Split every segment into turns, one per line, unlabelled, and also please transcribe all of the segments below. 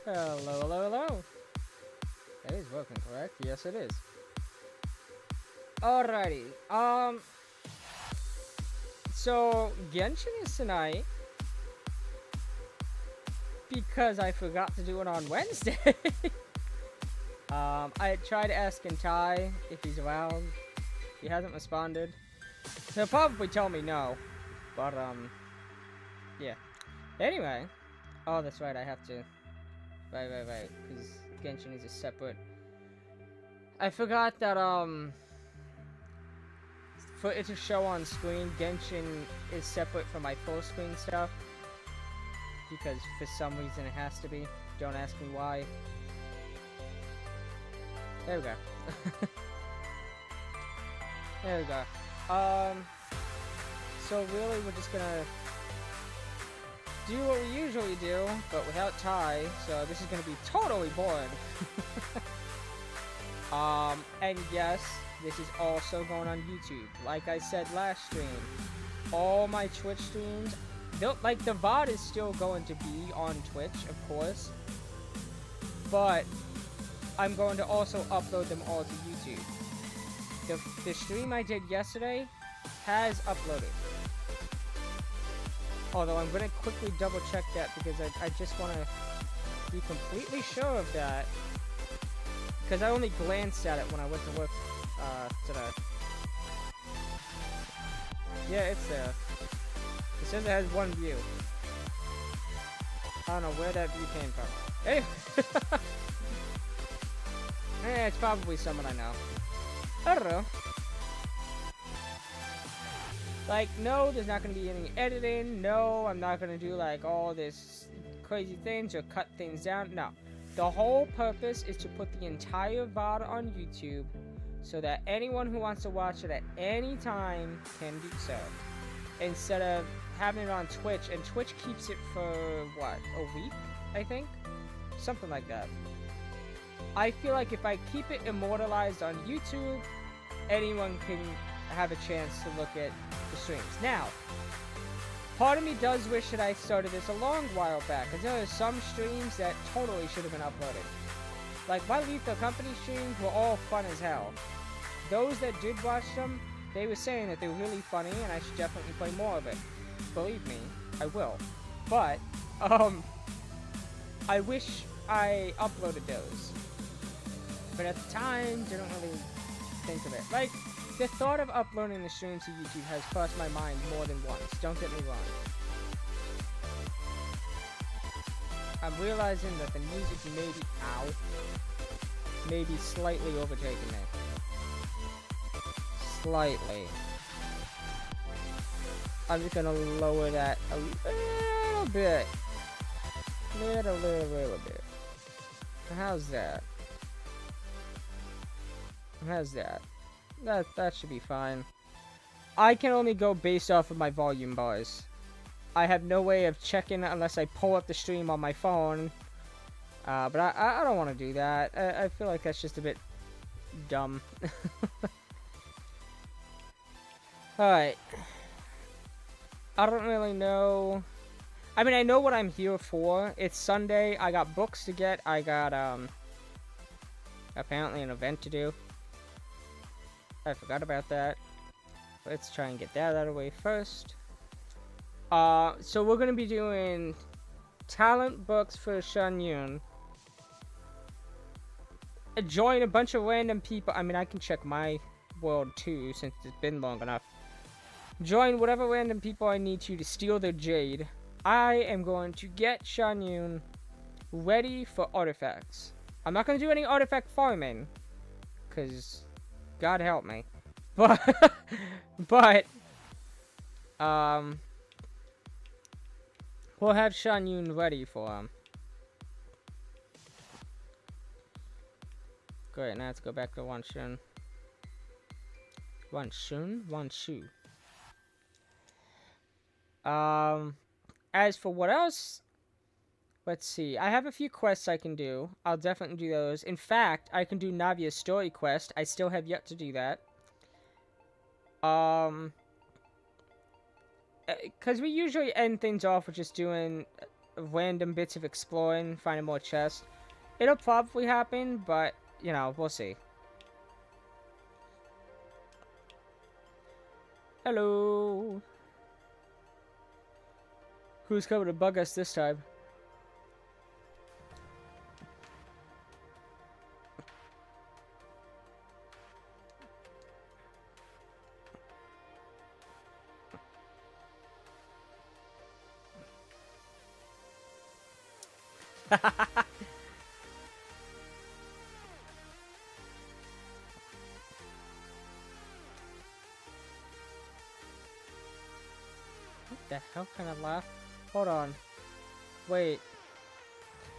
Hello, hello, hello. That is working, correct? Yes, it is. Alrighty. So Genshin is tonight because I forgot to do it on Wednesday. I tried asking Ty if he's around. He hasn't responded. He'll probably tell me no. But, yeah. Anyway. Oh, that's right, I have to. Right. Because Genshin is a separate. I forgot that, for it to show on screen, Genshin is separate from my full screen stuff. Because for some reason it has to be. Don't ask me why. There we go. There we go. So really we're just gonna do what we usually do, but without Ty, so this is gonna be totally boring. And yes, this is also going on YouTube. Like I said last stream, all my Twitch streams, like the VOD is still going to be on Twitch, of course, but I'm going to also upload them all to YouTube. The stream I did yesterday has uploaded. Although I'm going to quickly double check that because I just want to be completely sure of that. Because I only glanced at it when I went to work today. Yeah, it's there. It says it has one view. I don't know where that view came from. Anyway. It's probably someone I know. I don't know. Like, no, there's not going to be any editing. No, I'm not going to do, like, all this crazy things or cut things down. No. The whole purpose is to put the entire VOD on YouTube so that anyone who wants to watch it at any time can do so. Instead of having it on Twitch, and Twitch keeps it for, what, a week, I think? Something like that. I feel like if I keep it immortalized on YouTube, anyone can have a chance to look at the streams. Now, part of me does wish that I started this a long while back, because there are some streams that totally should have been uploaded. Like, my Lethal Company streams were all fun as hell. Those that did watch them, they were saying that they were really funny, and I should definitely play more of it. Believe me, I will. But, I wish I uploaded those. But at the time, didn't really think of it. Like, the thought of uploading the stream to YouTube has crossed my mind more than once, don't get me wrong. I'm realizing that the music may be slightly overtaking me. Slightly. I'm just gonna lower that a little bit. Little bit. How's that? How's that? That should be fine. I can only go based off of my volume bars. I have no way of checking unless I pull up the stream on my phone. But I don't want to do that. I feel like that's just a bit dumb. Alright. I don't really know. I mean, I know what I'm here for. It's Sunday. I got books to get. I got, apparently an event to do. I forgot about that. Let's try and get that out of the way first. So we're gonna be doing talent books for Xianyun. Join a bunch of random people. I mean, I can check my world too, since it's been long enough. Join whatever random people I need to steal their jade. I am going to get Xianyun ready for artifacts. I'm not gonna do any artifact farming, because God help me. But, we'll have Xianyun ready for him. Great, now let's go back to Wanshun. Wanshu. As for what else, let's see. I have a few quests I can do. I'll definitely do those. In fact, I can do Navia's story quest. I still have yet to do that. Because we usually end things off with just doing random bits of exploring, finding more chests. It'll probably happen, but, you know, we'll see. Hello. Who's coming to bug us this time? What the hell kind of laugh? Hold on. Wait.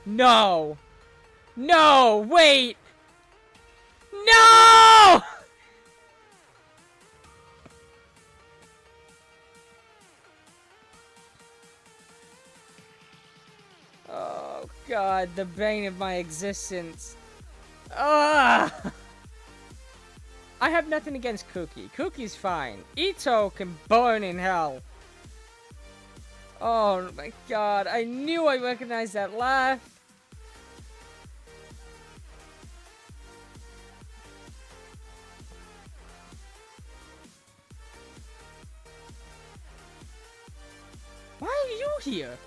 No! No! Wait! No! Oh god, the bane of my existence. Ah! I have nothing against Cookie. Cookie's fine. Ito can burn in hell. Oh my god, I knew I recognized that laugh. Why are you here?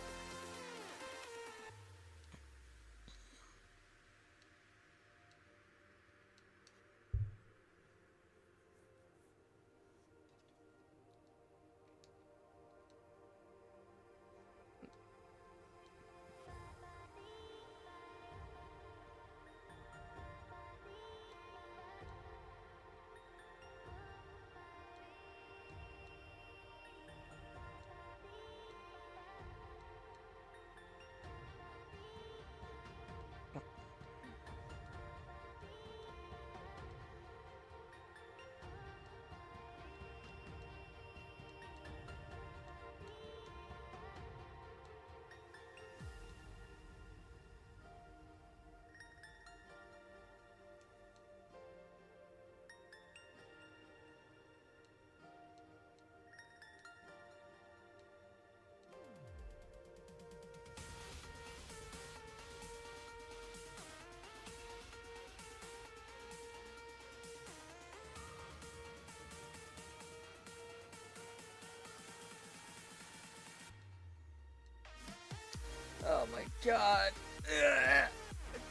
Oh my god. Ugh.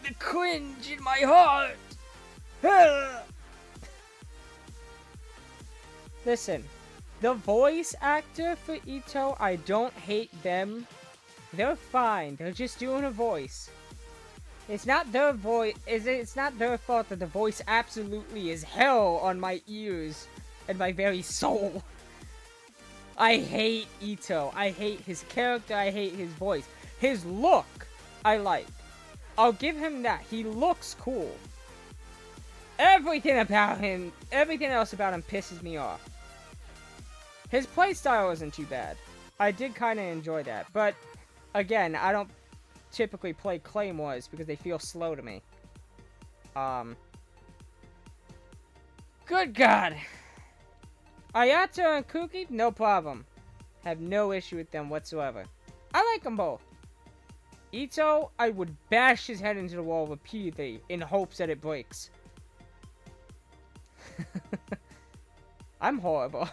The cringe in my heart. Ugh. Listen, the voice actor for Ito, I don't hate them. They're fine. They're just doing a voice. It's not their voice. It's not their fault that the voice absolutely is hell on my ears and my very soul. I hate Ito. I hate his character. I hate his voice. His look, I like. I'll give him that. He looks cool. Everything about him, everything else about him pisses me off. His playstyle isn't too bad. I did kind of enjoy that. But, again, I don't typically play Claymores because they feel slow to me. Good God. Ayato and Kuki, no problem. Have no issue with them whatsoever. I like them both. Ito, I would bash his head into the wall repeatedly in hopes that it breaks. I'm horrible.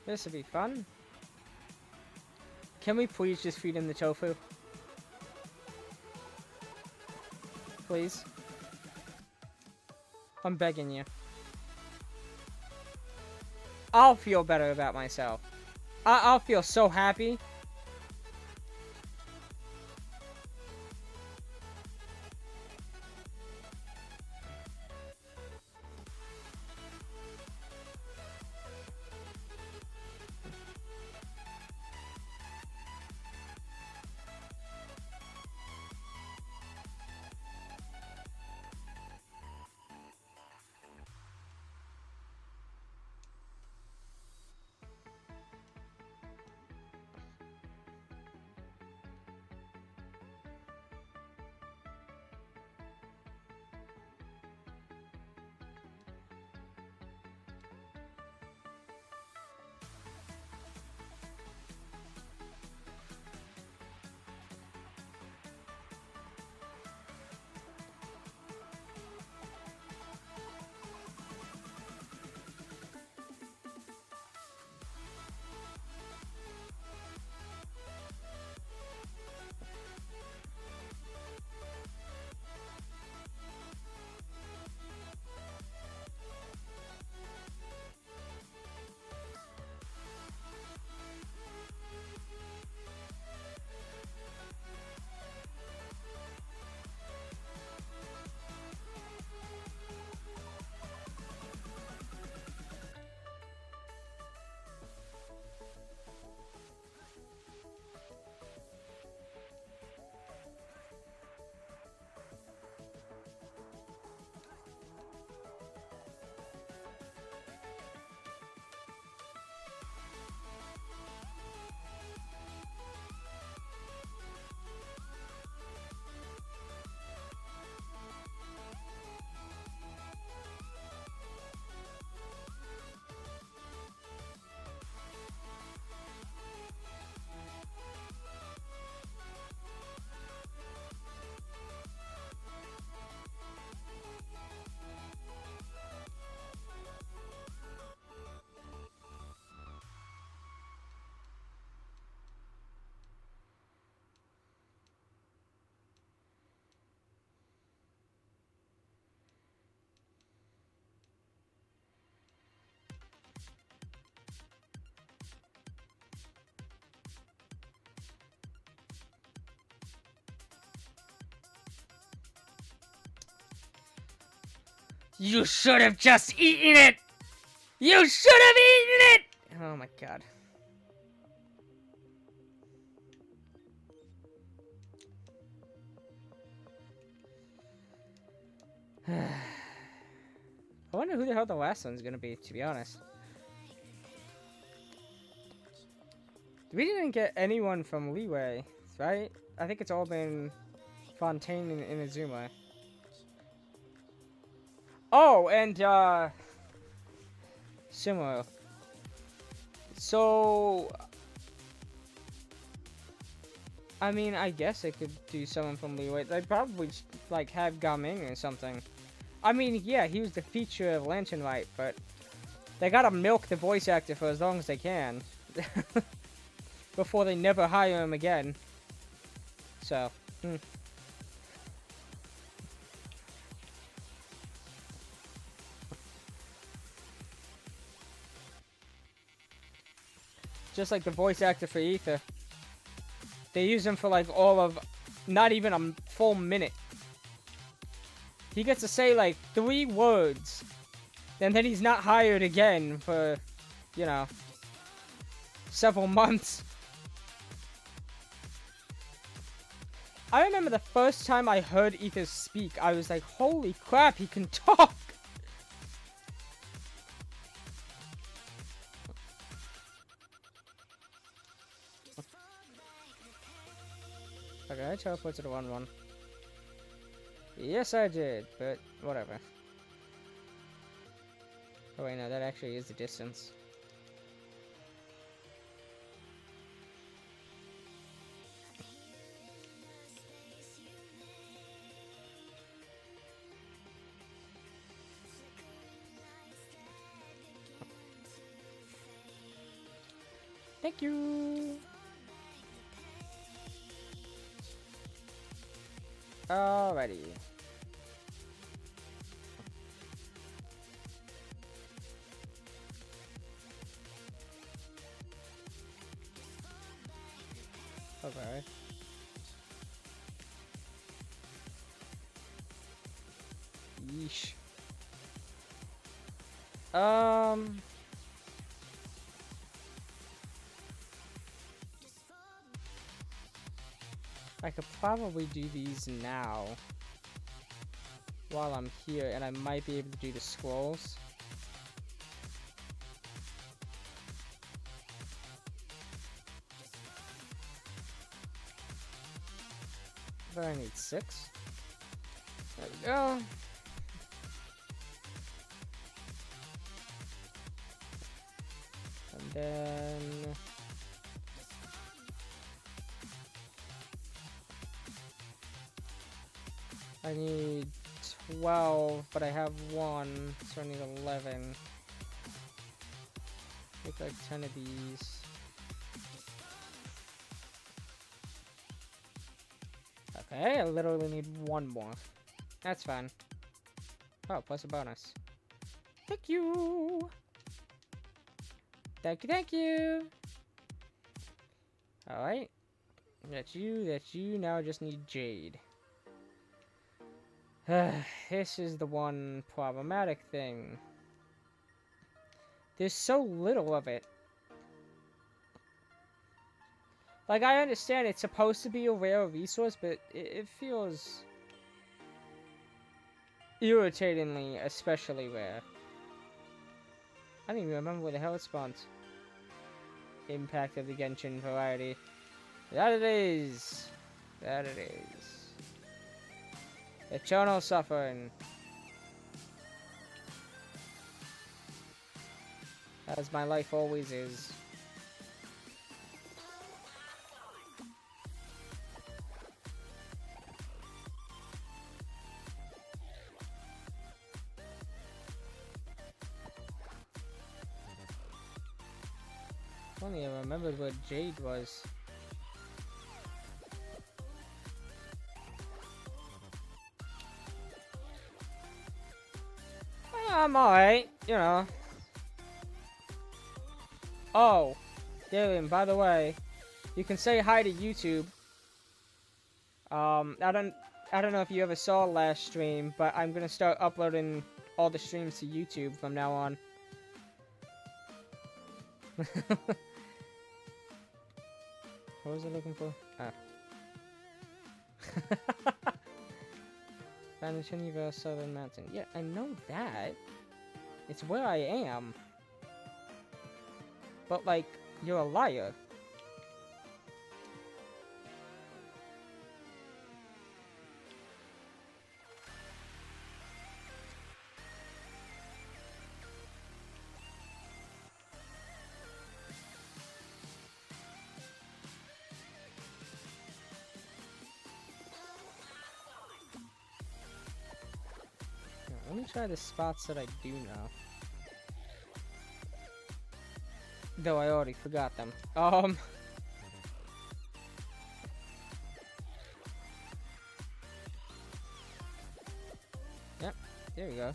This would be fun. Can we please just feed him the tofu? Please. I'm begging you. I'll feel better about myself. I'll feel so happy. You should have just eaten it! You should have eaten it! Oh my god. I wonder who the hell the last one's gonna be, to be honest. We didn't get anyone from Leeway, right? I think it's all been Fontaine and Inazuma. Oh, and, Shimuro. So, I mean, I guess I could do someone from Leeway. They'd probably, like, have Gaming or something. I mean, yeah, he was the feature of Lantern Light, but they gotta milk the voice actor for as long as they can. Before they never hire him again. So, Just like the voice actor for Ether. They use him for like all of, not even a full minute. He gets to say like 3 words. And then he's not hired again for, you know, several months. I remember the first time I heard Ether speak, I was like, holy crap, he can talk! Okay, I teleported to the 1-1. Yes, I did, but whatever. Oh wait, no, that actually is the distance. Thank you. Alrighty. Okay. Yeesh. I could probably do these now while I'm here, and I might be able to do the scrolls. But I need 6. There we go. And then I need 12, but I have 1, so I need 11. Make like 10 of these. Okay, I literally need 1 more. That's fine. Oh, plus a bonus. Thank you! Thank you, thank you! Alright. That's you. Now I just need Jade. This is the one problematic thing. There's so little of it. Like, I understand it's supposed to be a rare resource, but it feels irritatingly especially rare. I don't even remember where the hell it spawns. Impact of the Genshin variety. That it is. That it is. Eternal suffering. As my life always is. If only I remembered what Jade was. I'm alright, you know. Oh, Dylan, by the way, you can say hi to YouTube. I don't know if you ever saw last stream, but I'm gonna start uploading all the streams to YouTube from now on. What was I looking for? Ah. Found the Geneva Southern Mountain. Yeah, I know that. It's where I am. But, like, you're a liar. Let me try the spots that I do know. Though I already forgot them. Yep, there we go.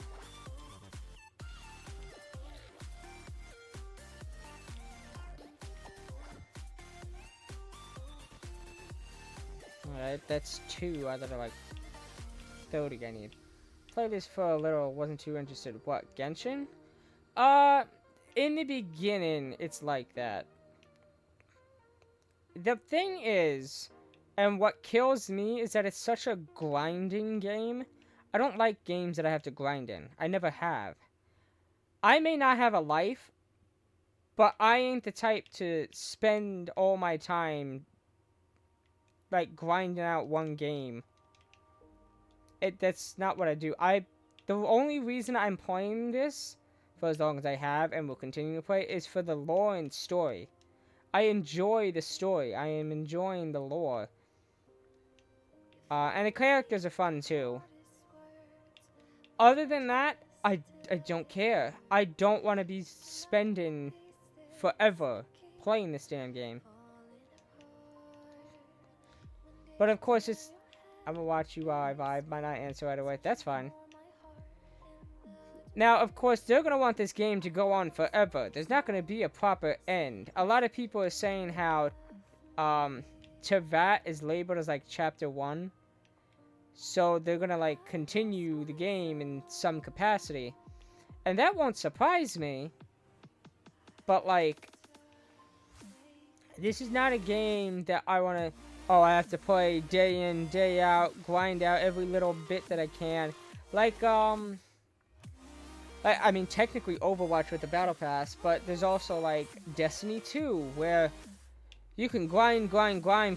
Alright, that's 2 out of the, like, 30 I need. Played this for a little, wasn't too interested. What, Genshin? In the beginning, it's like that. The thing is, and what kills me, is that it's such a grinding game. I don't like games that I have to grind in. I never have. I may not have a life, but I ain't the type to spend all my time, like, grinding out one game. That's not what I do. The only reason I'm playing this, for as long as I have and will continue to play, is for the lore and story. I enjoy the story. I am enjoying the lore. And the characters are fun, too. Other than that, I don't care. I don't want to be spending forever playing this damn game. But of course, I'm gonna watch you while I vibe. Might not answer right away. That's fine. Now, of course, they're gonna want this game to go on forever. There's not gonna be a proper end. A lot of people are saying how, Teyvat is labeled as like Chapter 1. So they're gonna like continue the game in some capacity. And that won't surprise me. But like, this is not a game that I wanna, oh, I have to play day in, day out, grind out every little bit that I can. Like, I mean, technically Overwatch with the Battle Pass, but there's also like Destiny 2, where you can grind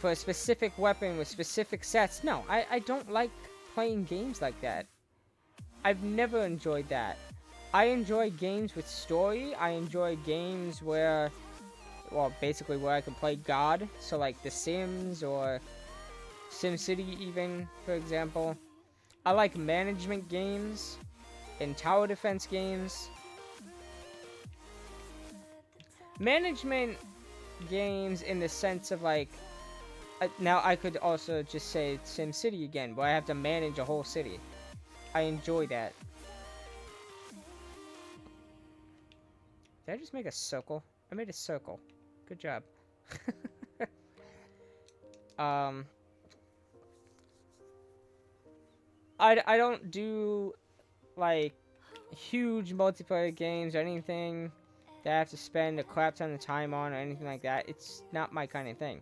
for a specific weapon with specific sets. No, I don't like playing games like that. I've never enjoyed that. I enjoy games with story. I enjoy games where, well, basically where I can play God. So like The Sims or SimCity even, for example. I like management games and tower defense games. Management games in the sense of like, now I could also just say SimCity again, where I have to manage a whole city. I enjoy that. Did I just make a circle? I made a circle. Good job. I don't do like huge multiplayer games or anything that I have to spend a crap ton of time on or anything like that. It's not my kind of thing.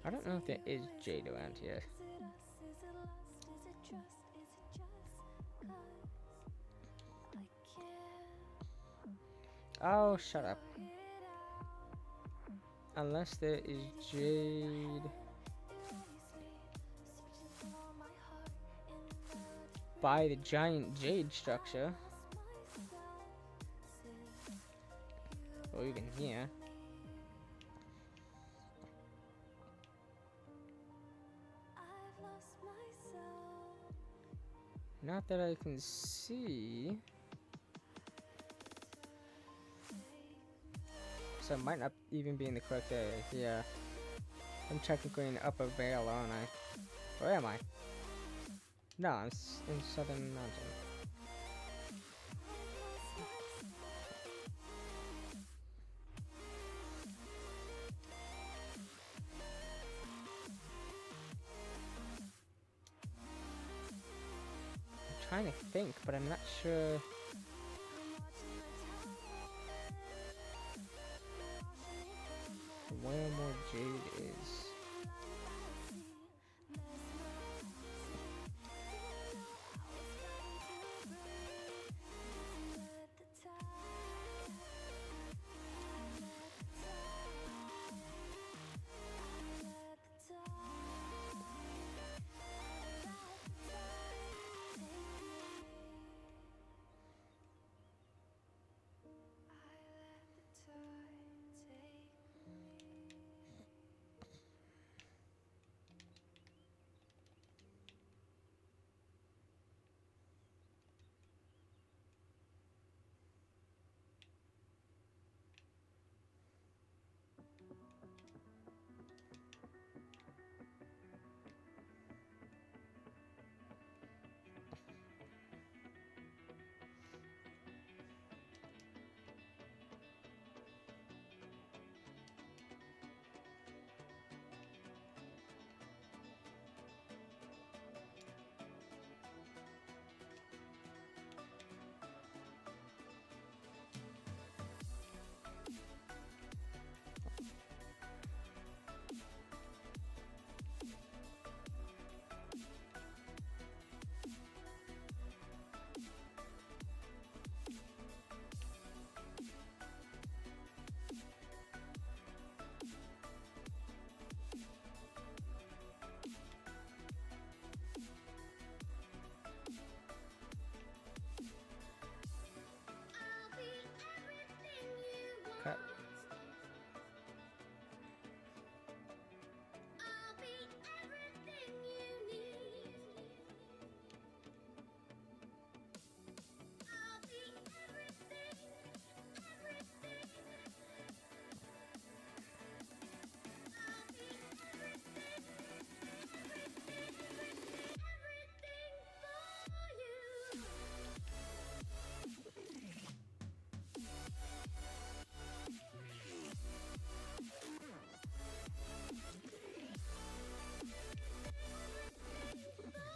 I don't know if there is Jade around here. Oh, shut up. Unless there is Jade. By the giant Jade structure. Or even here. Not that I can see. So it might not even be in the correct area. Yeah. I'm technically in Upper Vale, aren't I? Where am I? No, I'm in Southern Mountain. I'm trying to think, but I'm not sure. Where more Jade is.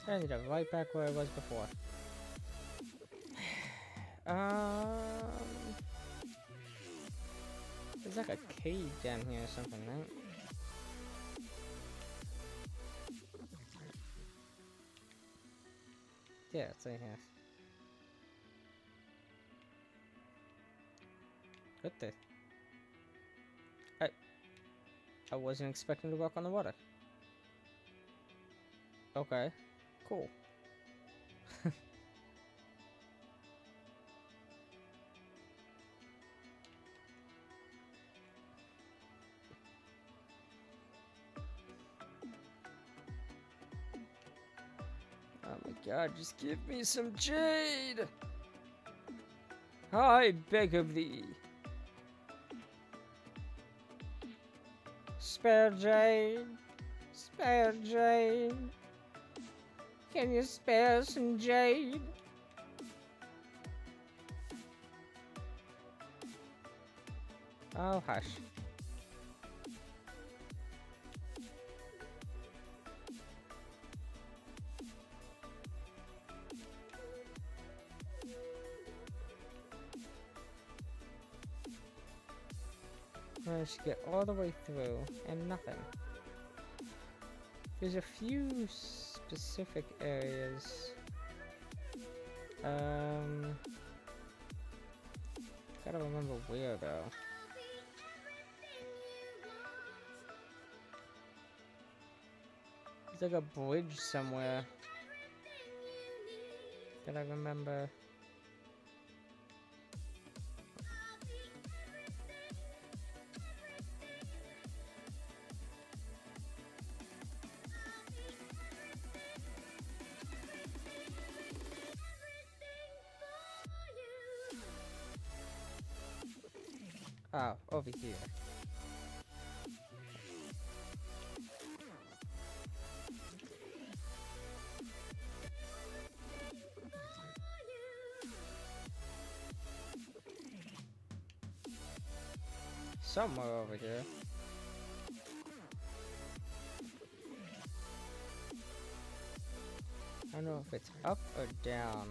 I ended up right back where I was before. There's like a cave down here or something, right? Yeah, it's right here. What the? I wasn't expecting to walk on the water. Okay, cool. Oh my god, just give me some jade! I beg of thee. Spare jade. Spare jade. Can you spare some jade? Oh, hush. I should get all the way through and nothing. There's a few specific areas. Gotta remember where though. There's like a bridge somewhere that I remember. Oh, over here. Somewhere over here. I don't know if it's up or down.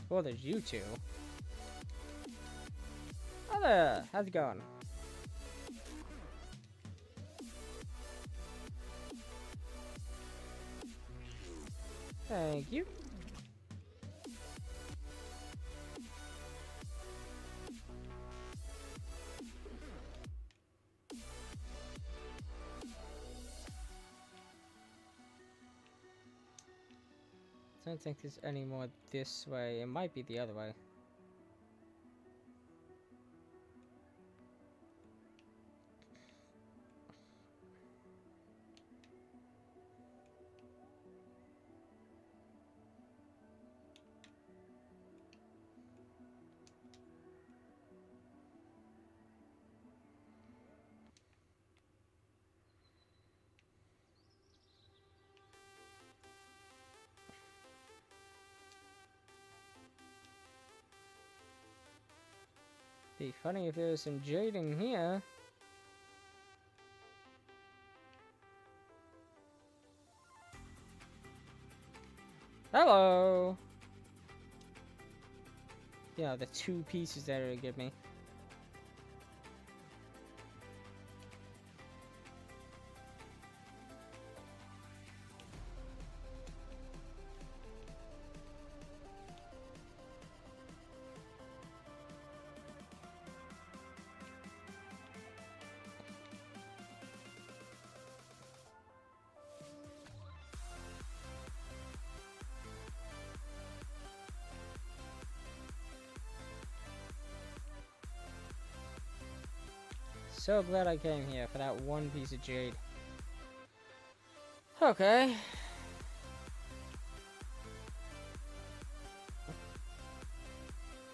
Well, there's you two. Hi there, how's it going? Thank you. I don't think there's any more this way. It might be the other way. Be funny if there was some jade in here. Hello! Yeah, the 2 pieces that it'll give me. So glad I came here for that 1 piece of jade. Okay.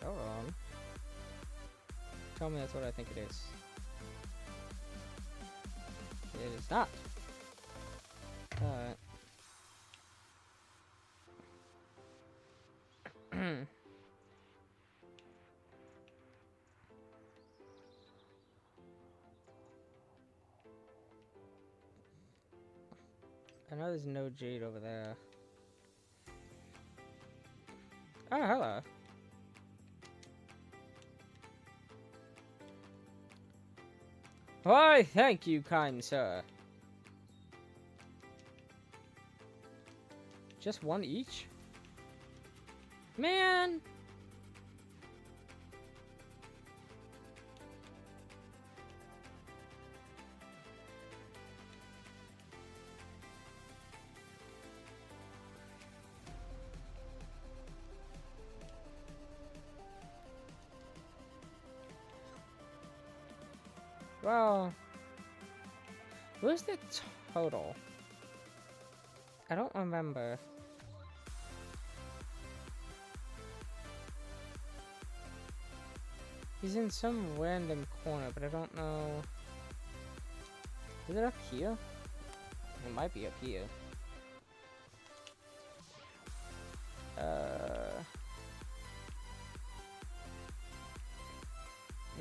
Hold on. Tell me that's what I think it is. It is not. Alright. I know there's no jade over there? Oh, hello. Why, thank you, kind sir. Just one each? Man! Well, where's the total? I don't remember. He's in some random corner, but I don't know. Is it up here? It might be up here.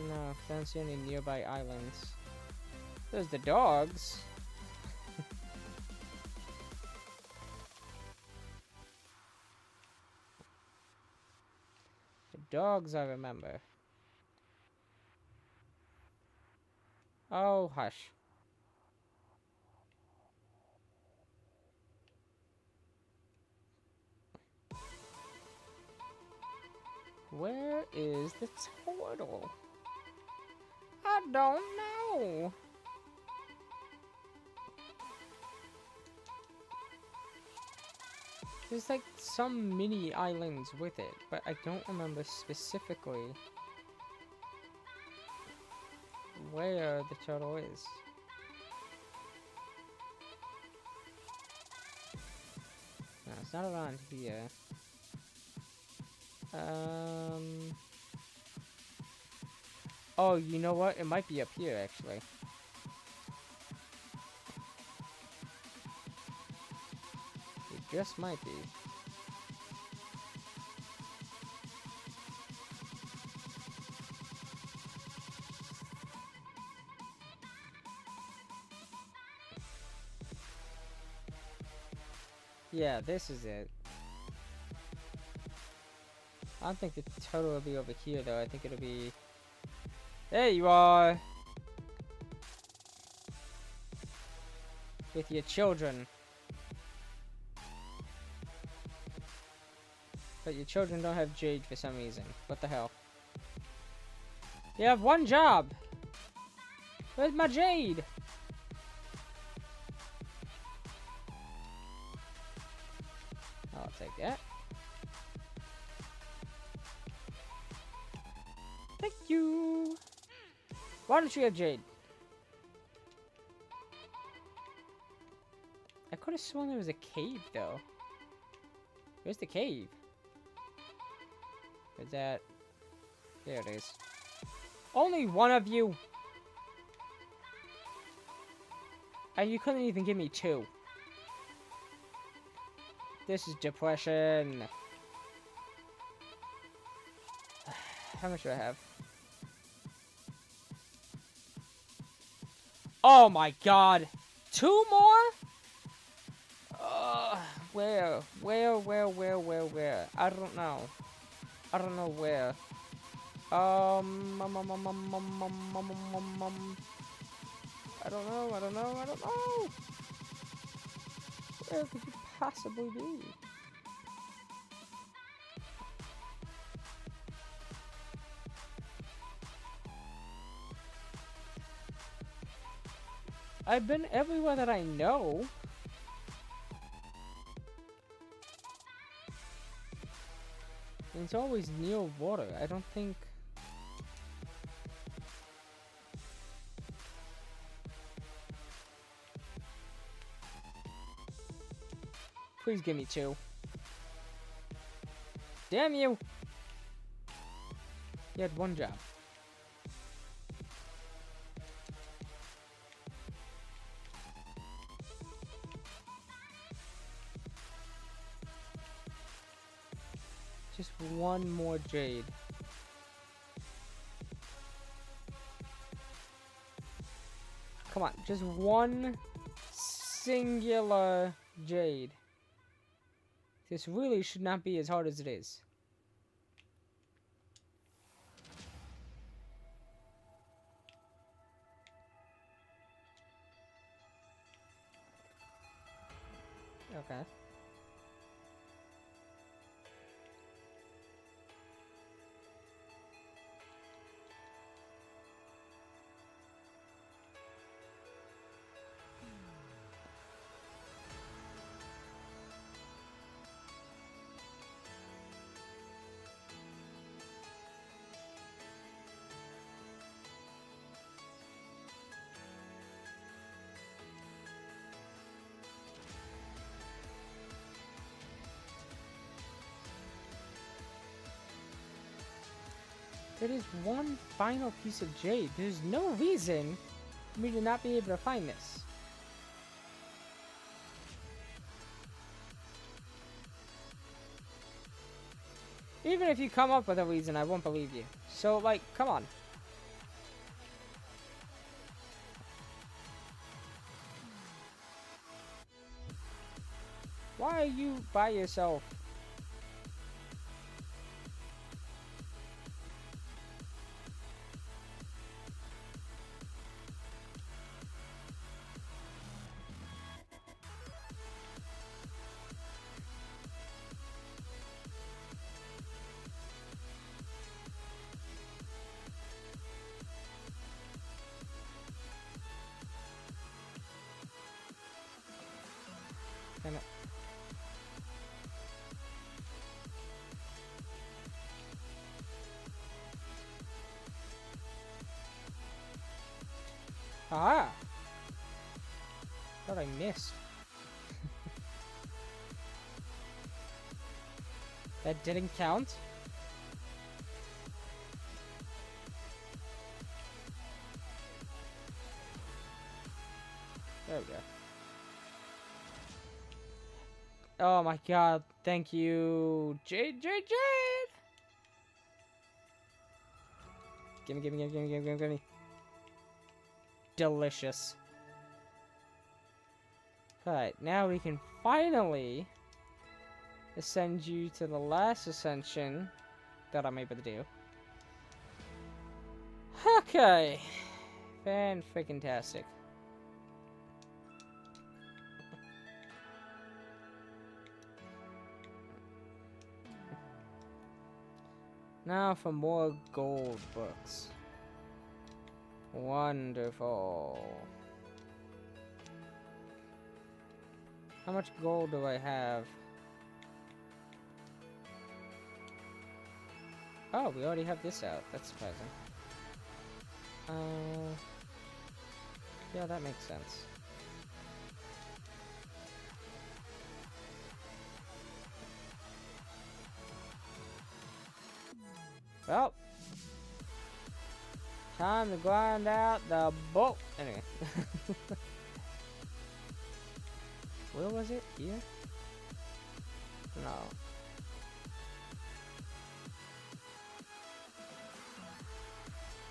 No, I don't see any nearby islands. There's the dogs. The dogs, I remember. Oh, hush. Where is the turtle? I don't know. There's like some mini islands with it, but I don't remember specifically where the turtle is. No, it's not around here. Oh, you know what? It might be up here, actually. It just might be. Yeah, this is it. I don't think the turtle will be over here, though. I think it'll be... There you are! With your children. But your children don't have jade for some reason. What the hell? You have one job! Where's my jade? I'll take that. Thank you! Why don't you have jade? I could have sworn there was a cave, though. Where's the cave? Is that... There it is. Only one of you! And you couldn't even give me two. This is depression. How much do I have? Oh my god! Two more? Where? I don't know. I don't know where. I don't know. Where could you possibly be? I've been everywhere that I know. And it's always near water. I don't think... Please give me two. Damn you! You had one job. Just one more jade. Come on, just one singular jade. This really should not be as hard as it is. Okay. There is one final piece of jade. There's no reason for me to not be able to find this. Even if you come up with a reason, I won't believe you. So, like, come on. Why are you by yourself? Damn it. Ah! Thought I missed. That didn't count? There we go. Oh my god, thank you. Jade, Jade, Jade! Gimme, gimme, gimme, gimme, gimme, gimme, gimme. Delicious. Alright, now we can finally ascend you to the last ascension that I'm able to do. Okay. Fan-freaking-tastic. Now for more gold books. Wonderful. How much gold do I have? Oh, we already have this out. That's surprising. Yeah, that makes sense. Well, time to grind out the bolt. Anyway. Where was it? Here? No.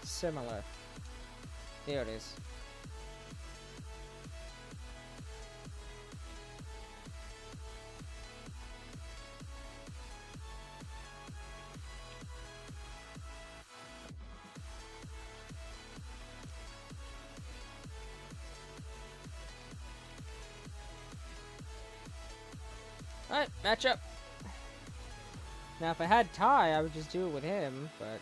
Similar. Here it is. Alright, match up. Now, if I had Ty, I would just do it with him, but...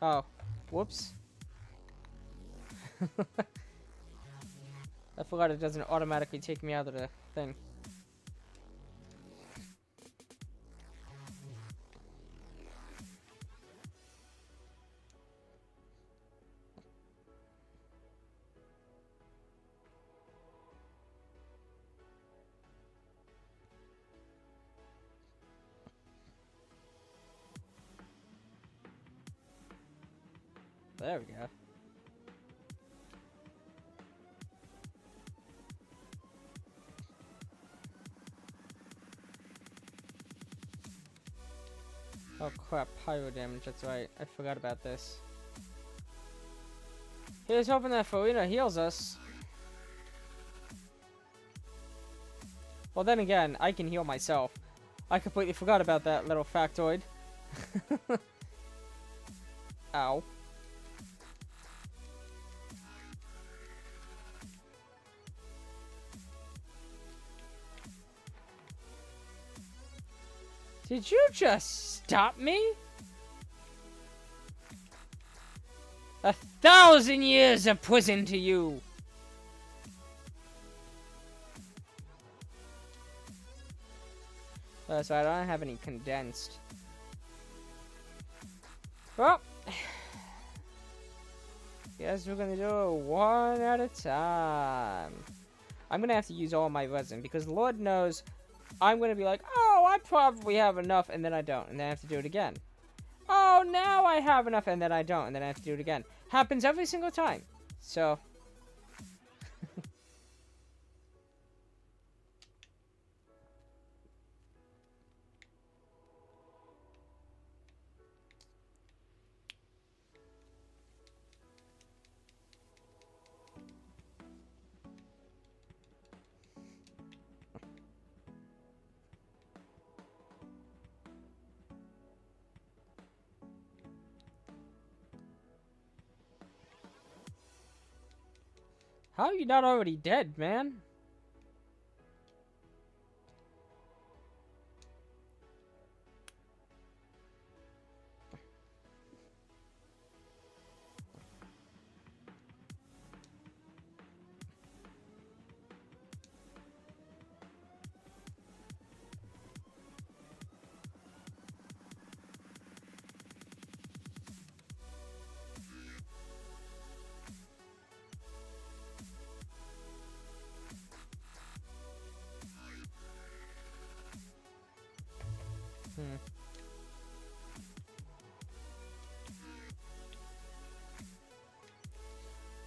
Oh, whoops. I forgot it doesn't automatically take me out of the thing. There we go. Oh crap, pyro damage, that's right. I forgot about this. Here's hoping that Farina heals us. Well then again, I can heal myself. I completely forgot about that little factoid. Ow. Did you just stop me? 1,000 years of prison to you! So I don't have any condensed. Well, guess we're gonna do it one at a time. I'm gonna have to use all my resin because Lord knows I'm gonna be like, oh, I probably have enough, and then I don't, and then I have to do it again. Oh, now I have enough, and then I don't, and then I have to do it again. Happens every single time. So. How are you not already dead, man?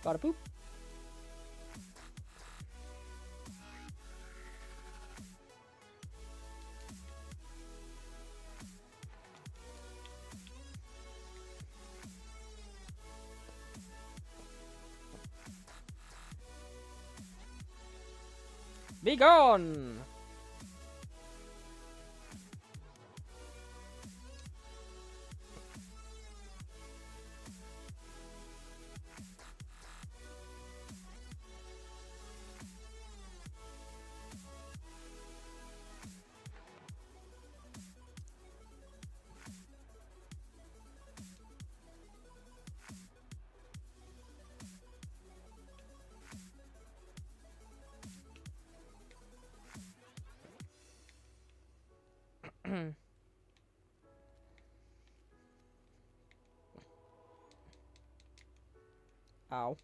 Bada boop. Be gone! Ow.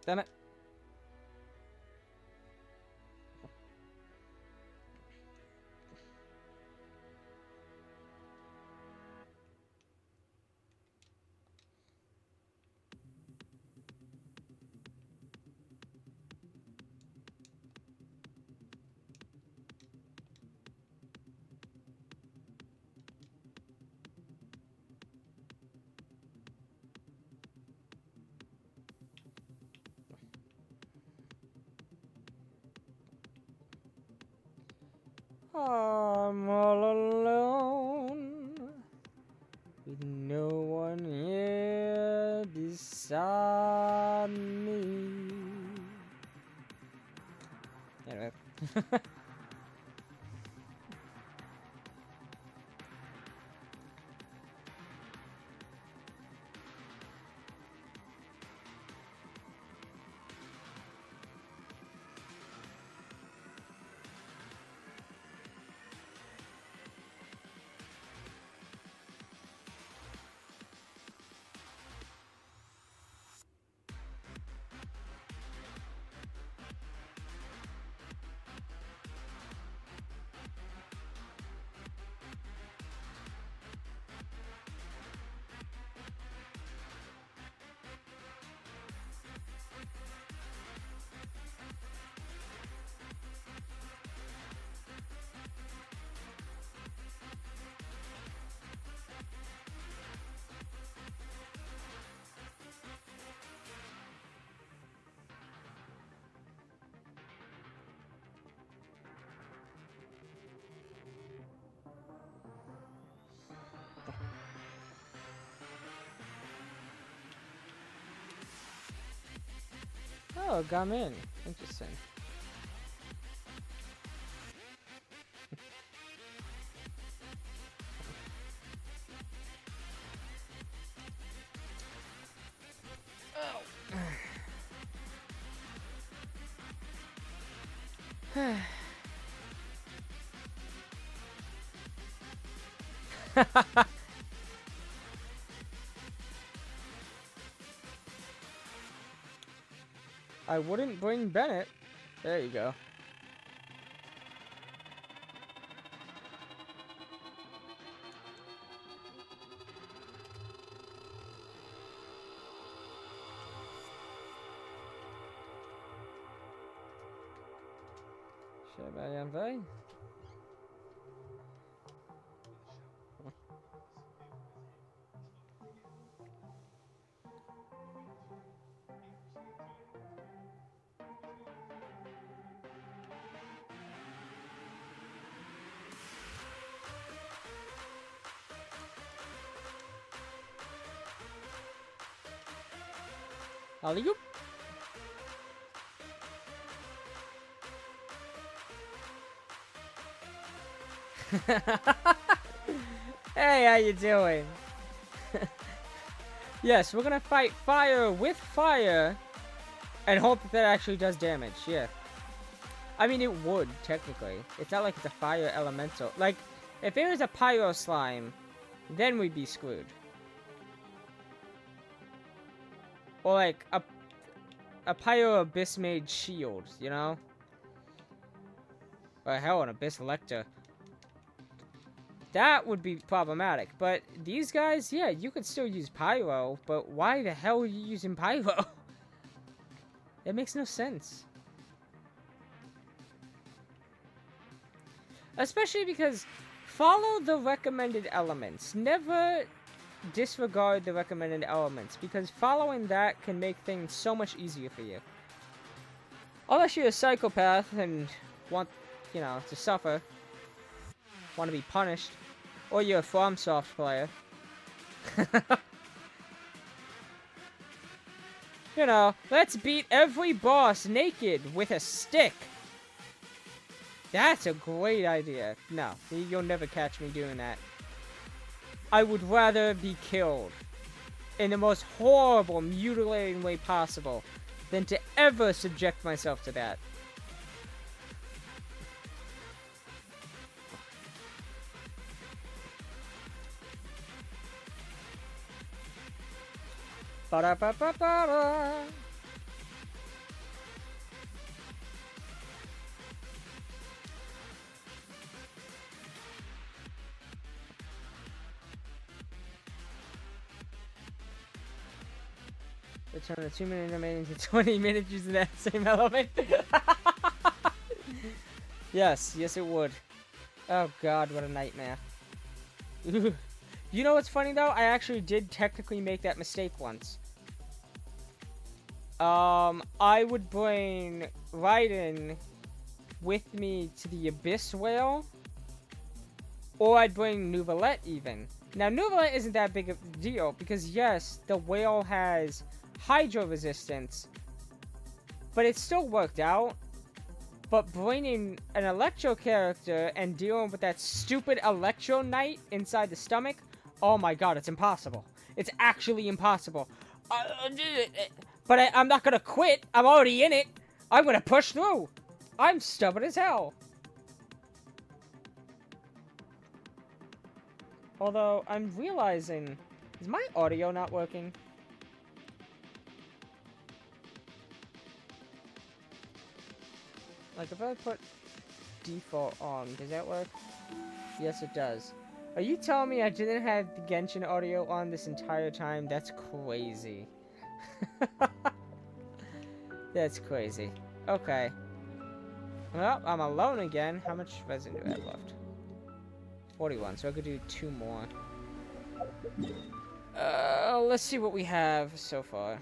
Damn it. I'm all alone with no one here beside me. Anyway. Oh, got in. Interesting. Oh. I wouldn't bring Bennett. There you go. Sebastian. Alley-oop. Hey, how you doing? Yes, we're gonna fight fire with fire and hope that that actually does damage. Yeah. I mean, it would, technically. It's not like it's a fire elemental. Like, if it was a pyro slime, then we'd be screwed. Or like a pyro abyss made shield, you know? Or hell, an abyss lector. That would be problematic. But these guys, yeah, you could still use pyro, but why the hell are you using pyro? It makes no sense. Especially because follow the recommended elements. Never disregard the recommended elements, because following that can make things so much easier for you. Unless you're a psychopath and want, you know, to suffer, want to be punished, or you're a FromSoft player. You know, let's beat every boss naked with a stick. That's a great idea. No, you'll never catch me doing that. I would rather be killed in the most horrible, mutilating way possible than to ever subject myself to that. Ba-da-ba-ba-ba-da. Turn a 2-minute domain into 20 minutes using that same element. Yes, it would. Oh god, what a nightmare. You know what's funny though? I actually did technically make that mistake once. I would bring Raiden with me to the Abyss Whale Or I'd bring Nuvolette even. Now, Nuvolette isn't that big of a deal because, yes, the whale has hydro resistance, but it still worked out. But bringing an Electro character and dealing with that stupid Electro Knight inside the stomach, oh my god, it's impossible. It's actually impossible. But I'm not gonna quit. I'm already in it. I'm gonna push through. I'm stubborn as hell. Although, I'm realizing... Is my audio not working? Like, if I put default on, does that work? Yes, it does. Are you telling me I didn't have the Genshin audio on this entire time? That's crazy. That's crazy. Okay. Well, I'm alone again. How much resin do I have left? 41, so I could do 2 more. Let's see what we have so far.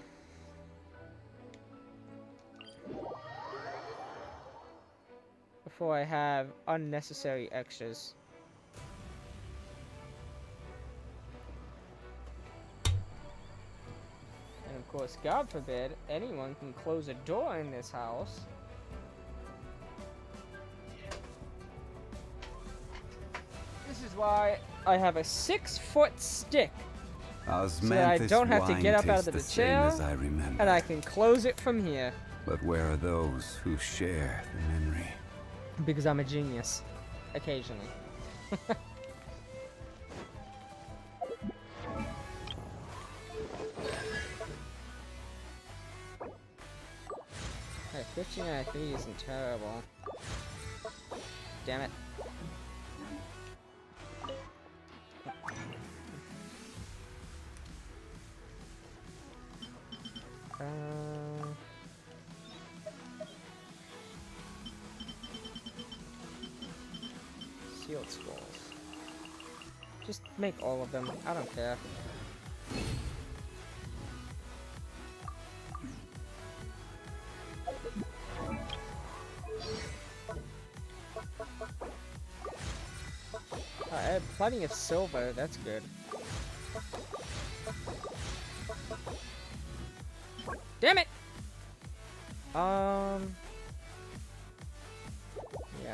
Before I have unnecessary extras. And of course, God forbid, anyone can close a door in this house. This is why I have a 6-foot stick. So that I don't have to get up out of the chair, and I can close it from here.
But where are those who share the memory?
Because I'm a genius. Occasionally. Hey, 15 out of 3 isn't terrible. Damn it. Sealed scrolls. Just make all of them. I don't care. I had plenty of silver. That's good. Damn it! Yeah,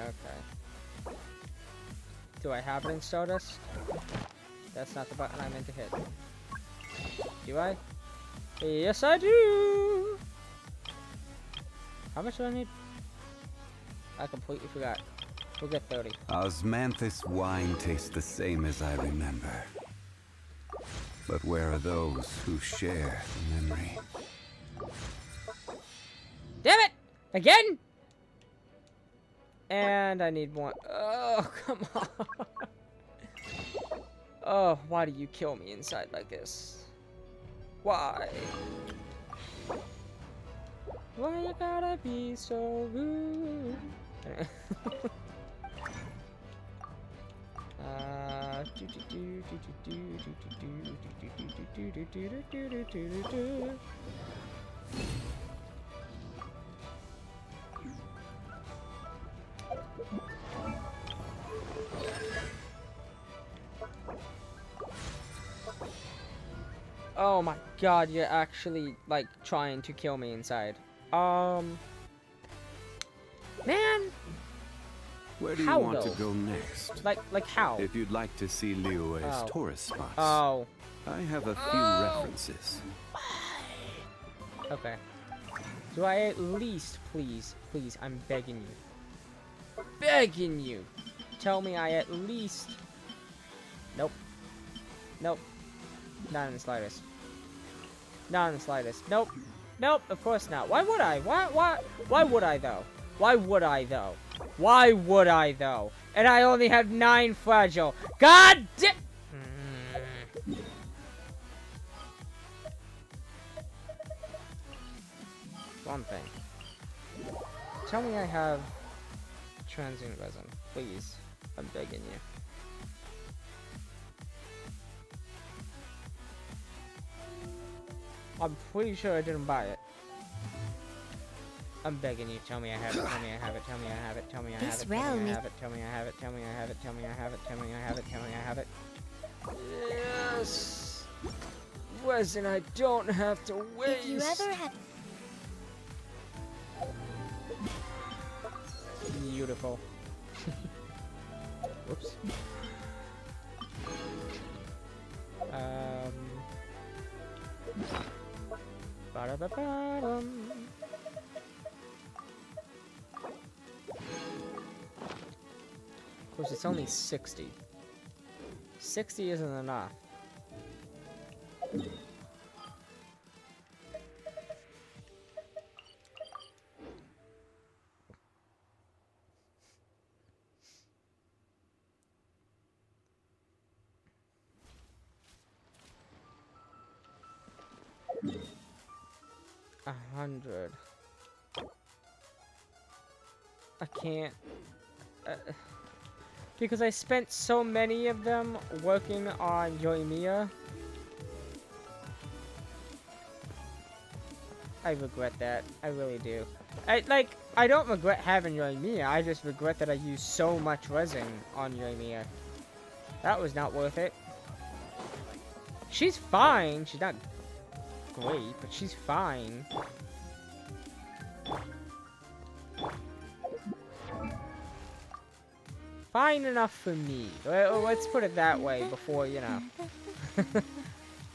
okay. Do I have it in Stardust? That's not the button I meant to hit. Do I? Yes, I do! How much do I need? I completely forgot. We'll get 30.
Osmanthus wine tastes the same as I remember. But where are those who share the memory?
Damn it! Again? And I need one. Oh, come on. Oh, why do you kill me inside like this? Why? Why you gotta be so rude? Oh my god, you're actually, like, trying to kill me inside. Man!
Where do you want to go next?
Like how?
If you'd like to see Liyue's tourist spots, I have a few references.
Okay. Do I at least, please, I'm begging you. Begging you! Tell me I at least... Nope. Nope. Not in the slightest. Not in the slightest. Nope. Nope, of course not. Why would I? Why would I, though? Why would I, though? Why would I, though? And I only have 9 fragile. God damn! One thing. Tell me I have transient resin. Please. I'm begging you. I'm pretty sure I didn't buy it. I'm begging you, tell me I have it, tell me I have it, tell me I have it, tell me I have it, tell me I have it, tell me I have it, tell me I have it, tell me I have it, tell me I have it, tell me I have it. Yes! Resin, I don't have to waste!
If you ever have...
Beautiful. Whoops. Ba-da-ba-ba-dum. Of course, it's only 60. 60 isn't enough. $100. I can't. Because I spent so many of them working on Yoimiya. I regret that. I really do. I don't regret having Yoimiya. I just regret that I used so much resin on Yoimiya. That was not worth it. She's fine. She's not great, but she's fine. Fine enough for me. Let's put it that way before, you know.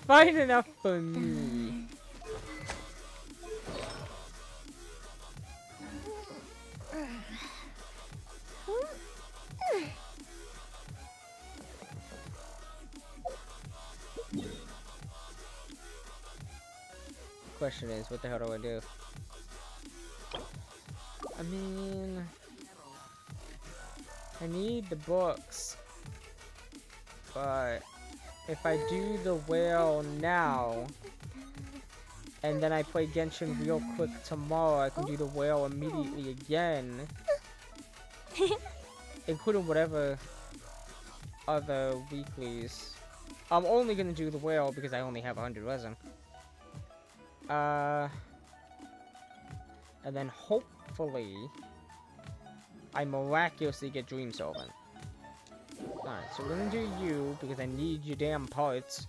Fine enough for me. Question is, what the hell do I do? I mean, I need the books, but if I do the whale now, and then I play Genshin real quick tomorrow, I can do the whale immediately again, including whatever other weeklies. I'm only gonna do the whale because I only have 100 resin. And then hopefully I miraculously get Dream Solvent. Alright, so we're gonna do you because I need your damn parts.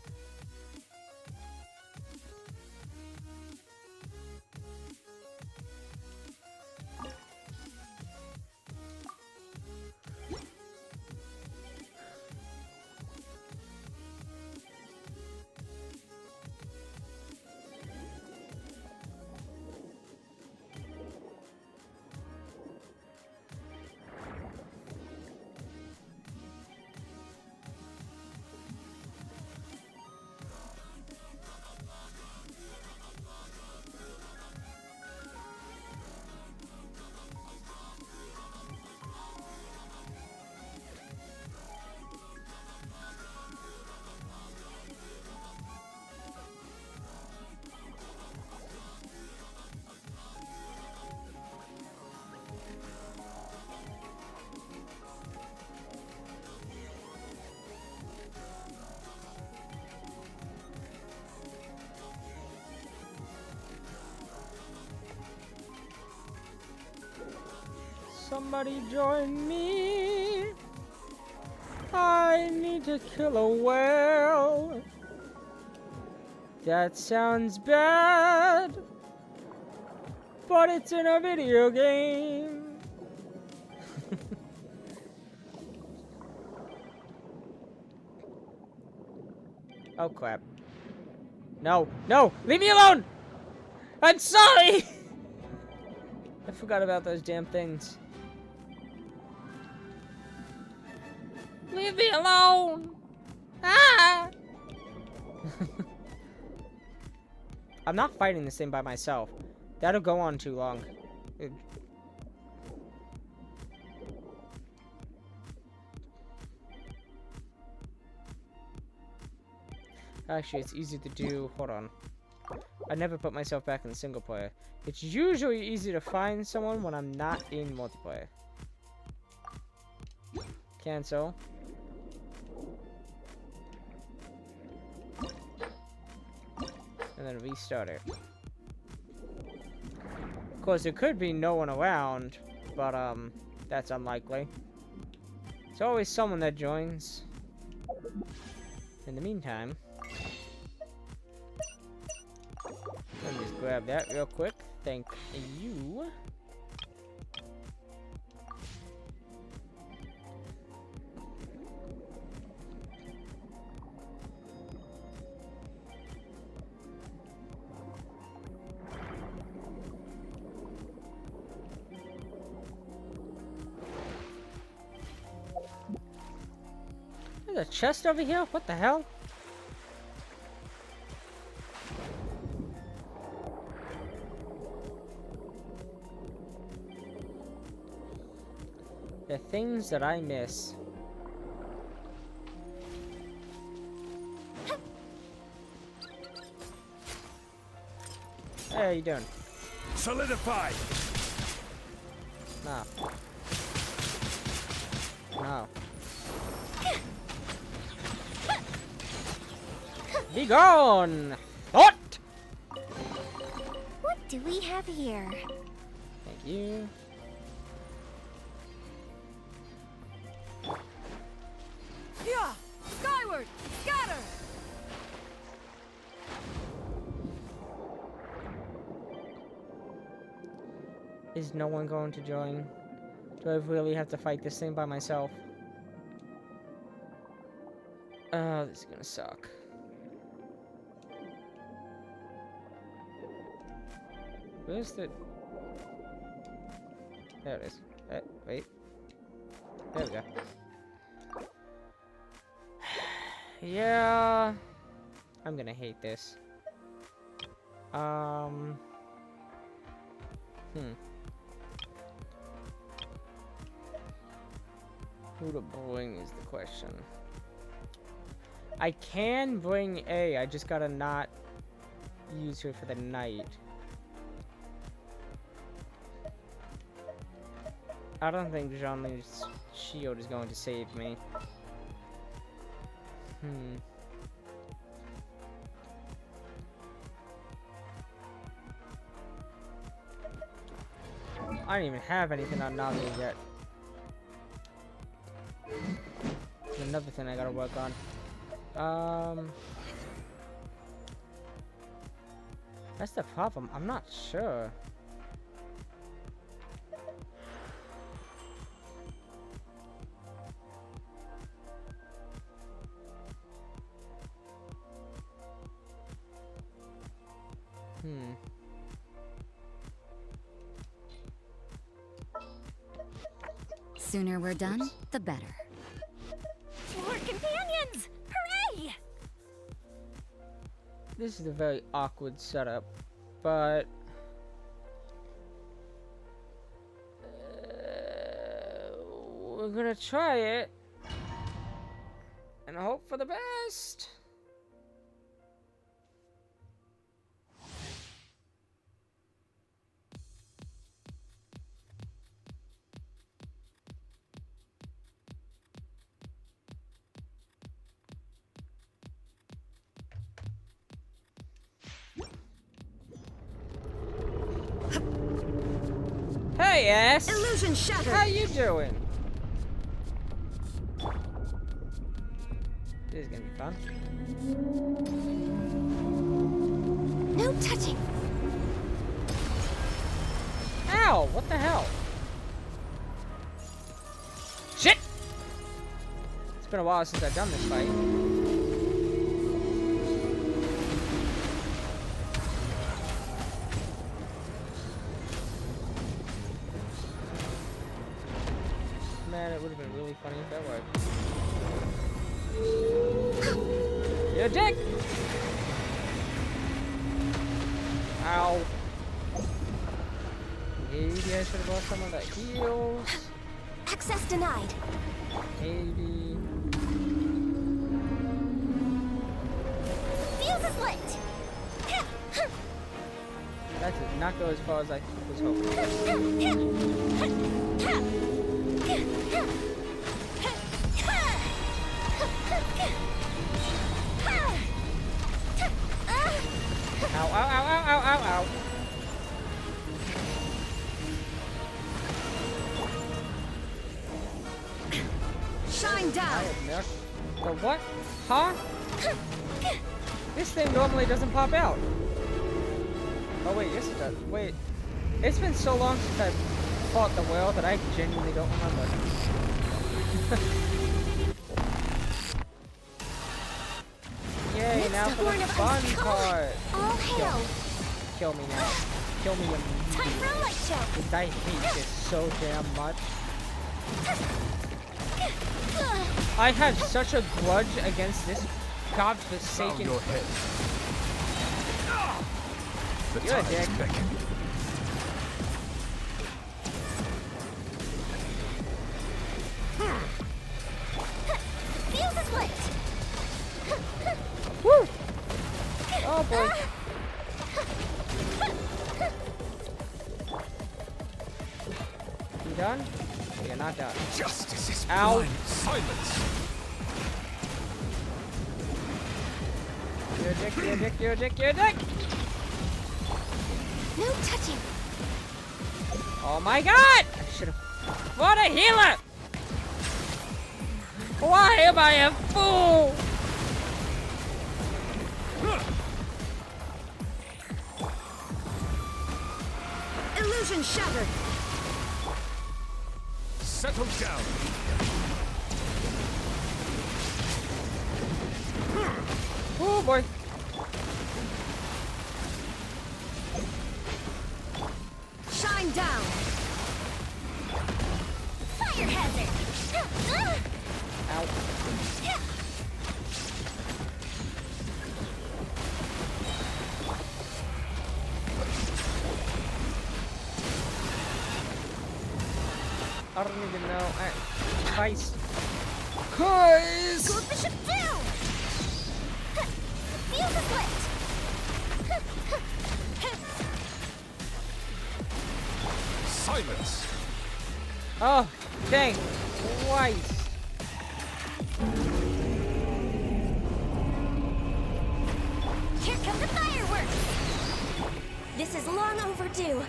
Somebody join me. I need to kill a whale. That sounds bad, but it's in a video game. Oh crap. No, no, leave me alone! I'm sorry! I forgot about those damn things. Leave me alone! Ah! I'm not fighting this thing by myself. That'll go on too long. Actually, it's easy to do. Hold on. I never put myself back in single player. It's usually easy to find someone when I'm not in multiplayer. Cancel. And then restart it. course, there could be no one around, but that's unlikely. There's always someone that joins. In the meantime, let me just grab that real quick. Thank you. There's a chest over here? What the hell? The things that I miss. Hey, how you doing?
Solidify!
No. No. Be gone! What?
What do we have here?
Thank you.
Yeah! Skyward! Scatter!
Is no one going to join? Do I really have to fight this thing by myself? Oh, this is gonna suck. Where's the... There it is. Wait. There we go. Yeah... I'm gonna hate this. Who to bring is the question. I can bring A, I just gotta not use her for the night. I don't think Xianyun's shield is going to save me. I don't even have anything on Navia yet. Another thing I gotta work on. That's the problem. I'm not sure.
Sooner we're done, the better. More companions! Hooray!
This is a very awkward setup, but we're gonna try it and hope for the best. Hey, ass!
Illusion shattered!
How you doing? This is gonna be fun.
No touching!
Ow! What the hell? Shit! It's been a while since I've done this fight. Man, it would have been really funny if that worked. You dick! Ow. Maybe I should have bought some of the heals.
Access denied.
Maybe.
Fuse is lit!
That did not go as far as I was hoping. Ow, ow, ow, ow, ow, ow, ow.
Shine down.
The what? Huh? This thing normally doesn't pop out. Oh wait, yes it does. Wait. It's been so long since I've fought the whale that I genuinely don't remember. Yay,
Next
now for
Horn
the
of
fun
Ice.
part.
All hail.
Kill me now. Kill me immediately.
Time for a light show.
Because I hate this so damn much. I have such a grudge against this
Bow
godforsaken.
your head. The
You're a
tides
dick.
beckon.
Fuse is lit.
Woo! Oh boy. You done? You're not done.
Justice is
Ow.
blind. Silence.
You're a dick, you're a dick, you're a dick, you're a dick!
No touching.
Oh my god! I should've fought a healer! Why am I a fool?
Illusion shattered.
Settle down.
Oh boy.
Shine down. Fire hazard.
Ow. I don't even know. Christ. Christ!
Go bishop down. Fuse is lit.
Silence.
Oh, thank Christ.
Here come the fireworks. This is long overdue.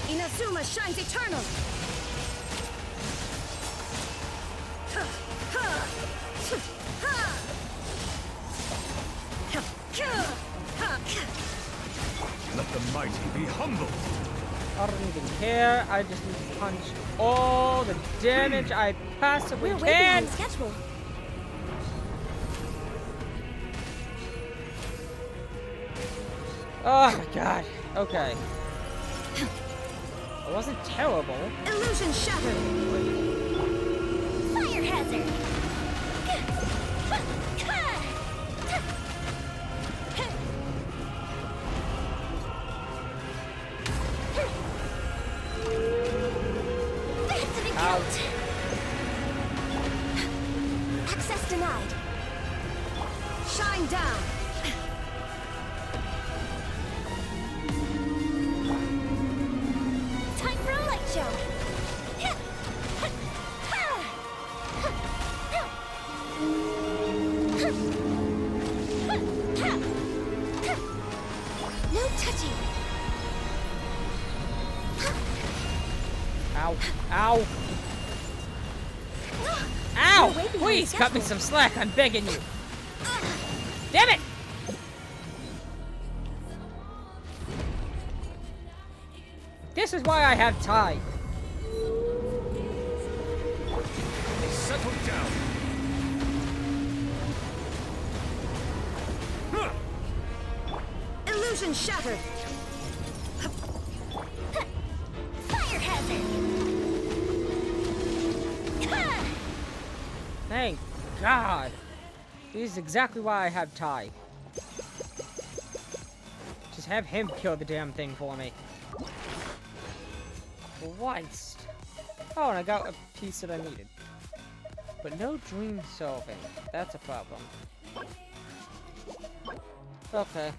Inazuma shines eternal.
Let the mighty be humbled.
I don't even care. I just need to punch all the damage I possibly
We're way
can.
behind schedule.
Oh my god. Okay. It wasn't terrible.
Illusion shattered. Fire hazard. Victory count. Access denied. Shine down. Time for a light show. No touching.
Ow. Ow. Ow!
You're way behind
Please cut me
schedule.
some slack. I'm begging you. Damn it! This is why I have time.
Settle down.
Illusion shattered. Fire hazard.
Thank God. This is exactly why I have Ty. Just have him kill the damn thing for me. Christ. Oh, and I got a piece that I needed. But no dream solving. That's a problem. Okay.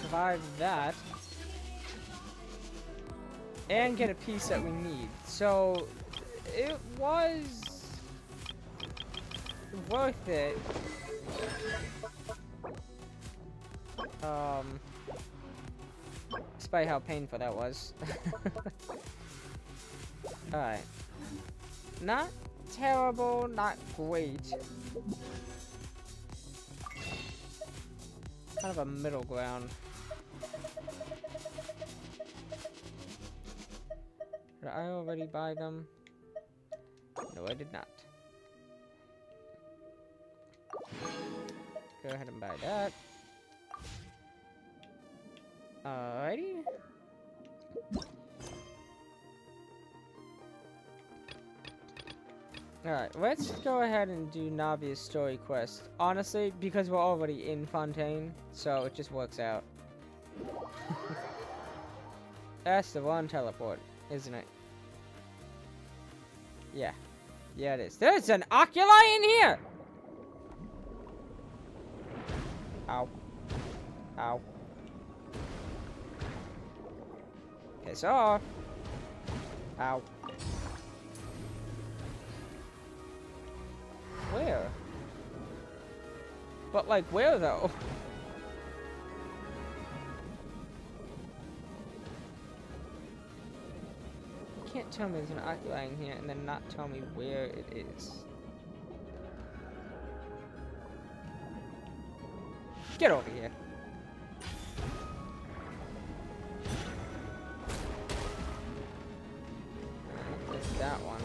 survive that. And get a piece that we need. So, it was worth it. Despite how painful that was. Alright. Not terrible, not great. Kind of a middle ground. Did I already buy them? No, I did not. Go ahead and buy that. Alrighty. Alright, let's go ahead and do Navia's story quest. Honestly, because we're already in Fontaine, so it just works out. That's the one teleport, isn't it? Yeah. Yeah, it is. There's an oculi in here! Ow. Ow. Piss off. Ow. Where? But like, where though? You can't tell me there's an oculi in here and then not tell me where it is. Get over here. There's that one.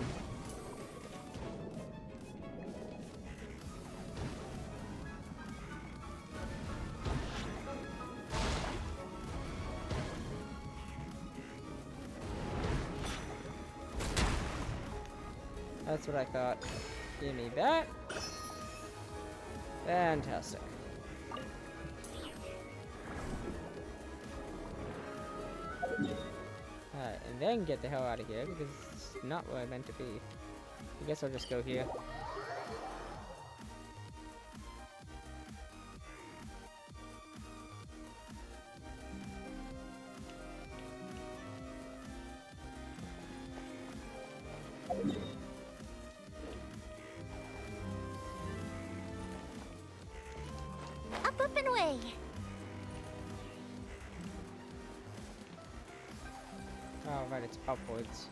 That's what I thought. Give me that. Fantastic. Alright, and then get the hell out of here because it's not where I meant to be. I guess I'll just go here.
Up and away.
Oh, right, it's upwards.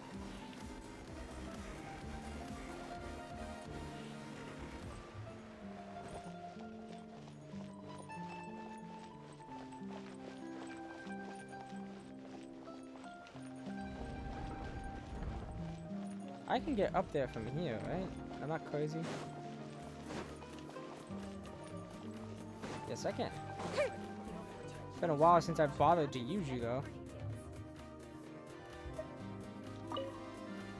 I can get up there from here, right? I'm not crazy. Yes, I can. It's been a while since I've bothered to use you, though.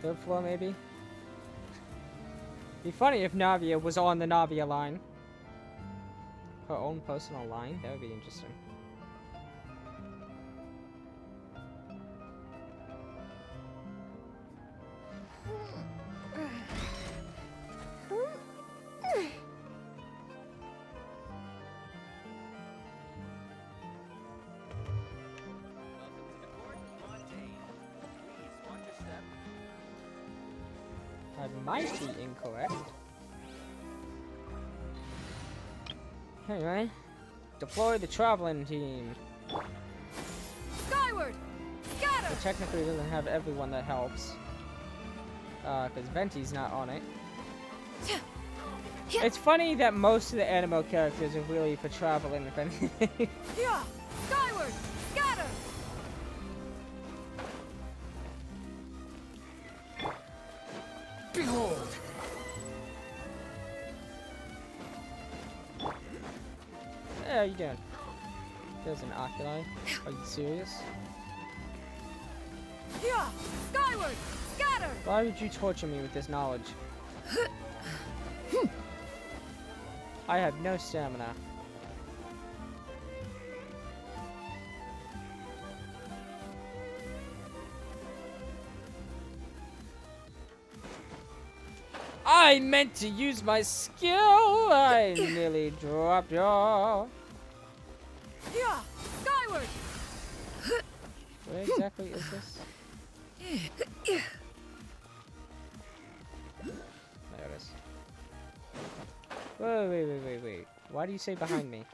Third floor, maybe? Be funny if Navia was on the Navia line. Her own personal line? That would be interesting. I might be incorrect. Anyway, deploy the traveling team.
Skyward! Scatter!
It technically doesn't have everyone that helps. Because Venti's not on it. It's funny that most of the Animo characters are really for traveling, if anything.
Yeah! Skyward! Scatter!
Behold!
Hey, how you doing? There's an oculi. Are you serious?
Yeah! Skyward! Scatter!
Why would you torture me with this knowledge? I have no stamina. I meant to use my skill! I nearly dropped you.
Yeah! Skyward! Skyward!
Where exactly is this? There it is. Wait. Why do you say behind me?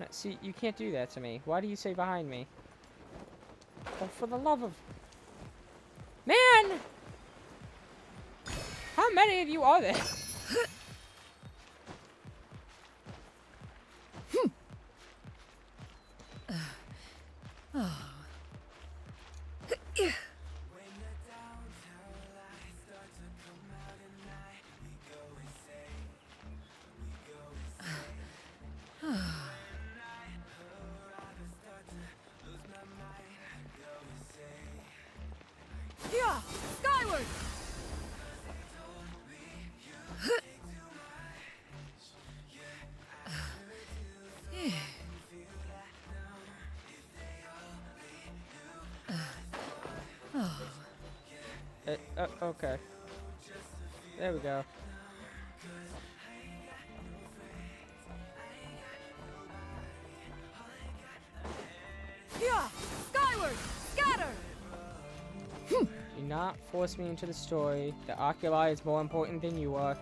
No, see, you can't do that to me. Why do you say behind me? Oh, for the love of... Man! How many of you are there?
Yeah! Skyward!
Okay. There we go.
Yeah! Skyward! Scatter!
Do not force me into the story. The oculi is more important than you are.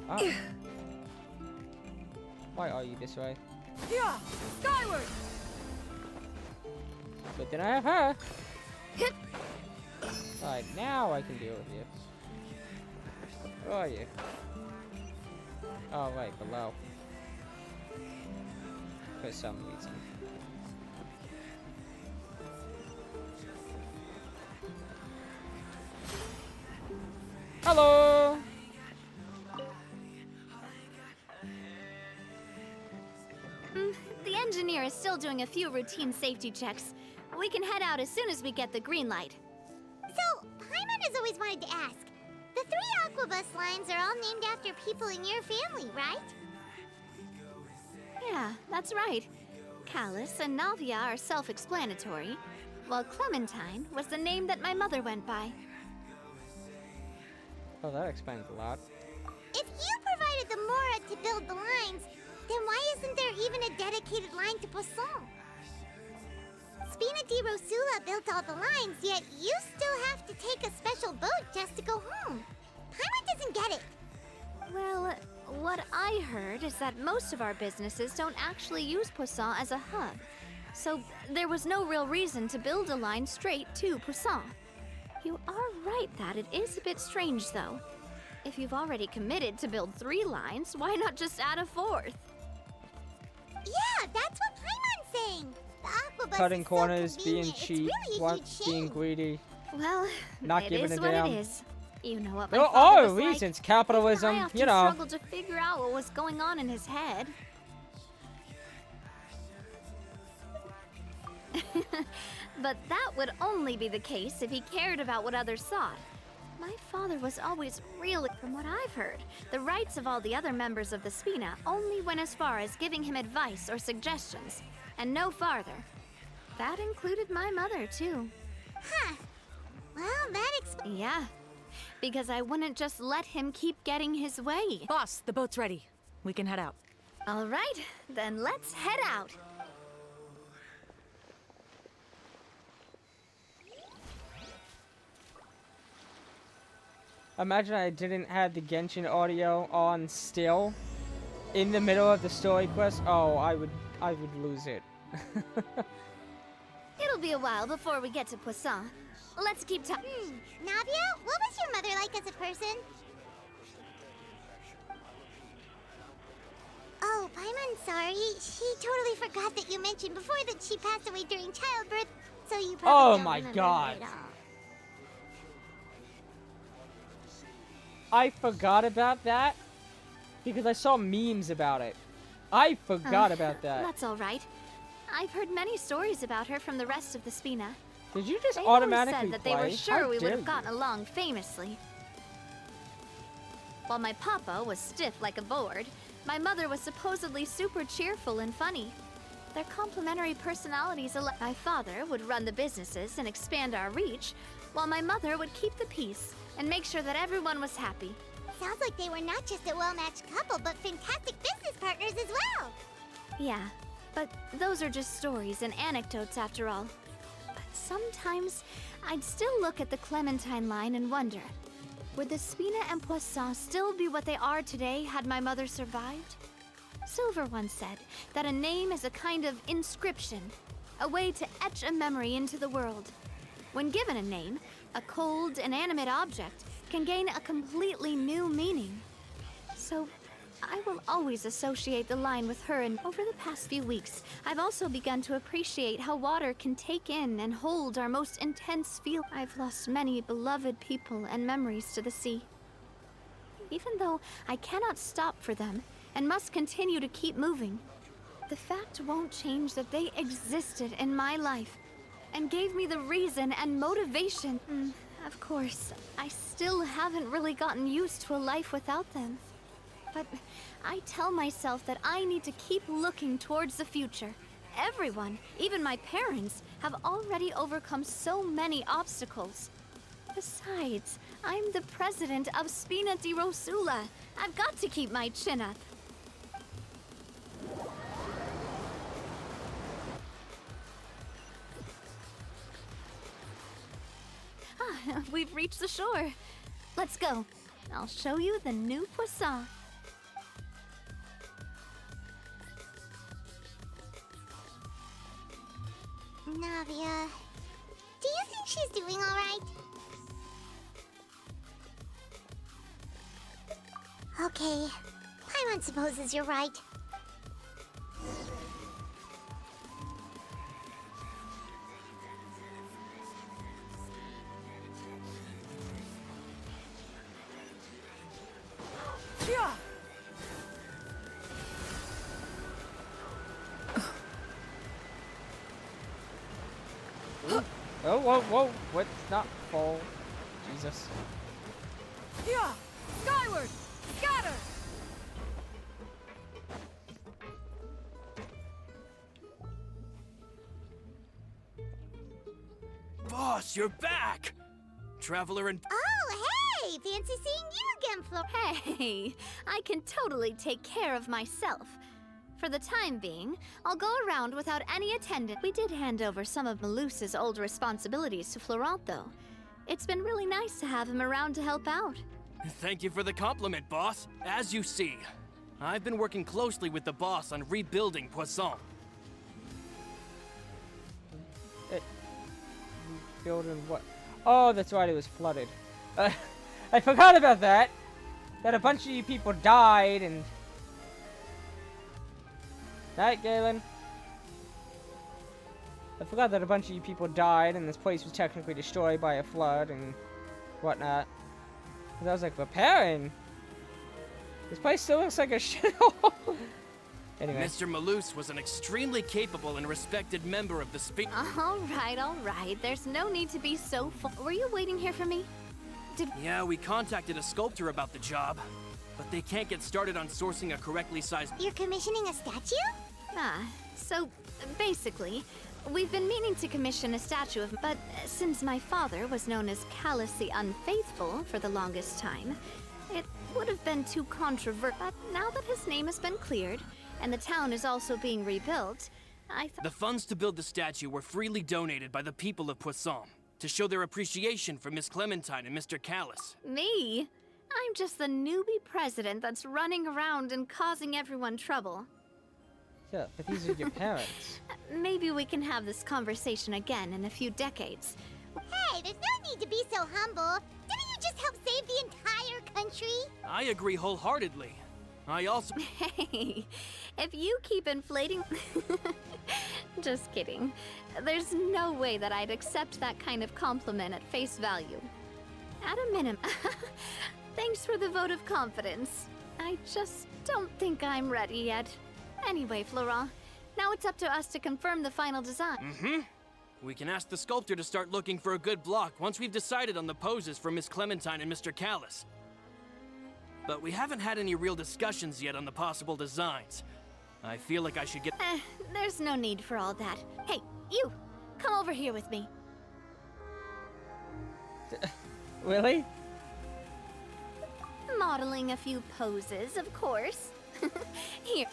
Oh. Why are you this way?
Yeah! Skyward!
But then I have her. Alright, now I can deal with you. Where are you? Oh, right, below. For some reason. Hello!
The engineer is still doing a few routine safety checks. We can head out as soon as we get the green light.
So, Paimon has always wanted to ask. The 3 Aquabus lines are all named after people in your family, right?
Yeah, that's right. Callus and Navia are self-explanatory, while Clementine was the name that my mother went by.
Oh, that explains a lot.
If you provided the Mora to build the lines, then why isn't there even a dedicated line to Poisson? Spina di Rosula built all the lines, yet you still have to take a special boat just to go home. Paimon doesn't get it.
Well, what I heard is that most of our businesses don't actually use Poisson as a hub. So there was no real reason to build a line straight to Poisson. You are right that it is a bit strange, though. If you've already committed to build 3 lines, why not just add a 4th?
Yeah, that's what Paimon's saying. The Aquabus
Cutting
is so
corners, being
convenient, it's
cheap,
really a
what,
huge
being
shame.
greedy.
Well,
Not
it
giving
is
a
what
damn.
it is. You know what my
There
father
are
was like.
reasons.
I
Capitalism,
often
you know.
struggled to figure out what was going on in his head. But that would only be the case if he cared about what others thought. My father was always really, from what I've heard, the rights of all the other members of the Spina only went as far as giving him advice or suggestions, and no farther. That included my mother, too.
Huh. Well, that explains.
Yeah, because I wouldn't just let him keep getting his way.
Boss, the boat's ready. We can head out.
All right, then let's head out.
Imagine I didn't have the Genshin audio on still in the middle of the story quest. Oh, I would lose it.
It'll be a while before we get to Poisson. Let's keep talking.
Navia, what was your mother like as a person? Oh, Paimon's sorry. She totally forgot that you mentioned before that she passed away during childbirth, so you probably
Oh
don't
my
remember
God.
her at all.
I forgot about that because I saw memes about it. I forgot about that.
That's all right. I've heard many stories about her from the rest of the Spina.
Did you just
They always
automatically
said that they
play?
were sure
How
we would
dare
have
you.
gotten along famously. While my papa was stiff like a board, my mother was supposedly super cheerful and funny. Their complementary personalities my father would run the businesses and expand our reach, while my mother would keep the peace and make sure that everyone was happy.
Sounds like they were not just a well-matched couple, but fantastic business partners as well.
Yeah, but those are just stories and anecdotes after all. But sometimes, I'd still look at the Clementine line and wonder, would the Spina and Poisson still be what they are today had my mother survived? Silver once said that a name is a kind of inscription, a way to etch a memory into the world. When given a name, a cold, inanimate object can gain a completely new meaning. So, I will always associate the line with her, and over the past few weeks, I've also begun to appreciate how water can take in and hold our most intense feel. I've lost many beloved people and memories to the sea. Even though I cannot stop for them and must continue to keep moving, the fact won't change that they existed in my life and gave me the reason and motivation. Of course, I still haven't really gotten used to a life without them. But I tell myself that I need to keep looking towards the future. Everyone, even my parents, have already overcome so many obstacles. Besides, I'm the president of Spina di Rosula. I've got to keep my chin up. We've reached the shore. Let's go. I'll show you the new Poisson.
Navia, do you think she's doing all right? Okay, Paimon supposes you're right.
Oh, whoa, whoa, what's not fall? Jesus.
Yeah! Skyward! Scatter!
Boss, you're back! Traveler and...
Oh, hey! Fancy seeing you again, Flo.
Hey, I can totally take care of myself. For the time being, I'll go around without any attendant. We did hand over some of Malus's old responsibilities to Florent, though. It's been really nice to have him around to help out.
Thank you for the compliment, boss. As you see, I've been working closely with the boss on rebuilding Poisson.
Building what? Oh, that's right, it was flooded. I forgot about that. That a bunch of you people died and... Night, Galen. I forgot that a bunch of you people died and this place was technically destroyed by a flood and whatnot. Because I was like, repairing? This place still looks like a shithole. Anyway.
Mr. Malus was an extremely capable and respected member of the
All right. There's no need to be so Were you waiting here for me?
Yeah, we contacted a sculptor about the job, but they can't get started on sourcing a correctly sized...
You're commissioning a statue?
So basically, we've been meaning to commission a statue of, but since my father was known as Callus the Unfaithful for the longest time, it would have been too controversial. But now that his name has been cleared, and the town is also being rebuilt, I thought...
The funds to build the statue were freely donated by the people of Poisson to show their appreciation for Miss Clementine and Mr. Callus.
Me? I'm just the newbie president that's running around and causing everyone trouble.
Yeah, but these are your parents.
Maybe we can have this conversation again in a few decades.
Hey, there's no need to be so humble. Didn't you just help save the entire country?
I agree wholeheartedly. I also...
Hey, if you keep inflating... Just kidding. There's no way that I'd accept that kind of compliment at face value. At a minimum... Thanks for the vote of confidence. I just don't think I'm ready yet. Anyway, Florent, now it's up to us to confirm the final design.
We can ask the sculptor to start looking for a good block once we've decided on the poses for Miss Clementine and Mr. Callus. But we haven't had any real discussions yet on the possible designs. I feel like I should get...
There's no need for all that. Hey, you! Come over here with me.
Really?
modeling a few poses, of course. Here.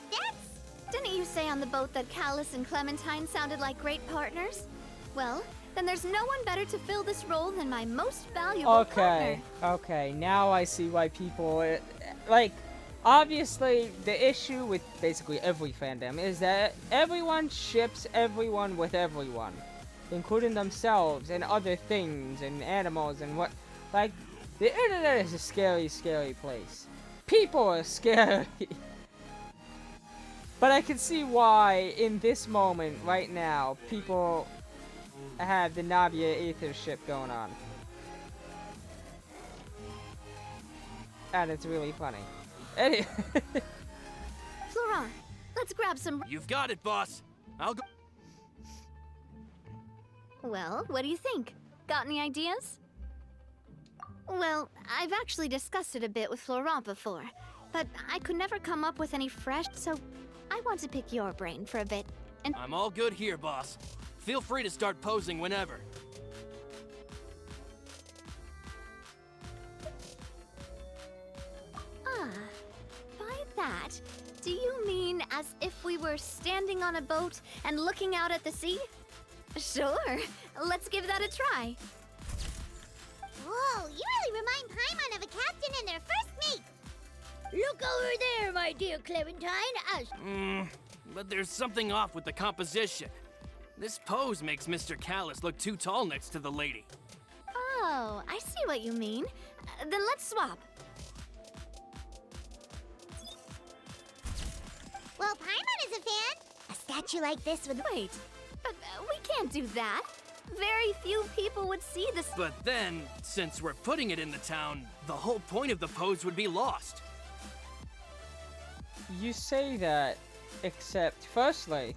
Didn't you say on the boat that Callus and Clementine sounded like great partners? Well, then there's no one better to fill this role than my most valuable partner.
Okay, now I see why people, like, obviously the issue with basically every fandom is that everyone ships everyone with everyone, including themselves and other things and animals and what, like, the internet is a scary, scary place. People are scary. But I can see why, in this moment, right now, people have the Navia Aether ship going on. And it's really funny. Anyway.
Florent, let's grab some...
You've got it, boss. I'll go.
Well, what do you think? Got any ideas? Well, I've actually discussed it a bit with Florent before, but I could never come up with any fresh, so I want to pick your brain for a bit. And
I'm all good here, boss. Feel free to start posing whenever.
Ah, by that, do you mean as if we were standing on a boat and looking out at the sea? Sure, let's give that a try.
Whoa, you really remind Paimon of a captain in their first meet.
Look over there, my dear Clementine.
But there's something off with the composition. This pose makes Mr. Callus look too tall next to the lady.
Oh, I see what you mean. Then let's swap.
Well, Paimon is a fan. A statue like this would...
Wait, but we can't do that. Very few people would see this.
But then, since we're putting it in the town, the whole point of the pose would be lost.
You say that, except, firstly,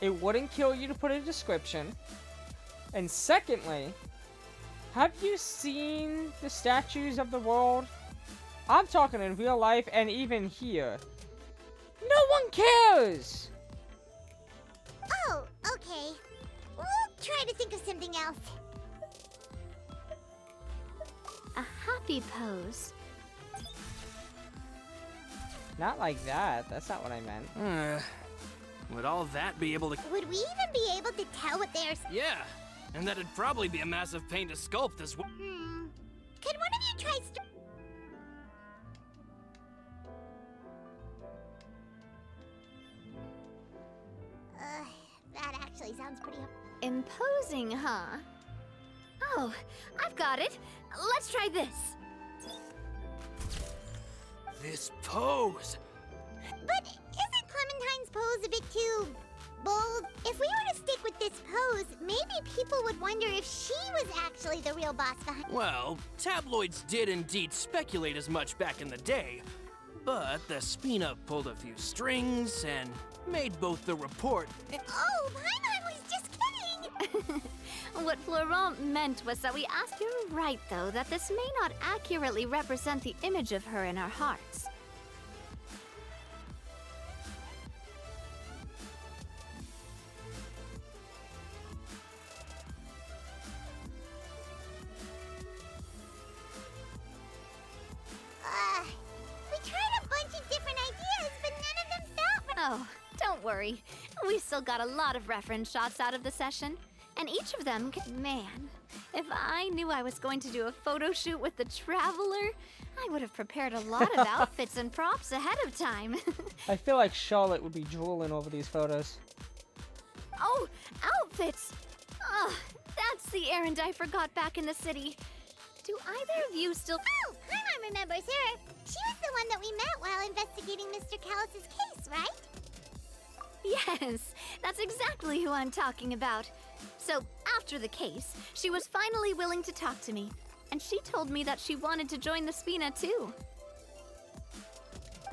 it wouldn't kill you to put a description. And secondly, have you seen the statues of the world? I'm talking in real life and even here. No one cares!
Oh, okay. We'll try to think of something else.
A happy pose.
Not like that. That's not what I meant.
Would all that be able to...
Would we even be able to tell what they're...
Yeah, and that'd probably be a massive pain to sculpt as well.
Could one of you try that actually sounds pretty...
Imposing, huh? Oh, I've got it. Let's try this.
This pose...
But isn't Clementine's pose a bit too... bold? If we were to stick with this pose, maybe people would wonder if she was actually the real boss behind...
Well, tabloids did indeed speculate as much back in the day, but the Spina pulled a few strings and made both the report...
Oh, Paimon was just kidding!
What Florent meant was that we asked... You're right, though, that this may not accurately represent the image of her in our hearts.
We tried a bunch of different ideas, but none of them felt...
Oh, don't worry. We still got a lot of reference shots out of the session. And each of them, man, if I knew I was going to do a photo shoot with the Traveler, I would have prepared a lot of outfits and props ahead of time.
I feel like Charlotte would be drooling over these photos.
Oh, outfits! Oh, that's the errand I forgot back in the city. Do either of you still...
Oh, Paimon remembers her. She was the one that we met while investigating Mr. Callus's case, right?
Yes, that's exactly who I'm talking about. So, after the case, she was finally willing to talk to me, and she told me that she wanted to join the Spina too.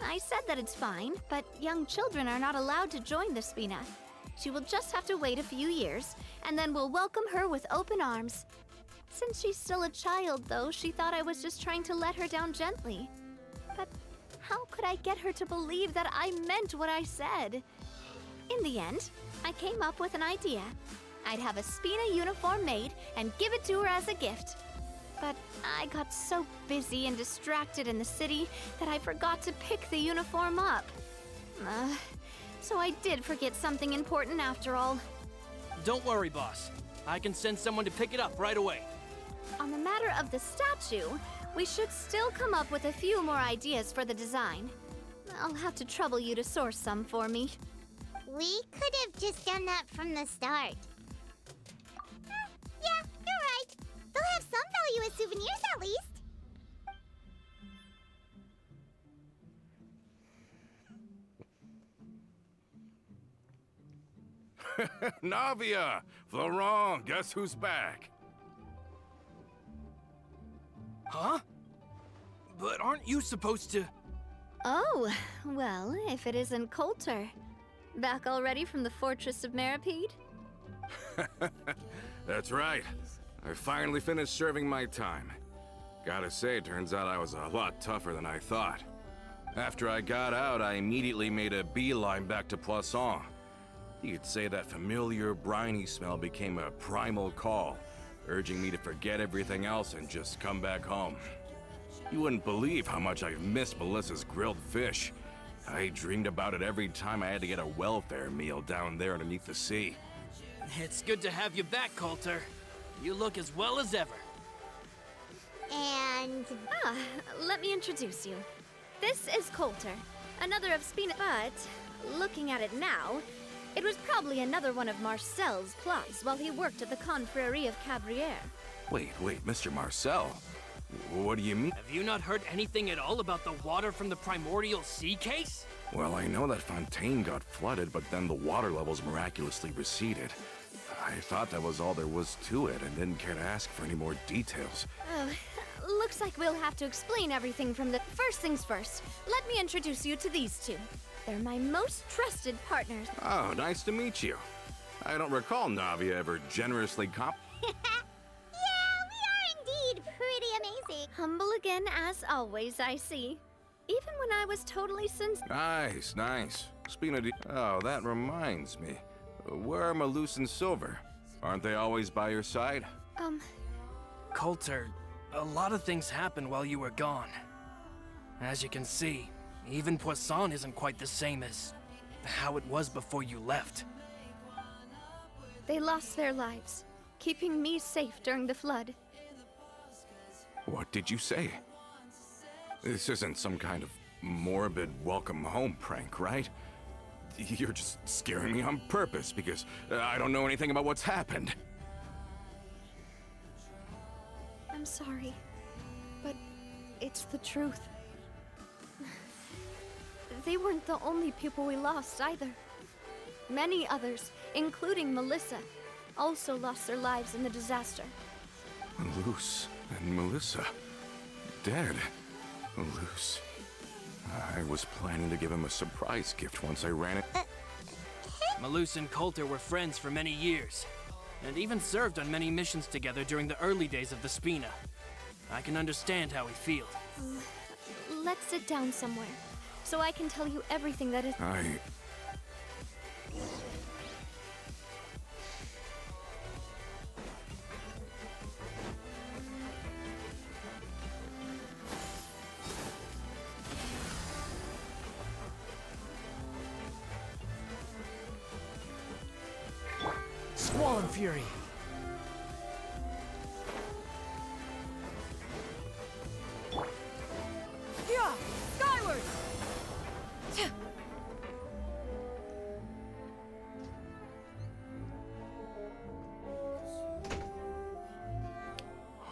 I said that it's fine, but young children are not allowed to join the Spina. She will just have to wait a few years, and then we'll welcome her with open arms. Since she's still a child, though, she thought I was just trying to let her down gently. But how could I get her to believe that I meant what I said? In the end, I came up with an idea. I'd have a Spina uniform made and give it to her as a gift. But I got so busy and distracted in the city that I forgot to pick the uniform up. So I did forget something important after all.
Don't worry, boss. I can send someone to pick it up right away.
On the matter of the statue, we should still come up with a few more ideas for the design. I'll have to trouble you to source some for me.
We could have just done that from the start. Yeah, you're right. They'll have some value as souvenirs at least.
Navia! Florent, guess who's back?
Huh? But aren't you supposed to...
Oh, well, if it isn't Coulter. Back already from the Fortress of Meripede?
That's right. I finally finished serving my time. Gotta say, turns out I was a lot tougher than I thought. After I got out, I immediately made a beeline back to Poisson. You could say that familiar, briny smell became a primal call, urging me to forget everything else and just come back home. You wouldn't believe how much I've missed Melissa's grilled fish. I dreamed about it every time I had to get a welfare meal down there underneath the sea.
It's good to have you back, Coulter. You look as well as ever.
And...
Let me introduce you. This is Coulter, another of Spina. But, looking at it now, it was probably another one of Marcel's plots while he worked at the Confrérie of Cabrières.
Wait, Mr. Marcel? What do you mean?
Have you not heard anything at all about the water from the primordial sea case?
Well, I know that Fontaine got flooded, but then the water levels miraculously receded. I thought that was all there was to it and didn't care to ask for any more details.
Oh, looks like we'll have to explain everything from the... First things first, let me introduce you to these two. They're my most trusted partners.
Oh, nice to meet you. I don't recall Navia ever generously
Yeah, we are indeed pretty amazing.
Humble again as always, I see. Even when I was totally sincere.
Nice. Spina. Oh, that reminds me. Where are Malus and Silver? Aren't they always by your side?
Coulter, a lot of things happened while you were gone. As you can see, even Poisson isn't quite the same as how it was before you left.
They lost their lives, keeping me safe during the flood.
What did you say? This isn't some kind of morbid welcome home prank, right? You're just scaring me on purpose because I don't know anything about what's happened.
I'm sorry, but it's the truth. They weren't the only people we lost either. Many others, including Melissa, also lost their lives in the disaster.
Malus and Melissa, dead. Malus. I was planning to give him a surprise gift once I ran it.
Malus and Coulter were friends for many years, and even served on many missions together during the early days of the Spina. I can understand how he feels.
Let's sit down somewhere, so I can tell you everything that is...
Squall Fury.
Yeah! Skyward!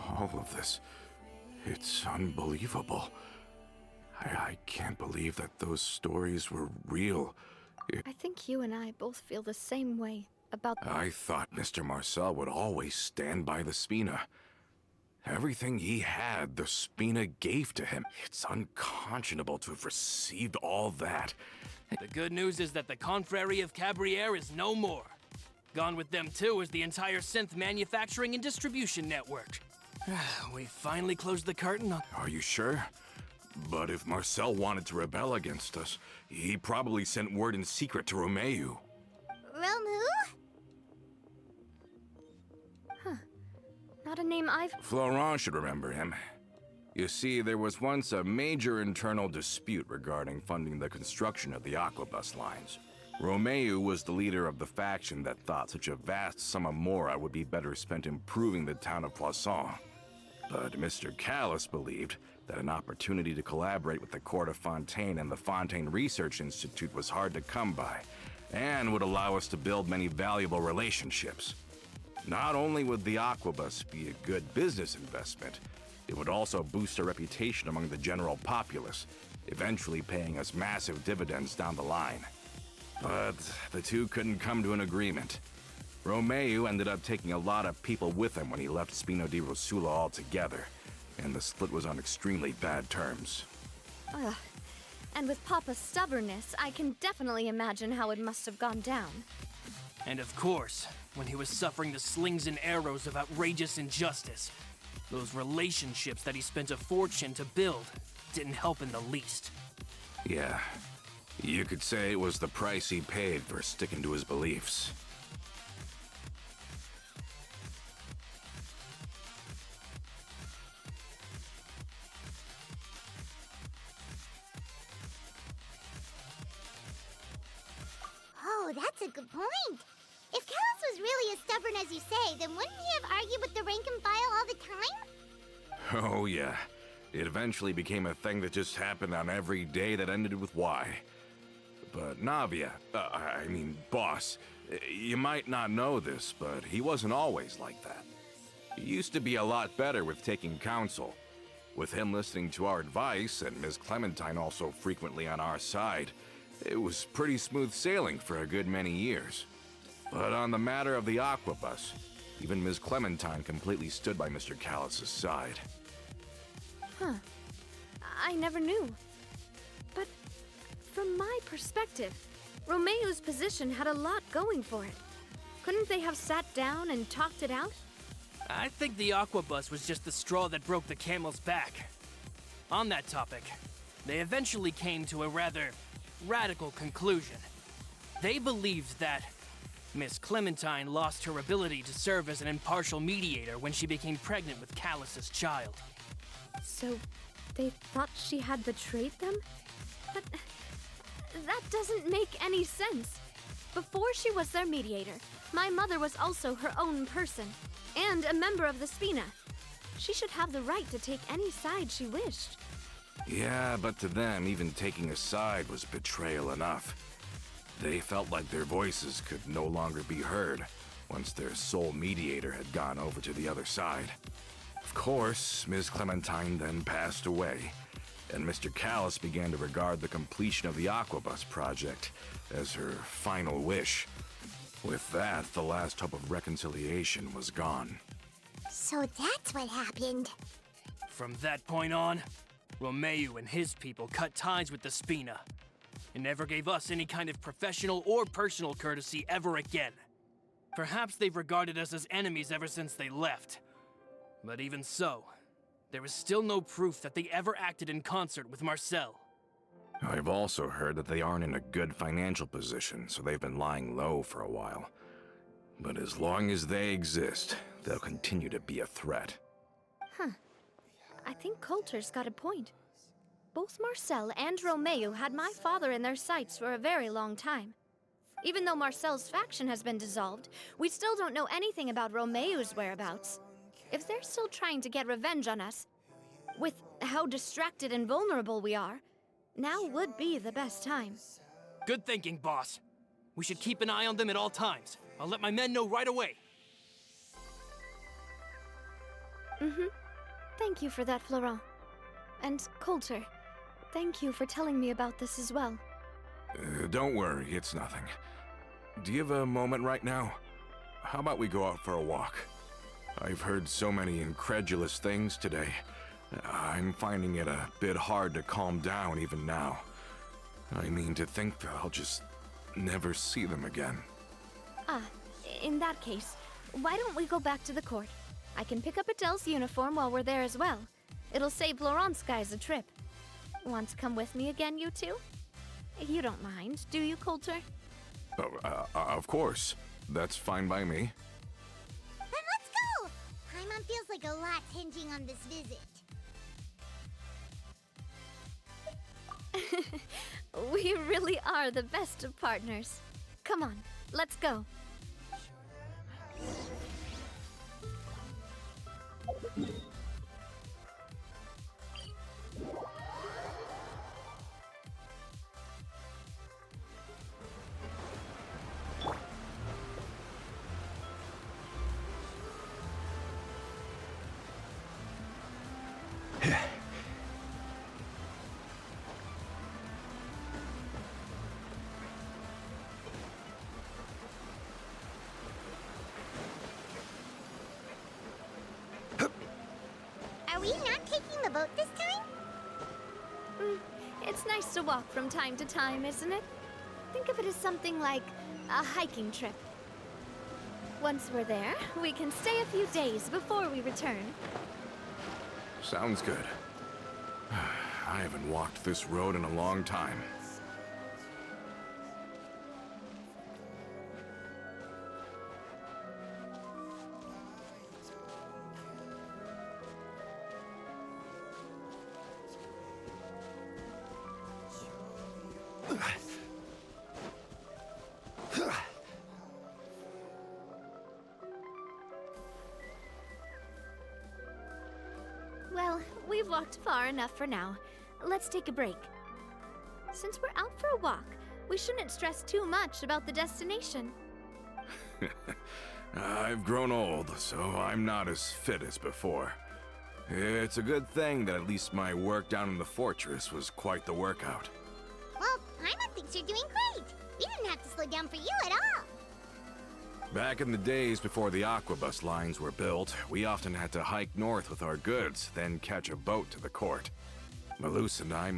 All of this, it's unbelievable. I can't believe that those stories were real.
I think you and I both feel the same way about...
I thought Mr. Marcel would always stand by the Spina. Everything he had, the Spina gave to him. It's unconscionable to have received all that.
The good news is that the Confrérie of Cabrières is no more. Gone with them too is the entire synth manufacturing and distribution network. We finally closed the curtain on...
Are you sure? But if Marcel wanted to rebel against us, he probably sent word in secret to
Not a name I've...
Florent should remember him. You see, there was once a major internal dispute regarding funding the construction of the Aquabus lines. Romeu was the leader of the faction that thought such a vast sum of mora would be better spent improving the town of Poisson. But Mr. Callis believed that an opportunity to collaborate with the Court of Fontaine and the Fontaine Research Institute was hard to come by, and would allow us to build many valuable relationships. Not only would the Aquabus be a good business investment, it would also boost our reputation among the general populace, eventually paying us massive dividends down the line. But the two couldn't come to an agreement. Romeu ended up taking a lot of people with him when he left Spino di Rosula altogether, and the split was on extremely bad terms.
Ugh. And with Papa's stubbornness, I can definitely imagine how it must have gone down.
And of course, when he was suffering the slings and arrows of outrageous injustice, those relationships that he spent a fortune to build didn't help in the least.
Yeah, you could say it was the price he paid for sticking to his beliefs.
Oh, that's a good point. If Callis was really as stubborn as you say, then wouldn't he have argued with the rank and file all the time?
Oh yeah, it eventually became a thing that just happened on every day that ended with Y. But Navia, boss, you might not know this, but he wasn't always like that. He used to be a lot better with taking counsel. With him listening to our advice, and Ms. Clementine also frequently on our side, it was pretty smooth sailing for a good many years. But on the matter of the Aquabus, even Ms. Clementine completely stood by Mr. Callis' side.
Huh. I never knew. But from my perspective, Romeu's position had a lot going for it. Couldn't they have sat down and talked it out?
I think the Aquabus was just the straw that broke the camel's back. On that topic, they eventually came to a rather radical conclusion. They believed that Miss Clementine lost her ability to serve as an impartial mediator when she became pregnant with Callus's child.
So, they thought she had betrayed them? But that doesn't make any sense. Before she was their mediator, my mother was also her own person, and a member of the Spina. She should have the right to take any side she wished.
Yeah, but to them, even taking a side was betrayal enough. They felt like their voices could no longer be heard once their sole mediator had gone over to the other side. Of course, Ms. Clementine then passed away, and Mr. Callis began to regard the completion of the Aquabus project as her final wish. With that, the last hope of reconciliation was gone.
So that's what happened.
From that point on, Romeu and his people cut ties with the Spina, and never gave us any kind of professional or personal courtesy ever again. Perhaps they've regarded us as enemies ever since they left. But even so, there is still no proof that they ever acted in concert with Marcel.
I've also heard that they aren't in a good financial position, so they've been lying low for a while. But as long as they exist, they'll continue to be a threat.
Huh. I think Coulter's got a point. Both Marcel and Romeu had my father in their sights for a very long time. Even though Marcel's faction has been dissolved, we still don't know anything about Romeu's whereabouts. If they're still trying to get revenge on us, with how distracted and vulnerable we are, now would be the best time.
Good thinking, boss. We should keep an eye on them at all times. I'll let my men know right away.
Thank you for that, Florent. And Coulter, thank you for telling me about this as well.
Don't worry, it's nothing. Do you have a moment right now? How about we go out for a walk? I've heard so many incredulous things today. I'm finding it a bit hard to calm down even now. I mean, to think that I'll just never see them again.
In that case, why don't we go back to the court? I can pick up Adele's uniform while we're there as well. It'll save Laurent's guys a trip. Want to come with me again, you two? You don't mind, do you, Coulter?
Of course. That's fine by me.
Then let's go! Paimon feels a lot's hinging on this visit.
We really are the best of partners. Come on, let's go.
Are we not taking the boat this time?
It's nice to walk from time to time, isn't it? Think of it as something like a hiking trip. Once we're there, we can stay a few days before we return.
Sounds good. I haven't walked this road in a long time.
Well, we've walked far enough for now. Let's take a break. Since we're out for a walk, we shouldn't stress too much about the destination.
I've grown old, so I'm not as fit as before. It's a good thing that at least my work down in the fortress was quite the workout.
Well, Paimon thinks you're doing great. We didn't have to slow down for you at all.
Back in the days before the aquabus lines were built, we often had to hike north with our goods, then catch a boat to the court. Malus and I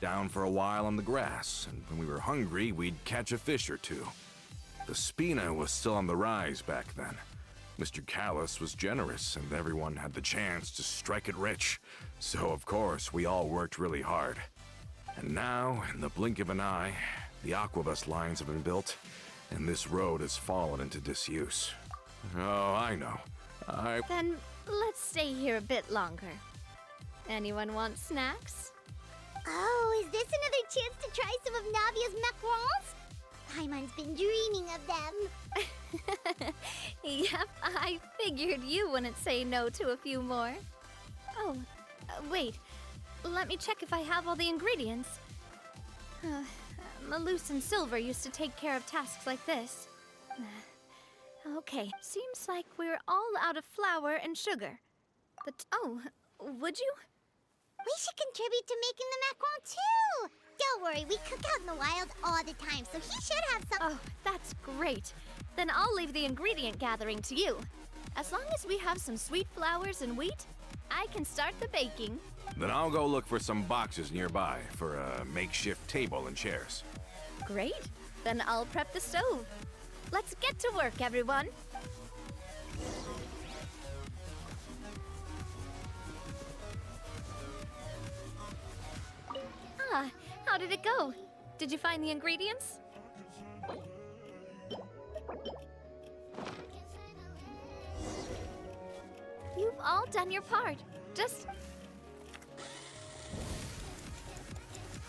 down for a while on the grass, and when we were hungry, we'd catch a fish or two. The Spina was still on the rise back then. Mr. Callis was generous, and everyone had the chance to strike it rich. So, of course, we all worked really hard. And now, in the blink of an eye, the aquabus lines have been built, and this road has fallen into disuse. Oh, I know.
Then let's stay here a bit longer. Anyone want snacks?
Oh, is this another chance to try some of Navia's macarons? Paimon's been dreaming of them.
Yep, I figured you wouldn't say no to a few more. Oh, wait. Let me check if I have all the ingredients. Malus and Silver used to take care of tasks like this. Okay, seems like we're all out of flour and sugar. But, oh, would you?
We should contribute to making the macaron too. Don't worry, we cook out in the wild all the time, so he should have some.
Oh, that's great. Then I'll leave the ingredient gathering to you. As long as we have some sweet flours and wheat, I can start the baking.
Then I'll go look for some boxes nearby for a makeshift table and chairs.
Great. Then I'll prep the stove. Let's get to work, everyone. Ah, how did it go? Did you find the ingredients? You've all done your part. Just...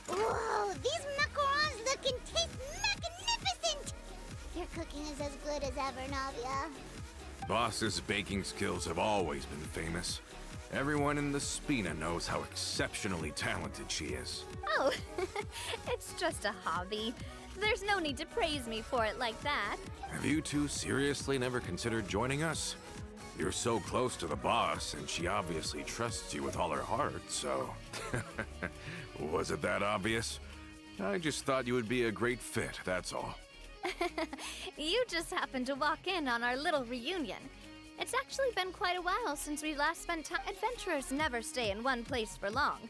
Whoa, these macarons look and taste magnificent! Your cooking is as good as ever, Navia.
Boss's baking skills have always been famous. Everyone in the Spina knows how exceptionally talented she is.
Oh, it's just a hobby. There's no need to praise me for it like that.
Have you two seriously never considered joining us? You're so close to the boss, and she obviously trusts you with all her heart, so... Was it that obvious? I just thought you would be a great fit, that's all.
You just happened to walk in on our little reunion. It's actually been quite a while since we last spent time. Adventurers never stay in one place for long.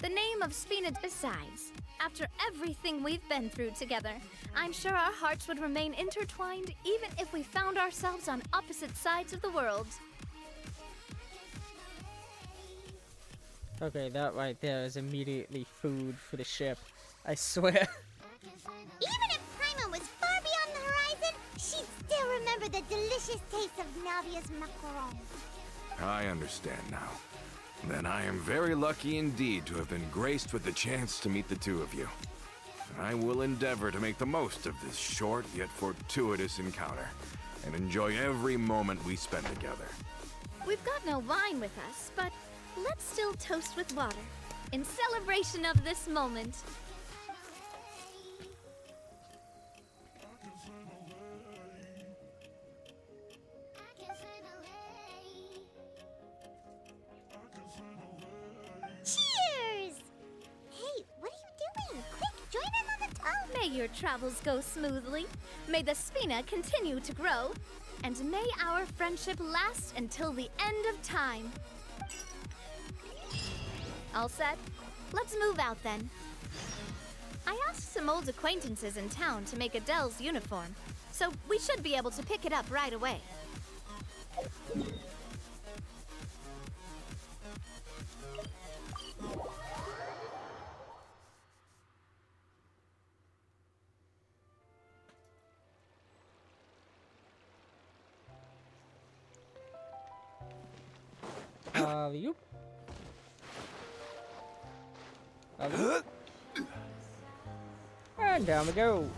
The name of Spina. Besides, after everything we've been through together, I'm sure our hearts would remain intertwined even if we found ourselves on opposite sides of the world.
Okay, that right there is immediately food for the ship. I swear.
Even if Paimon was far beyond the horizon, she'd still remember the delicious taste of Navia's macarons.
I understand now. Then I am very lucky indeed to have been graced with the chance to meet the two of you. I will endeavor to make the most of this short yet fortuitous encounter, and enjoy every moment we spend together.
We've got no wine with us, but let's still toast with water, in celebration of this moment.
Cheers! Hey, what are you doing? Quick, join in on the toast!
May your travels go smoothly, may the Spina continue to grow, and may our friendship last until the end of time. All set? Let's move out then. I asked some old acquaintances in town to make Adele's uniform, so we should be able to pick it up right away.
Alley-oop. Alley-oop. And down we go.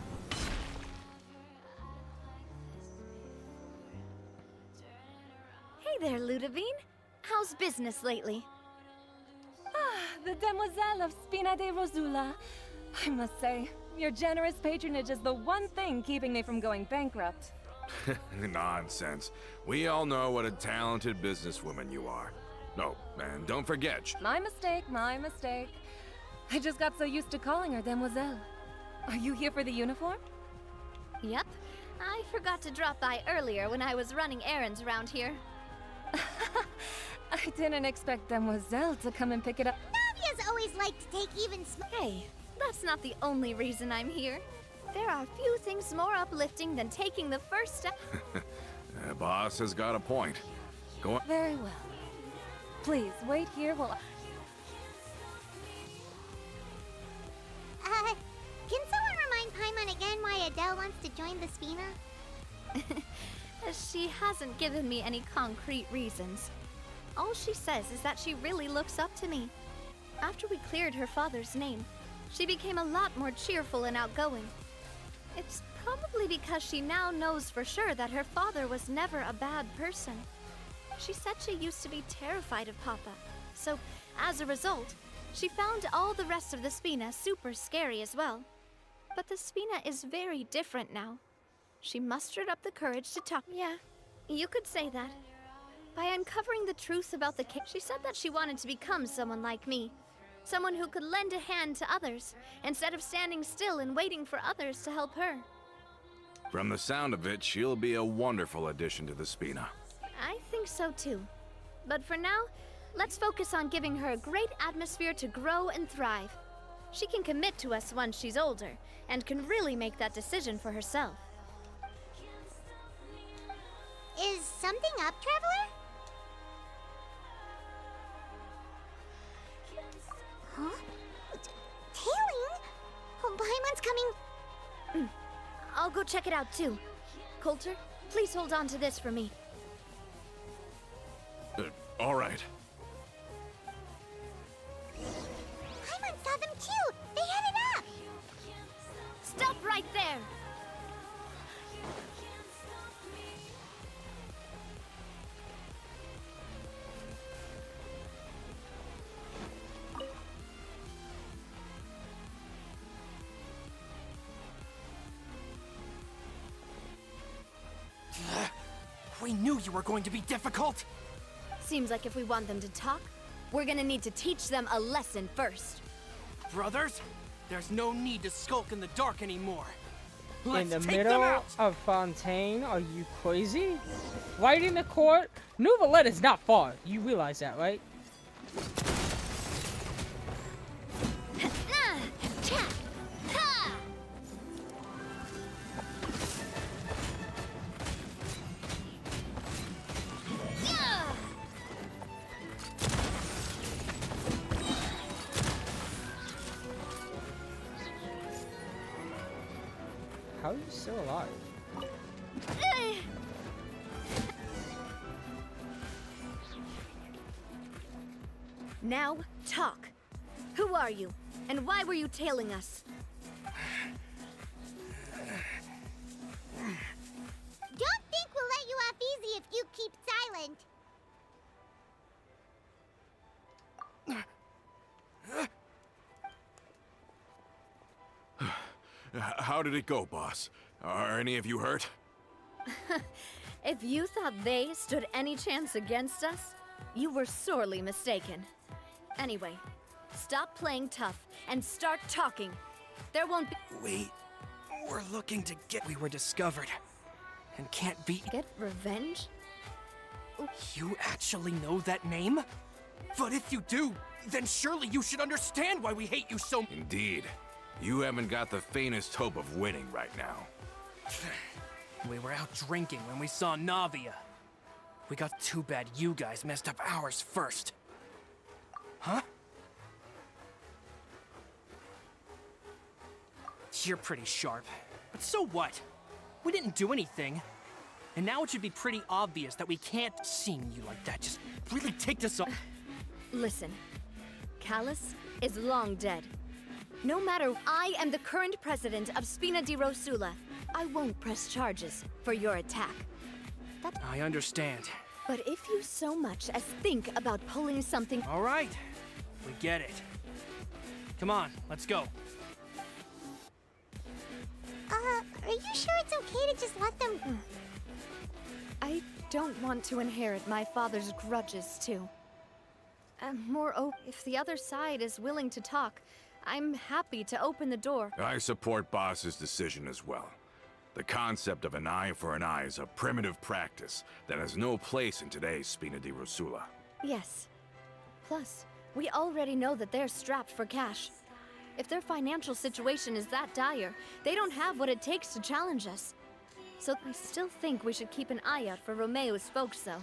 Hey there, Ludovine. How's business lately?
The Demoiselle of Spina de Rosula. I must say, your generous patronage is the one thing keeping me from going bankrupt.
Nonsense. We all know what a talented businesswoman you are. No, and don't forget.
My mistake, my mistake. I just got so used to calling her Demoiselle. Are you here for the uniform?
Yep. I forgot to drop by earlier when I was running errands around here.
I didn't expect Demoiselle to come and pick it up.
Navia's always liked to take even
Hey, that's not the only reason I'm here. There are few things more uplifting than taking the first step.
Boss has got a point. Go on.
Very well. Please, wait here while
Can someone remind Paimon again why Adele wants to join the Spina?
She hasn't given me any concrete reasons. All she says is that she really looks up to me. After we cleared her father's name, she became a lot more cheerful and outgoing. It's probably because she now knows for sure that her father was never a bad person. She said she used to be terrified of Papa, so as a result, she found all the rest of the Spina super scary as well. But the Spina is very different now. She mustered up the courage to talk. Yeah, you could say that. By uncovering the truth about the king, she said that she wanted to become someone like me. Someone who could lend a hand to others, instead of standing still and waiting for others to help her.
From the sound of it, she'll be a wonderful addition to the Spina.
I think so too. But for now, let's focus on giving her a great atmosphere to grow and thrive. She can commit to us once she's older, and can really make that decision for herself.
Is something up, Traveler? Huh? Tailing? Oh, Paimon's coming.
I'll go check it out too. Coulter, please hold on to this for me.
All right.
Paimon saw them too. They headed up.
Stop right there!
We knew you were going to be difficult!
Seems like if we want them to talk, we're gonna need to teach them a lesson first.
Brothers, there's no need to skulk in the dark anymore. Let's
In the
take them
middle
out!
of Fontaine? Are you crazy? Right in the court? New Valletta's not far. You realize that, right? How are you still alive?
Now, talk. Who are you? And why were you tailing us?
Don't think we'll let you off easy if you keep silent.
How did it go, boss? Are any of you hurt?
If you thought they stood any chance against us, you were sorely mistaken. Anyway, stop playing tough and start talking. There won't be—
We were looking to we were discovered and can't be—
Get revenge?
You actually know that name? But if you do, then surely you should understand why we hate you so much.
Indeed. You haven't got the faintest hope of winning right now.
We were out drinking when we saw Navia. We got too bad you guys messed up ours first. Huh? You're pretty sharp, but so what? We didn't do anything. And now it should be pretty obvious that we can't— Seeing you like that just really ticked us off.
Listen, Callus is long dead. No matter— I am the current president of Spina di Rosula. I won't press charges for your attack.
I understand.
But if you so much as think about pulling something—
All right, we get it. Come on, let's go.
Are you sure it's okay to just let them...
I don't want to inherit my father's grudges, too. Moreover, if the other side is willing to talk, I'm happy to open the door.
I support Boss's decision as well. The concept of an eye for an eye is a primitive practice that has no place in today's Spina di Rosula.
Yes. Plus, we already know that they're strapped for cash. If their financial situation is that dire, they don't have what it takes to challenge us. So I still think we should keep an eye out for Romeo's folks, though.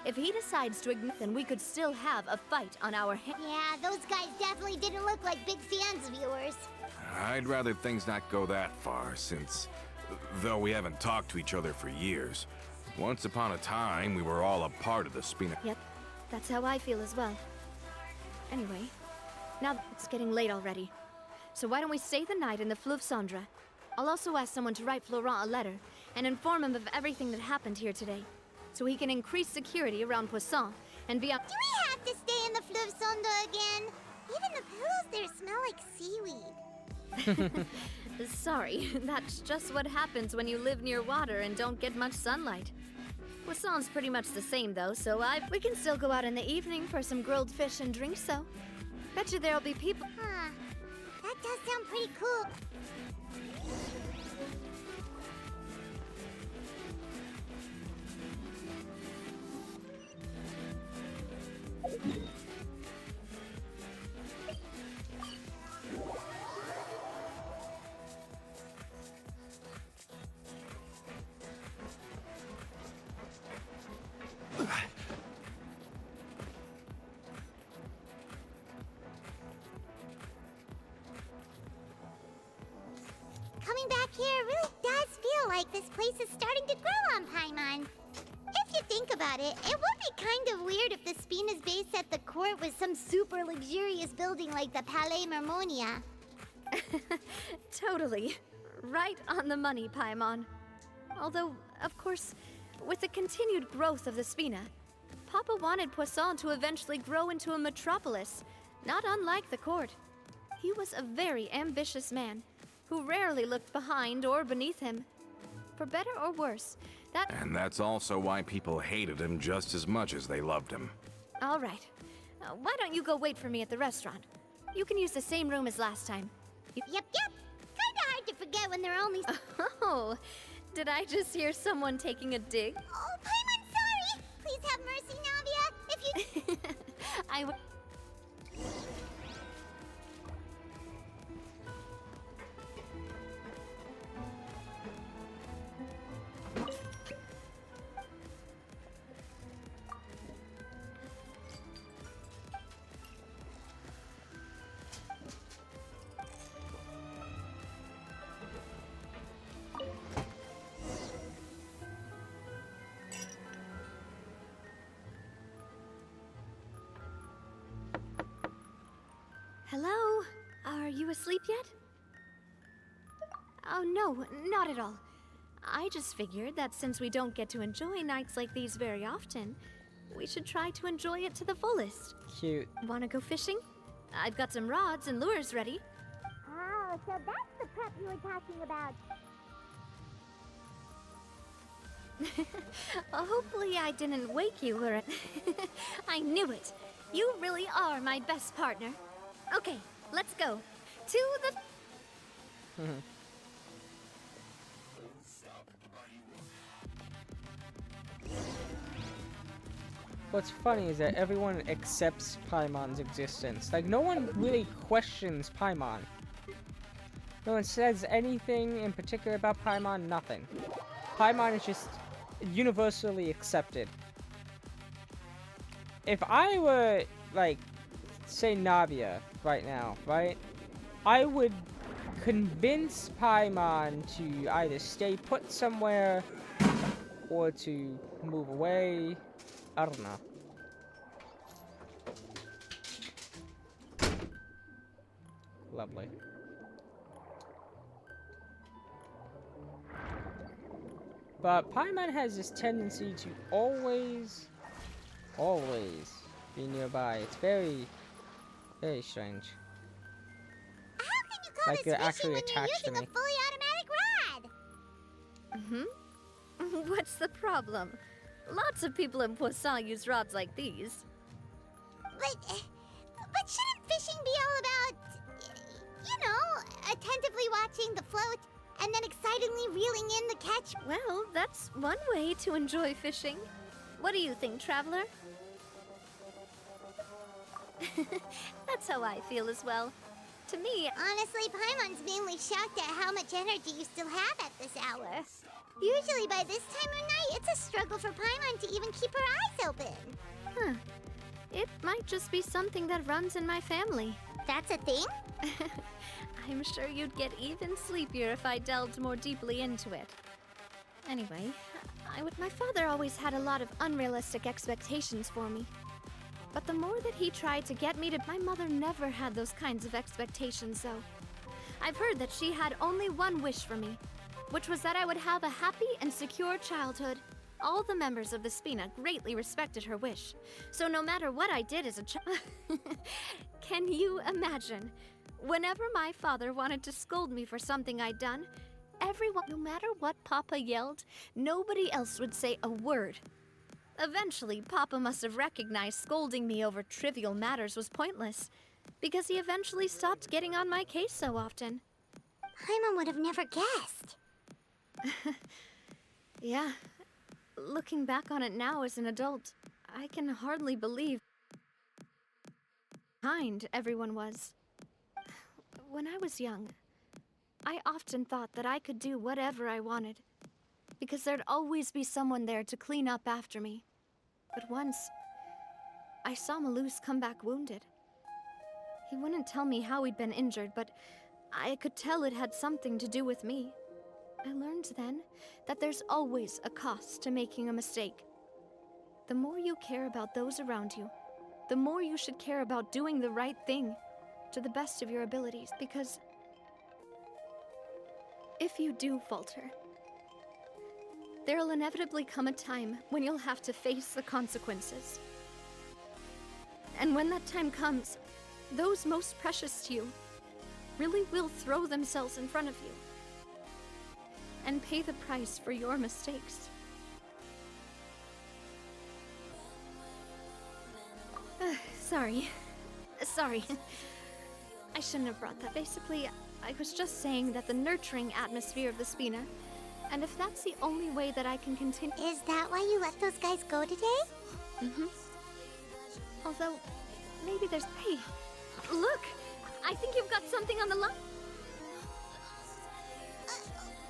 If he decides to ignore, then we could still have a fight on our hands.
Yeah, those guys definitely didn't look like big fans of yours.
I'd rather things not go that far, since, though we haven't talked to each other for years, once upon a time we were all a part of the Spina.
Yep, that's how I feel as well. Anyway, now it's getting late already. So why don't we stay the night in the Fleuve Cendre? I'll also ask someone to write Florent a letter and inform him of everything that happened here today, so he can increase security around Poisson and be up.
Do we have to stay in the Fleuve Cendre again? Even the pillows there smell like seaweed.
Sorry, that's just what happens when you live near water and don't get much sunlight. Poisson's pretty much the same though, so we can still go out in the evening for some grilled fish and drinks, so. Bet you there'll be people.
Huh. That does sound pretty cool. Coming back here really does feel like this place is starting to grow on Paimon. If you think about it, it would be kind of weird if the Spina's base at the court was some super luxurious building like the Palais Mermonia.
Totally. Right on the money, Paimon. Although, of course, with the continued growth of the Spina, Papa wanted Poisson to eventually grow into a metropolis, not unlike the court. He was a very ambitious man, who rarely looked behind or beneath him. For better or worse,
And that's also why people hated him just as much as they loved him.
All right. Why don't you go wait for me at the restaurant? You can use the same room as last time.
Yep. Kinda hard to forget when there are only...
Oh, did I just hear someone taking a dig?
Oh, Paimon, sorry! Please have mercy, Navia, if you...
I w- Hello? Are you asleep yet? Oh no, not at all. I just figured that since we don't get to enjoy nights like these very often, we should try to enjoy it to the fullest.
Cute.
Wanna go fishing? I've got some rods and lures ready.
Oh, so that's the prep you were talking about.
Hopefully I didn't wake you or... I knew it. You really are my best partner. Okay, let's go. To the...
What's funny is that everyone accepts Paimon's existence. Like, no one really questions Paimon. No one says anything in particular about Paimon, nothing. Paimon is just universally accepted. If I were, like, say Navia right now, right? I would convince Paimon to either stay put somewhere or to move away. I don't know. Lovely. But Paimon has this tendency to always be nearby. It's very, very strange.
How can you call
Like
this
you're actually
fishing when
attached
you're
to
using
me.
a fully automatic rod?
What's the problem? Lots of people in Poisson use rods like these.
But shouldn't fishing be all about, you know, attentively watching the float and then excitedly reeling in the catch?
Well, that's one way to enjoy fishing. What do you think, Traveler? That's how I feel as well. To me,
Honestly, Paimon's mainly shocked at how much energy you still have at this hour. Usually by this time of night, it's a struggle for Paimon to even keep her eyes open.
it might just be something that runs in my family.
That's a thing?
I'm sure you'd get even sleepier if I delved more deeply into it. Anyway, my father always had a lot of unrealistic expectations for me. But the more that he tried to get me to... My mother never had those kinds of expectations, though. I've heard that she had only one wish for me, which was that I would have a happy and secure childhood. All the members of the Spina greatly respected her wish. So no matter what I did as a child... Can you imagine? Whenever my father wanted to scold me for something I'd done, everyone, no matter what Papa yelled, nobody else would say a word. Eventually, Papa must have recognized scolding me over trivial matters was pointless, because he eventually stopped getting on my case so often.
Paimon would have never guessed.
Yeah. Looking back on it now as an adult, I can hardly believe how kind everyone was. When I was young, I often thought that I could do whatever I wanted, because there'd always be someone there to clean up after me. But once, I saw Malus come back wounded. He wouldn't tell me how he'd been injured, but I could tell it had something to do with me. I learned then that there's always a cost to making a mistake. The more you care about those around you, the more you should care about doing the right thing to the best of your abilities, because if you do falter, there'll inevitably come a time when you'll have to face the consequences. And when that time comes, those most precious to you really will throw themselves in front of you and pay the price for your mistakes. Sorry. I shouldn't have brought that. Basically, I was just saying that the nurturing atmosphere of the Spina, and if that's the only way that I can continue...
Is that why you let those guys go today?
Mm-hmm. Although, maybe there's... Hey, look! I think you've got something on the line.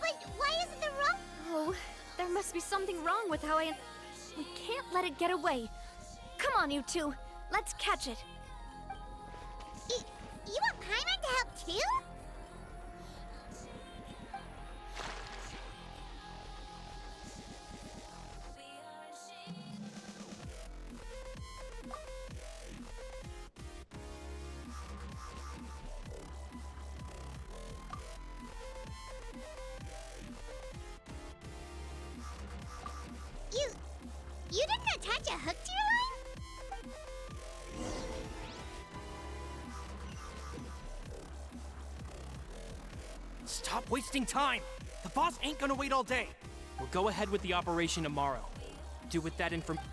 But why isn't there wrong?
Oh, there must be something wrong with how I... We can't let it get away. Come on, you two. Let's catch it.
You want Paimon to help too? a hook to your line?
Stop wasting time! The boss ain't gonna wait all day. We'll go ahead with the operation tomorrow. Do with that information.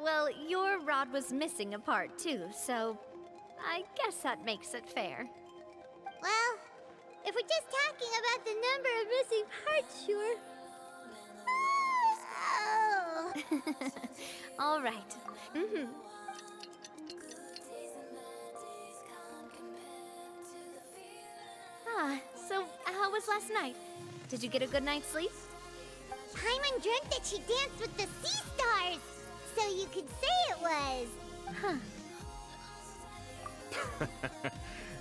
Well, your rod was missing a part too, so I guess that makes it fair.
Well, if we're just talking about the number of missing parts, sure. Oh.
All right. So how was last night? Did you get a good night's sleep?
Paimon dreamt that she danced with the sea stars, so you could say it was.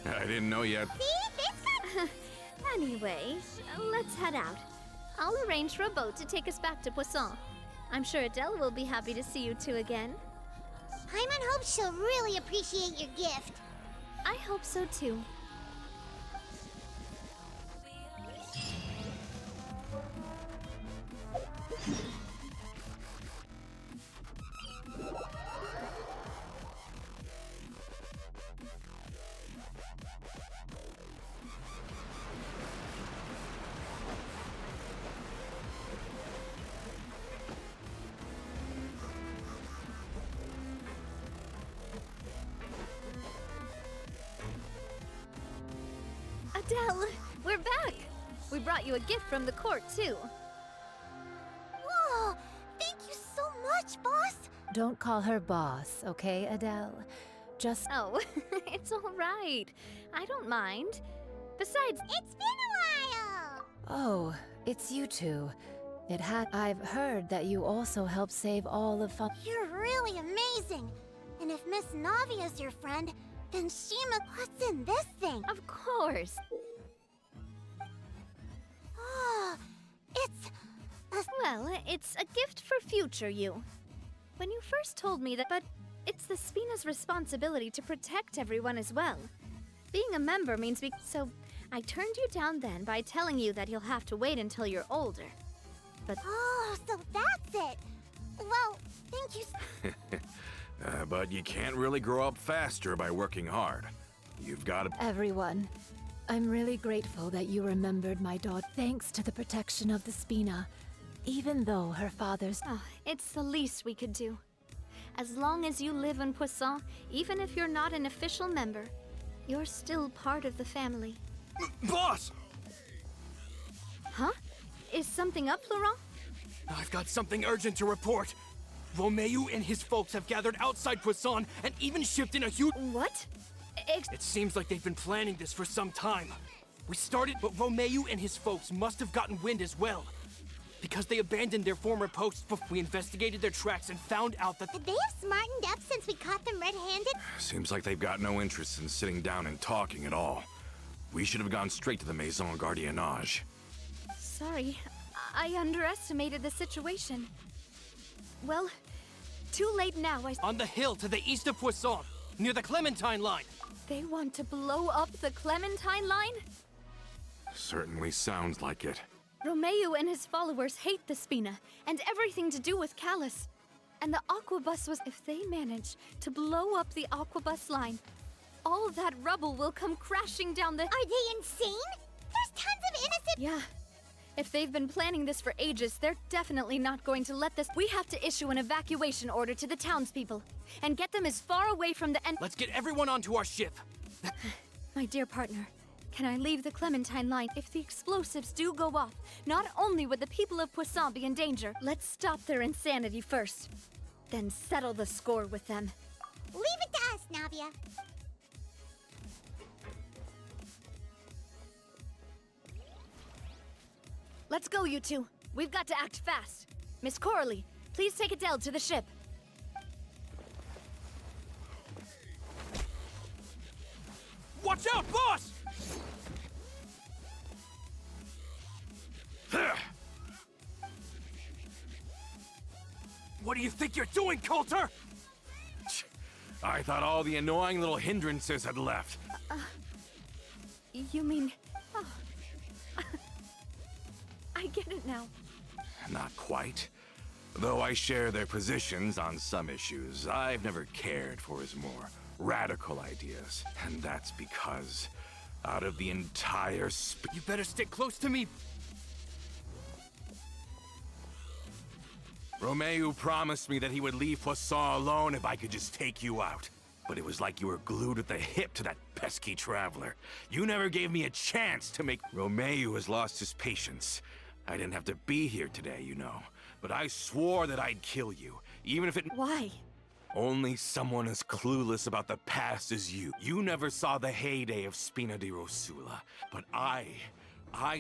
I didn't know yet.
See? This got...
Anyway, let's head out. I'll arrange for a boat to take us back to Poisson. I'm sure Adele will be happy to see you two again.
Paimon hopes she'll really appreciate your gift.
I hope so too. Adele, we're back! We brought you a gift from the court, too.
Whoa! Thank you so much, boss!
Don't call her boss, okay, Adele? Just...
Oh, it's all right. I don't mind. Besides,
It's been a while!
Oh, it's you two. I've heard that you also helped save all of
You're really amazing! And if Miss Navia's your friend, then what's in this thing?
of course.
Oh, it's...
Well, it's a gift for future you. When you first told me that, but it's the Spina's responsibility to protect everyone as well. Being a member means so I turned you down then by telling you that you'll have to wait until you're older. But
Oh, so that's it! Well, thank you
But you can't really grow up faster by working hard. You've got to...
everyone. I'm really grateful that you remembered my daughter thanks to the protection of the Spina. Even though her father's...
it's the least we could do. As long as you live in Poisson, even if you're not an official member, you're still part of the family.
Boss!
Huh? Is something up, Laurent?
I've got something urgent to report. Romeu and his folks have gathered outside Poisson and even shipped in a huge...
What?
It seems like they've been planning this for some time. We started, but Romeu and his folks must have gotten wind as well. Because they abandoned their former posts before we investigated their tracks and found out that...
Could they have smartened up since we caught them red-handed?
Seems like they've got no interest in sitting down and talking at all. We should have gone straight to the Maison Gardiennage.
Sorry, I underestimated the situation. Well, too late now.
On the hill to the east of Poisson, near the Clementine line.
They want to blow up the Clementine line?
Certainly sounds like it.
Romeu and his followers hate the Spina and everything to do with Callus. And the Aquabus was... If they manage to blow up the Aquabus line, all that rubble will come crashing down the...
Are they insane? There's tons of innocent...
Yeah. If they've been planning this for ages, they're definitely not going to let this... We have to issue an evacuation order to the townspeople and get them as far away from the...
Let's get everyone onto our ship.
My dear partner, can I leave the Clementine line? If the explosives do go off, not only would the people of Poisson be in danger, let's stop their insanity first. Then settle the score with them.
Leave it to us, Navia.
Let's go, you two. We've got to act fast. Miss Coralie, please take Adele to the ship.
Watch out, boss! What do you think you're doing, Coulter?
I thought all the annoying little hindrances had left.
You mean... Oh. now.
Not quite. Though I share their positions on some issues, I've never cared for his more radical ideas. And that's because, out of the entire
You better stick close to me.
Romeu promised me that he would leave Poisson alone if I could just take you out. But it was like you were glued at the hip to that pesky traveler. You never gave me a chance to make... Romeu has lost his patience. I didn't have to be here today, you know. But I swore that I'd kill you, even if it...
Why?
Only someone as clueless about the past as you. You never saw the heyday of Spina di Rosula. But I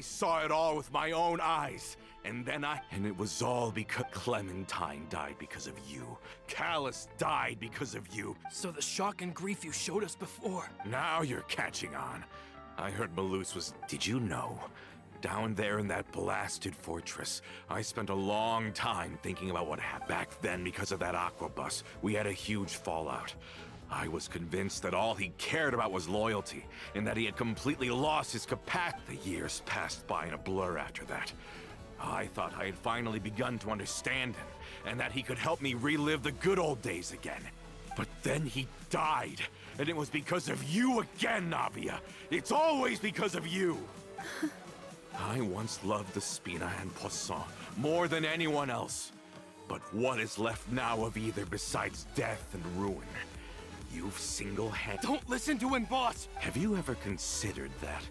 saw it all with my own eyes. And it was all because Clementine died because of you. Callus died because of you.
So the shock and grief you showed us before.
Now you're catching on. I heard Malus was... Did you know? Down there in that blasted fortress, I spent a long time thinking about what happened. Back then, because of that aquabus, we had a huge fallout. I was convinced that all he cared about was loyalty, and that he had completely lost his capacity. The years passed by in a blur after that. I thought I had finally begun to understand him, and that he could help me relive the good old days again. But then he died, and it was because of you again, Navia. It's always because of you. I once loved the Spina and Poisson more than anyone else. But what is left now of either besides death and ruin? You've single-handed...
Don't listen to him, boss!
Have you ever considered that?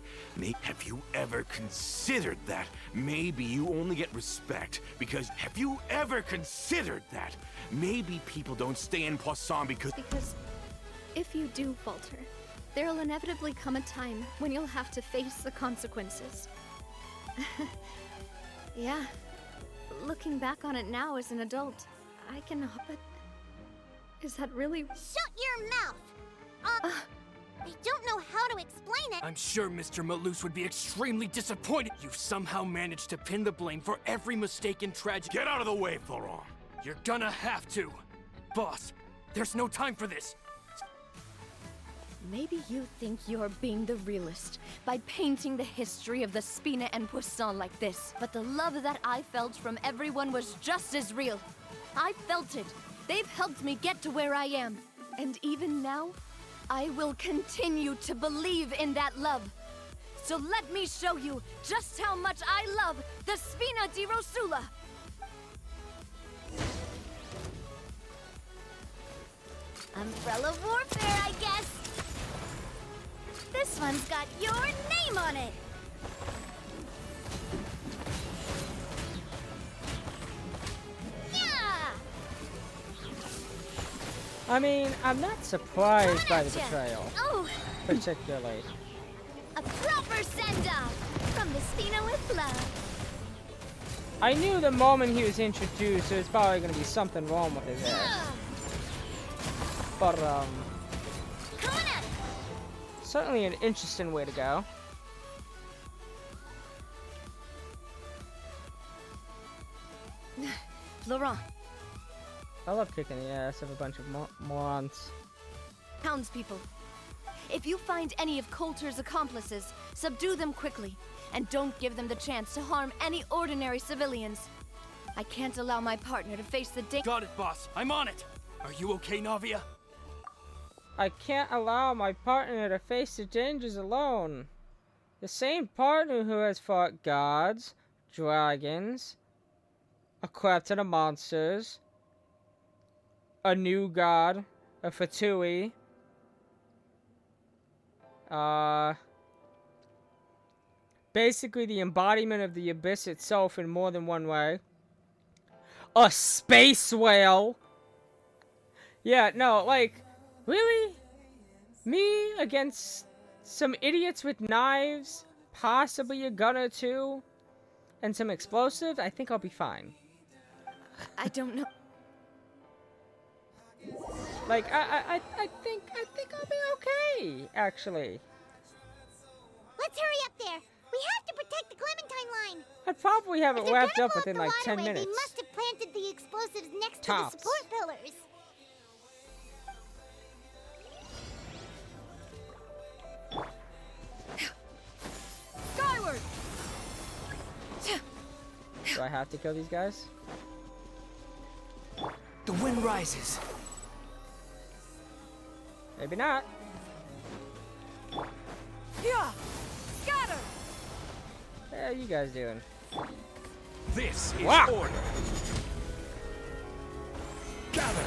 Have you ever considered that? Maybe you only get respect because... Have you ever considered that? Maybe people don't stay in Poisson because...
Because if you do falter, there'll inevitably come a time when you'll have to face the consequences. Yeah. Looking back on it now as an adult, I cannot but... Is that really...
Shut your mouth! I don't know how to explain it.
I'm sure Mr. Malus would be extremely disappointed. You somehow managed to pin the blame for every mistake and tragedy.
Get out of the way, Florent!
You're gonna have to. Boss, there's no time for this.
Maybe you think you're being the realist by painting the history of the Spina and Poisson like this. But the love that I felt from everyone was just as real. I felt it. They've helped me get to where I am. And even now, I will continue to believe in that love. So let me show you just how much I love the Spina di Rosula.
Umbrella warfare, I guess. This one's got your name on it. Yeah.
I mean, I'm not surprised by the betrayal,
Oh,
particularly.
a proper send-off from the Spina with love.
I knew the moment he was introduced, there was probably going to be something wrong with his ass. But,
Coming up.
certainly an interesting way to go.
Laurent,
I love kicking the ass of a bunch of morons.
townspeople. If you find any of Coulter's accomplices, subdue them quickly, and don't give them the chance to harm any ordinary civilians. I can't allow my partner to face the danger.
Got it, boss. I'm on it. Are you okay, Navia?
I can't allow my partner to face the dangers alone. The same partner who has fought gods, dragons, a crap ton of monsters, a new god, a Fatui, basically the embodiment of the abyss itself in more than one way. A space whale! Yeah, no, like, really? Me against some idiots with knives, possibly a gun or two, and some explosives? I think I'll be fine.
I don't know.
Like, I think I'll be okay, actually.
Let's hurry up there. We have to protect the Clementine line.
I'd probably have
If
it
they're
wrapped
gonna
up
block
within
the
like 10
waterway,
minutes.
They must have planted the explosives next
Tops.
to the support pillars.
Skyward!
Do I have to kill these guys?
The wind rises.
Maybe not.
Yeah! Scatter!
How are you guys doing?
This is
Wow.
order. Gather.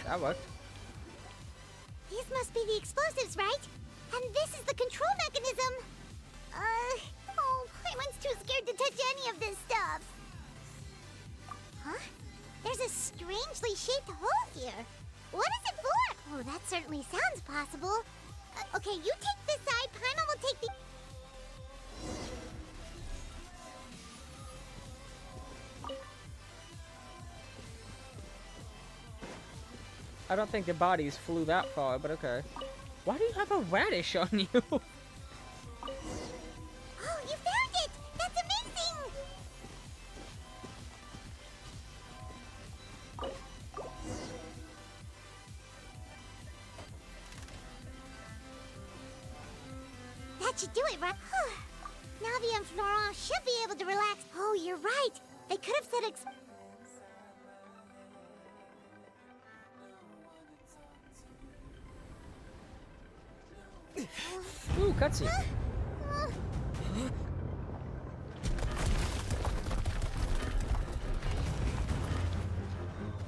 That worked.
These must be the explosives, right? And this is the control mechanism. Oh, Paimon's too scared to touch any of this stuff. Huh? There's a strangely shaped hole here. What is it for? Oh, that certainly sounds possible. Okay, you take this side, Paimon will take the...
I don't think the bodies flew that far, but okay. Why do you have a radish on you?
Oh, you found it! That's amazing! That should do it, right? Navia and Florent should be able to relax. Oh, you're right. They could have said
Ooh, cutscene.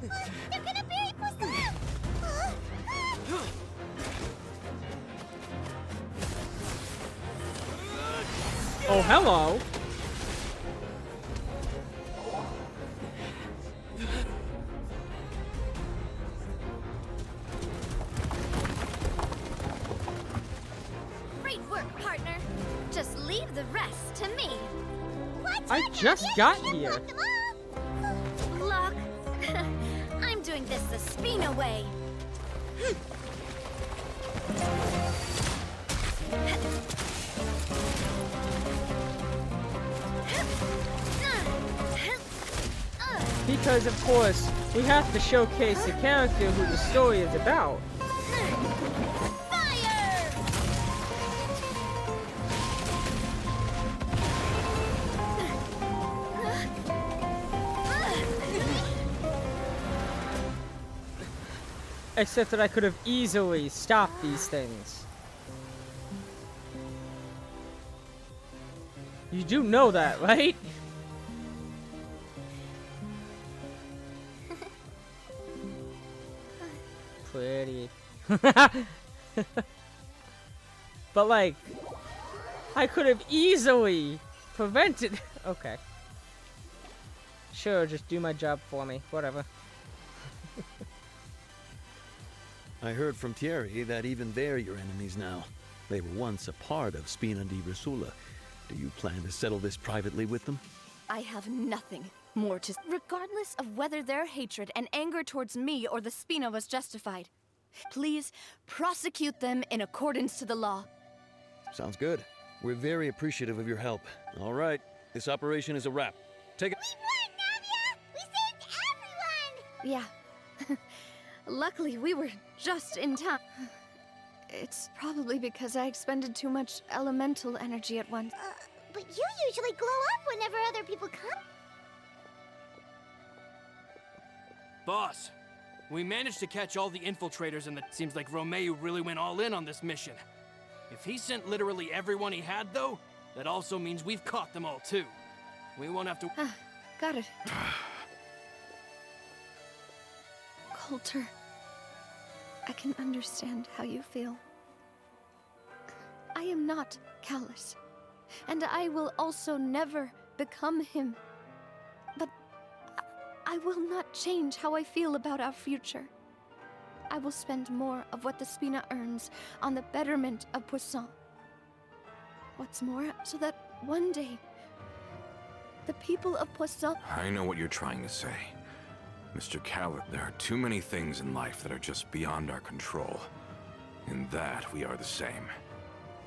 They're gonna bury Poisson!
Oh, hello.
Great work, partner. Just leave the rest to me.
I just got here.
Look, I'm doing this the Spina way.
Because, of course, we have to showcase the character who the story is about.
Fire!
Except that I could have easily stopped these things. You do know that, right? Pretty. But like, I could have easily prevented. Okay. Sure, just do my job for me. Whatever.
I heard from Thierry that even they're your enemies now. They were once a part of Spina di Rosula. Do you plan to settle this privately with them?
I have nothing more to... Regardless of whether their hatred and anger towards me or the Spina was justified, please prosecute them in accordance to the law.
Sounds good. We're very appreciative of your help. All right, this operation is a wrap. Take it.
We won, Navia! We saved everyone!
Yeah. Luckily, we were just in time. It's probably because I expended too much elemental energy at once.
But you usually glow up whenever other people come.
Boss, we managed to catch all the infiltrators, and it seems like Romeo really went all in on this mission. If he sent literally everyone he had, though, that also means we've caught them all, too. We won't have to...
Got it. Coulter, I can understand how you feel. I am not callous, and I will also never become him. But I will not change how I feel about our future. I will spend more of what the Spina earns on the betterment of Poisson. What's more, so that one day, the people of Poisson...
I know what you're trying to say. Mr. Callett, there are too many things in life that are just beyond our control. In that, we are the same.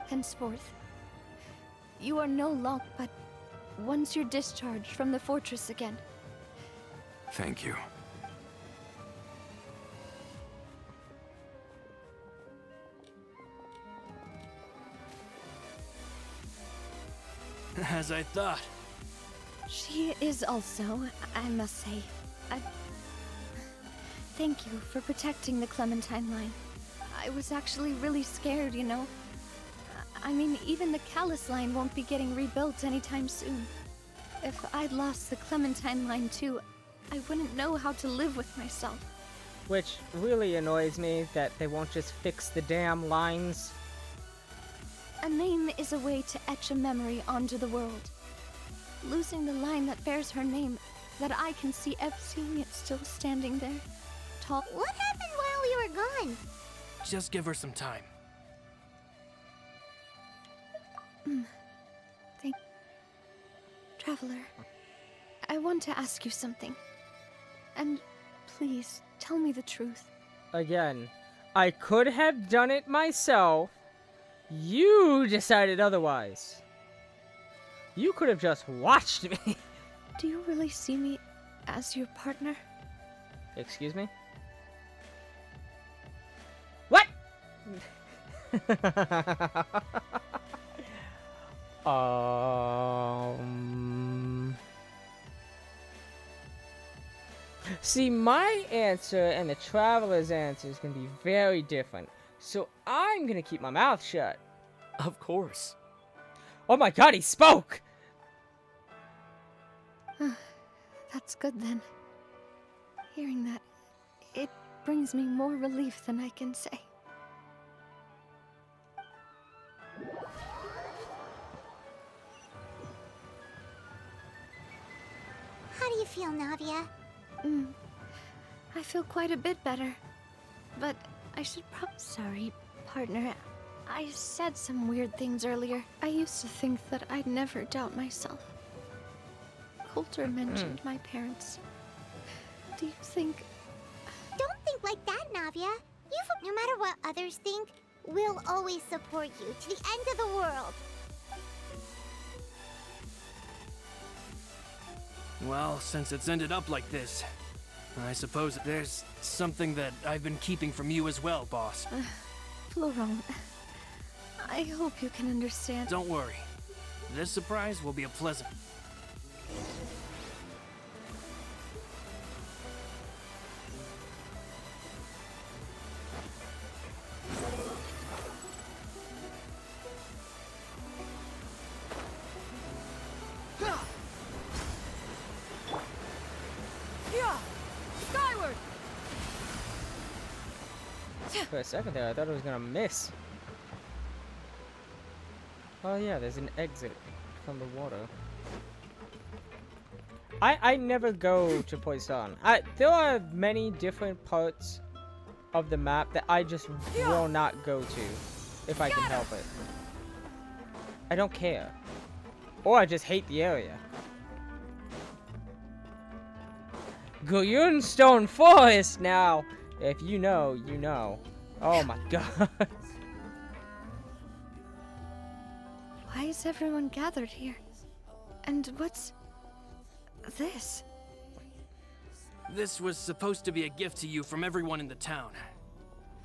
Henceforth, you are no longer, but once you're discharged from the fortress again.
Thank you.
As I thought.
She is also, I must say. Thank you for protecting the Clementine line. I was actually really scared, you know. I mean, even the Callus line won't be getting rebuilt anytime soon. If I'd lost the Clementine line too, I wouldn't know how to live with myself.
Which really annoys me that they won't just fix the damn lines.
A name is a way to etch a memory onto the world. Losing the line that bears her name, that I can see Xianyun still standing there, tall.
What happened while we were gone?
Just give her some time.
Traveler, I want to ask you something. And please, tell me the truth.
Again, I could have done it myself. You decided otherwise. You could have just watched me.
Do you really see me as your partner?
Excuse me? What? See, my answer and the traveler's answer is going to be very different. So I'm going to keep my mouth shut.
Of course.
Oh my god, he spoke!
That's good then. Hearing that, it brings me more relief than I can say.
How do you feel, Navia?
I feel quite a bit better. But I should Sorry, partner. I said some weird things earlier. I used to think that I'd never doubt myself. Coulter mentioned my parents. Do you think...
Don't think like that, Navia. No matter what others think, we'll always support you to the end of the world.
Well, since it's ended up like this, I suppose there's something that I've been keeping from you as well, boss.
Florent, I hope you can understand.
Don't worry. This surprise will be a pleasant...
Skyward!
For a second there, I thought I was gonna miss. Oh yeah, there's an exit from the water. I never go to Poisson. There are many different parts of the map that I just will not go to if I can help it. I don't care. Or I just hate the area. Xianyun Stone Forest now! If you know, you know. Oh my god.
Why is everyone gathered here? And what's... this?
This was supposed to be a gift to you from everyone in the town.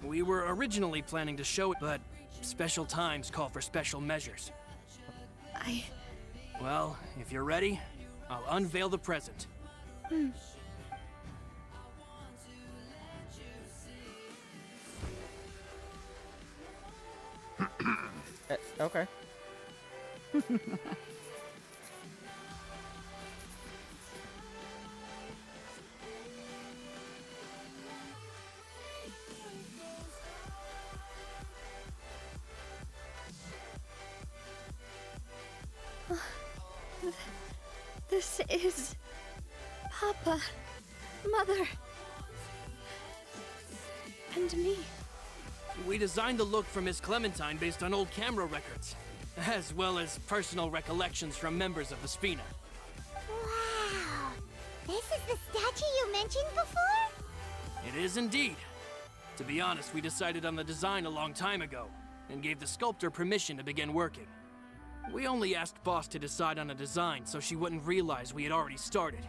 We were originally planning to show it, but special times call for special measures. Well, if you're ready, I'll unveil the present.
Okay.
This is... Papa, Mother, and me.
We designed the look for Miss Clementine based on old camera records, as well as personal recollections from members of the Spina.
Wow! This is the statue you mentioned before?
It is indeed. To be honest, we decided on the design a long time ago, and gave the sculptor permission to begin working. We only asked Boss to decide on a design so she wouldn't realize we had already started.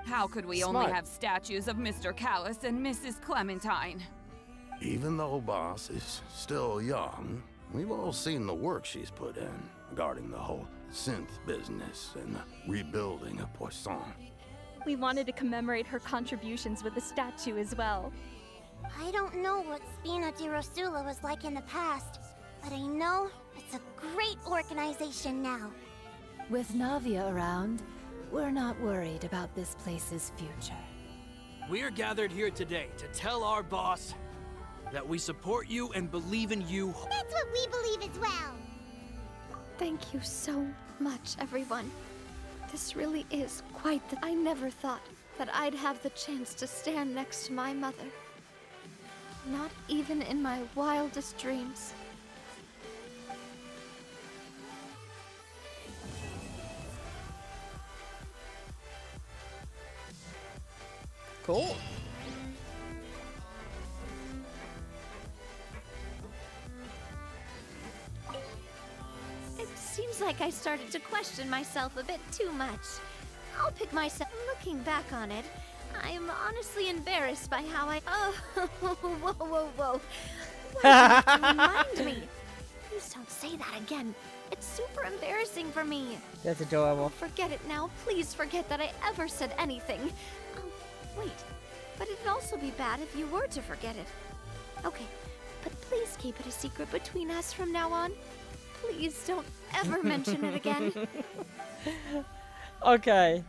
How could we
Smart.
only have statues of Mr. Callus and Mrs. Clementine?
Even though Boss is still young, We've all seen the work she's put in regarding the whole synth business and the rebuilding of Poisson.
We wanted to commemorate her contributions with a statue as well.
I don't know what Spina di Rosula was like in the past, but I know it's a great organization now.
With Navia around, we're not worried about this place's future.
We're gathered here today to tell our boss that we support you and believe in you.
That's what we believe as well.
Thank you so much, everyone. This really is quite the... I never thought that I'd have the chance to stand next to my mother. Not even in my wildest dreams.
Cool.
It seems like I started to question myself a bit too much. I'll pick myself. Looking back on it, I am honestly embarrassed by how I... Oh, whoa. Why do you have to remind me? Please don't say that again. It's super embarrassing for me.
That's adorable.
Forget it now. Please forget that I ever said anything. Wait. But it'd also be bad if you were to forget it. Okay, but please keep it a secret between us from now on. Please don't ever mention it again.
Okay,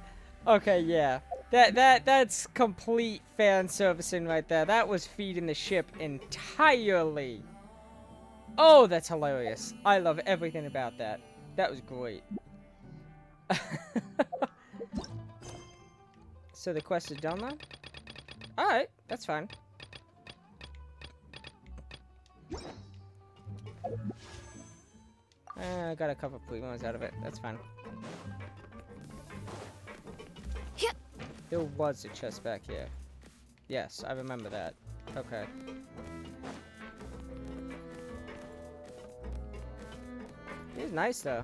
yeah. That's complete fan servicing right there. That was feeding the ship entirely. Oh, that's hilarious. I love everything about that. That was great. So the quest is done now? Alright, that's fine. I got a couple Primos out of it. That's fine. There was a chest back here. Yes, I remember that. Okay. It's nice, though.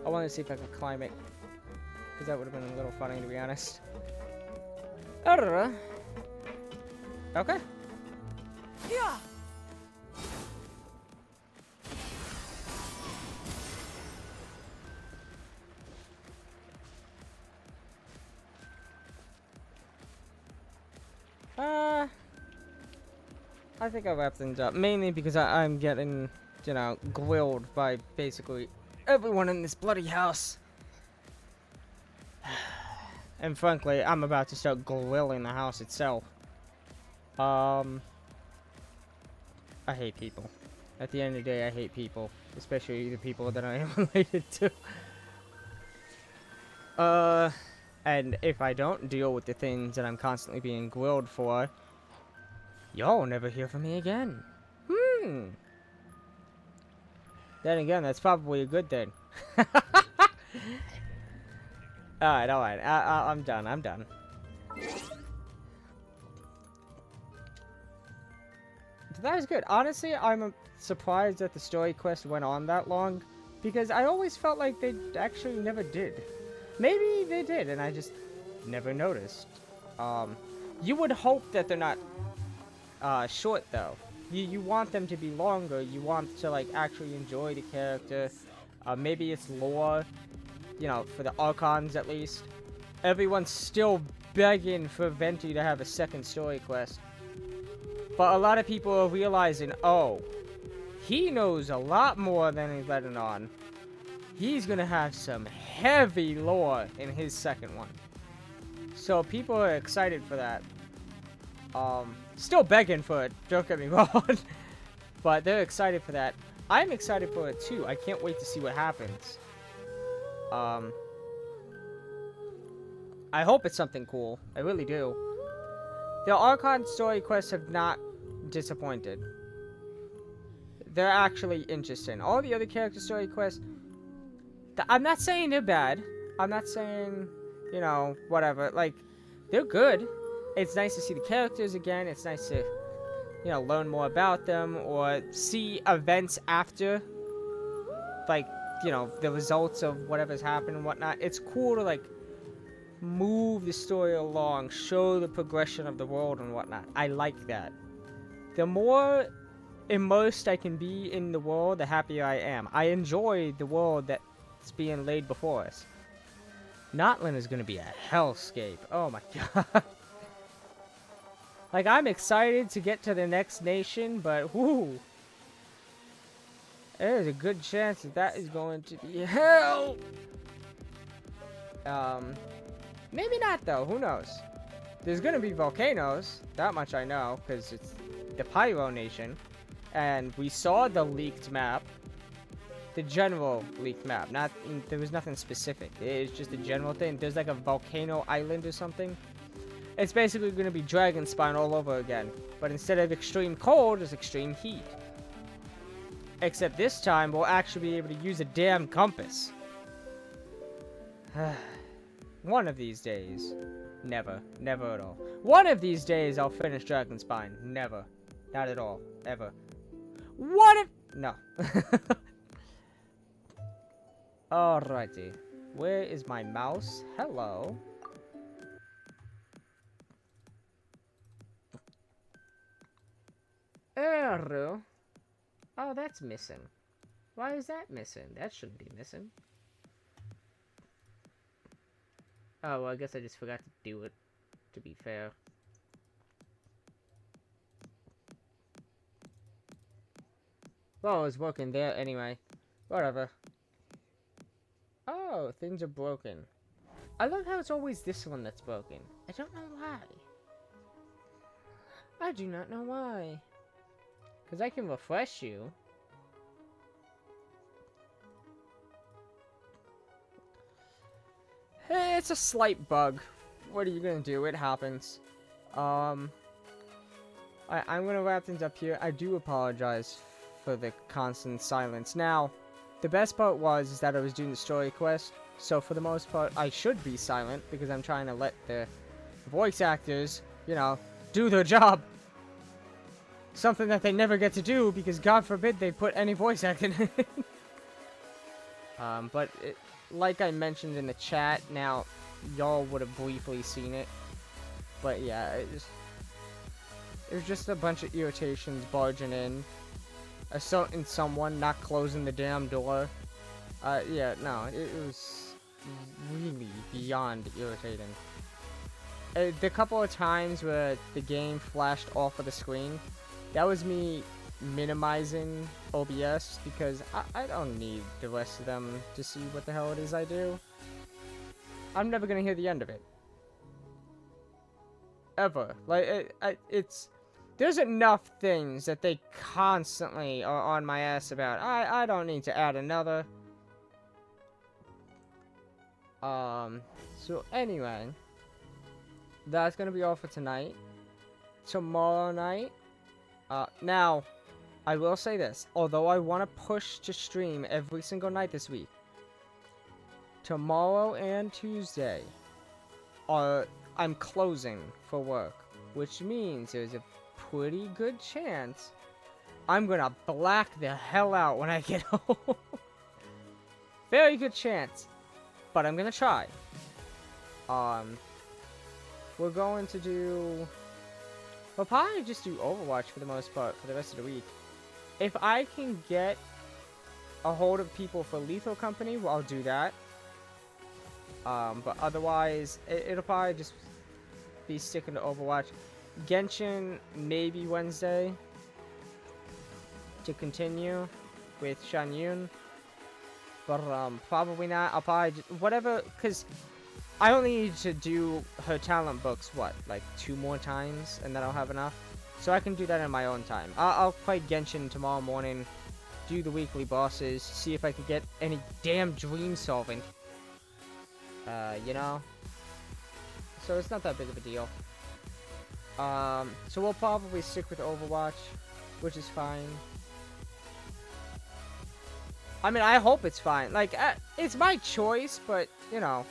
I want to see if I can climb it. Because that would have been a little funny, to be honest. Okay.
Yeah.
I think I'll wrap things up. Mainly because I'm getting, you know, grilled by basically everyone in this bloody house. And frankly, I'm about to start grilling the house itself. I hate people. At the end of the day, I hate people. Especially the people that I am related to. And if I don't deal with the things that I'm constantly being grilled for, y'all never hear from me again. Then again, that's probably a good thing. Alright. I'm done. That was good. Honestly, I'm surprised that the story quest went on that long, because I always felt like they actually never did. Maybe they did, and I just never noticed. You would hope that they're not short, though. You want them to be longer. You want to, like, actually enjoy the character. Maybe it's lore, you know, for the Archons at least. Everyone's still begging for Venti to have a second story quest. But a lot of people are realizing, oh, he knows a lot more than he's letting on. He's gonna have some heavy lore in his second one. So people are excited for that. Still begging for it, don't get me wrong. But they're excited for that. I'm excited for it too. I can't wait to see what happens. I hope it's something cool. I really do. The Archon story quests have not disappointed. They're actually interesting. All the other character story quests, I'm not saying they're bad. I'm not saying, you know, whatever. Like, they're good. It's nice to see the characters again. It's nice to, you know, learn more about them or see events after, like, you know, the results of whatever's happened and whatnot. It's cool to, like, move the story along, show the progression of the world and whatnot. I like that. The more immersed I can be in the world, the happier I am. I enjoy the world that's being laid before us. Notland is gonna be a hellscape. Oh my god. Like, I'm excited to get to the next nation, but whoo. There's a good chance that that is going to be hell. Maybe not though, who knows? There's gonna be volcanoes, that much I know, because it's the Pyro Nation. And we saw the leaked map. The general leaked map, there was nothing specific. It's just a general thing. There's like a volcano island or something. It's basically gonna be Dragon Spine all over again. But instead of extreme cold, it's extreme heat. Except this time, we'll actually be able to use a damn compass. One of these days. Never. Never at all. One of these days, I'll finish Dragon Spine. Never. Not at all. Ever. What if... No. Alrighty. Where is my mouse? Hello. Hello. Oh, that's missing. Why is that missing? That shouldn't be missing. Oh, well, I guess I just forgot to do it, to be fair. Well, it was working there anyway. Whatever. Oh, things are broken. I love how it's always this one that's broken. I don't know why. I do not know why. Because I can refresh you. Hey, it's a slight bug. What are you gonna do? It happens. I'm gonna wrap things up here. I do apologize for the constant silence. Now, the best part is that I was doing the story quest, so for the most part, I should be silent, because I'm trying to let the voice actors, you know, do their job. Something that they never get to do, because God forbid they put any voice acting in it. But like I mentioned in the chat, now, y'all would have briefly seen it. But yeah, it was just a bunch of irritations barging in. A certain someone not closing the damn door. Yeah, no, it was really beyond irritating. The couple of times where the game flashed off of the screen, that was me minimizing OBS, because I don't need the rest of them to see what the hell it is I do. I'm never gonna hear the end of it. Ever. Like, there's enough things that they constantly are on my ass about. I don't need to add another. So anyway, that's gonna be all for tonight. Tomorrow night, now, I will say this. Although I want to push to stream every single night this week, tomorrow and Tuesday, I'm closing for work, which means there's a pretty good chance I'm gonna black the hell out when I get home. Very good chance, but I'm gonna try. We're going to do... We'll probably just do Overwatch for the most part for the rest of the week. If I can get a hold of people for Lethal Company, well, I'll do that. But otherwise, it'll probably just be sticking to Overwatch. Genshin, maybe Wednesday, to continue with Xianyun. But, probably not. I'll probably just, whatever, because I only need to do her talent books, what, like 2 more times, and then I'll have enough? So I can do that in my own time. I'll play Genshin tomorrow morning, do the weekly bosses, see if I can get any damn dream solving. You know? So it's not that big of a deal. So we'll probably stick with Overwatch, which is fine. I mean, I hope it's fine. Like, it's my choice, but, you know.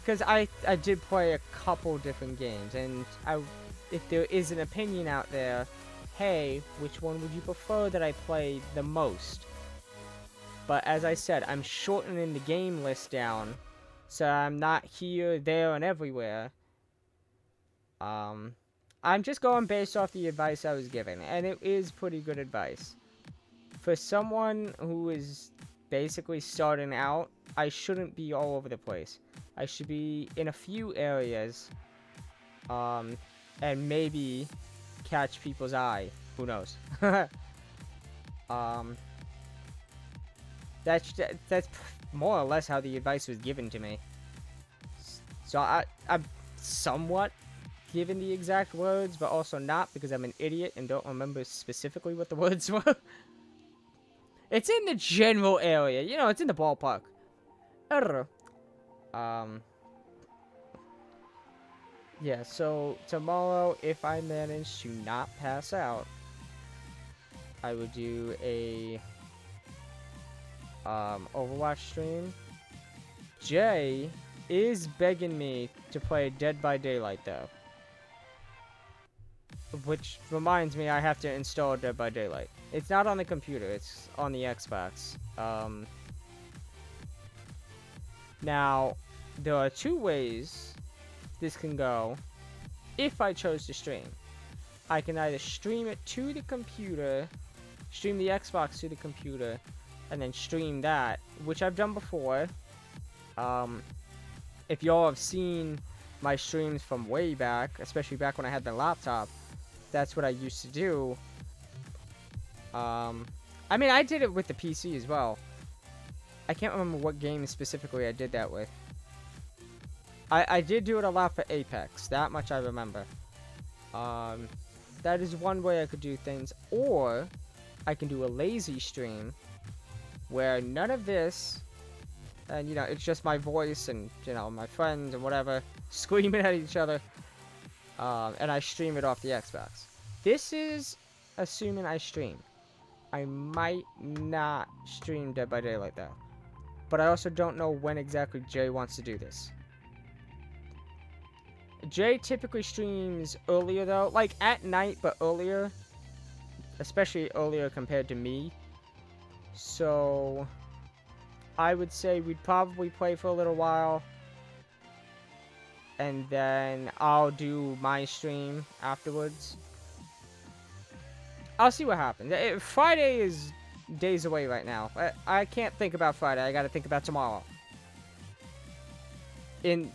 Because I did play a couple different games, and if there is an opinion out there, hey, which one would you prefer that I play the most? But as I said, I'm shortening the game list down, so I'm not here, there, and everywhere. I'm just going based off the advice I was given, and it is pretty good advice. For someone who is basically starting out, I shouldn't be all over the place. I should be in a few areas, and maybe catch people's eye. Who knows? That's more or less how the advice was given to me. So I'm somewhat given the exact words, but also not, because I'm an idiot and don't remember specifically what the words were. It's in the general area. You know, it's in the ballpark. Yeah, so tomorrow, if I manage to not pass out, I would do a Overwatch stream. Jay is begging me to play Dead by Daylight, though. Which reminds me, I have to install Dead by Daylight. It's not on the computer, it's on the Xbox. Now, there are two ways this can go if I chose to stream. I can either stream it to the computer, stream the Xbox to the computer, and then stream that, which I've done before. If y'all have seen my streams from way back, especially back when I had the laptop, that's what I used to do. I mean, I did it with the PC as well. I can't remember what game specifically I did that with. I did do it a lot for Apex, that much I remember. That is one way I could do things, or I can do a lazy stream where none of this, and you know, it's just my voice and, you know, my friends and whatever screaming at each other, and I stream it off the Xbox. This is assuming I stream. I might not stream Dead by Daylight though, but I also don't know when exactly Jay wants to do this. Jay typically streams earlier though, like at night, but earlier, especially earlier compared to me. So I would say we'd probably play for a little while, and then I'll do my stream afterwards. I'll see what happens. Friday is days away right now. I can't think about Friday. I gotta think about tomorrow. In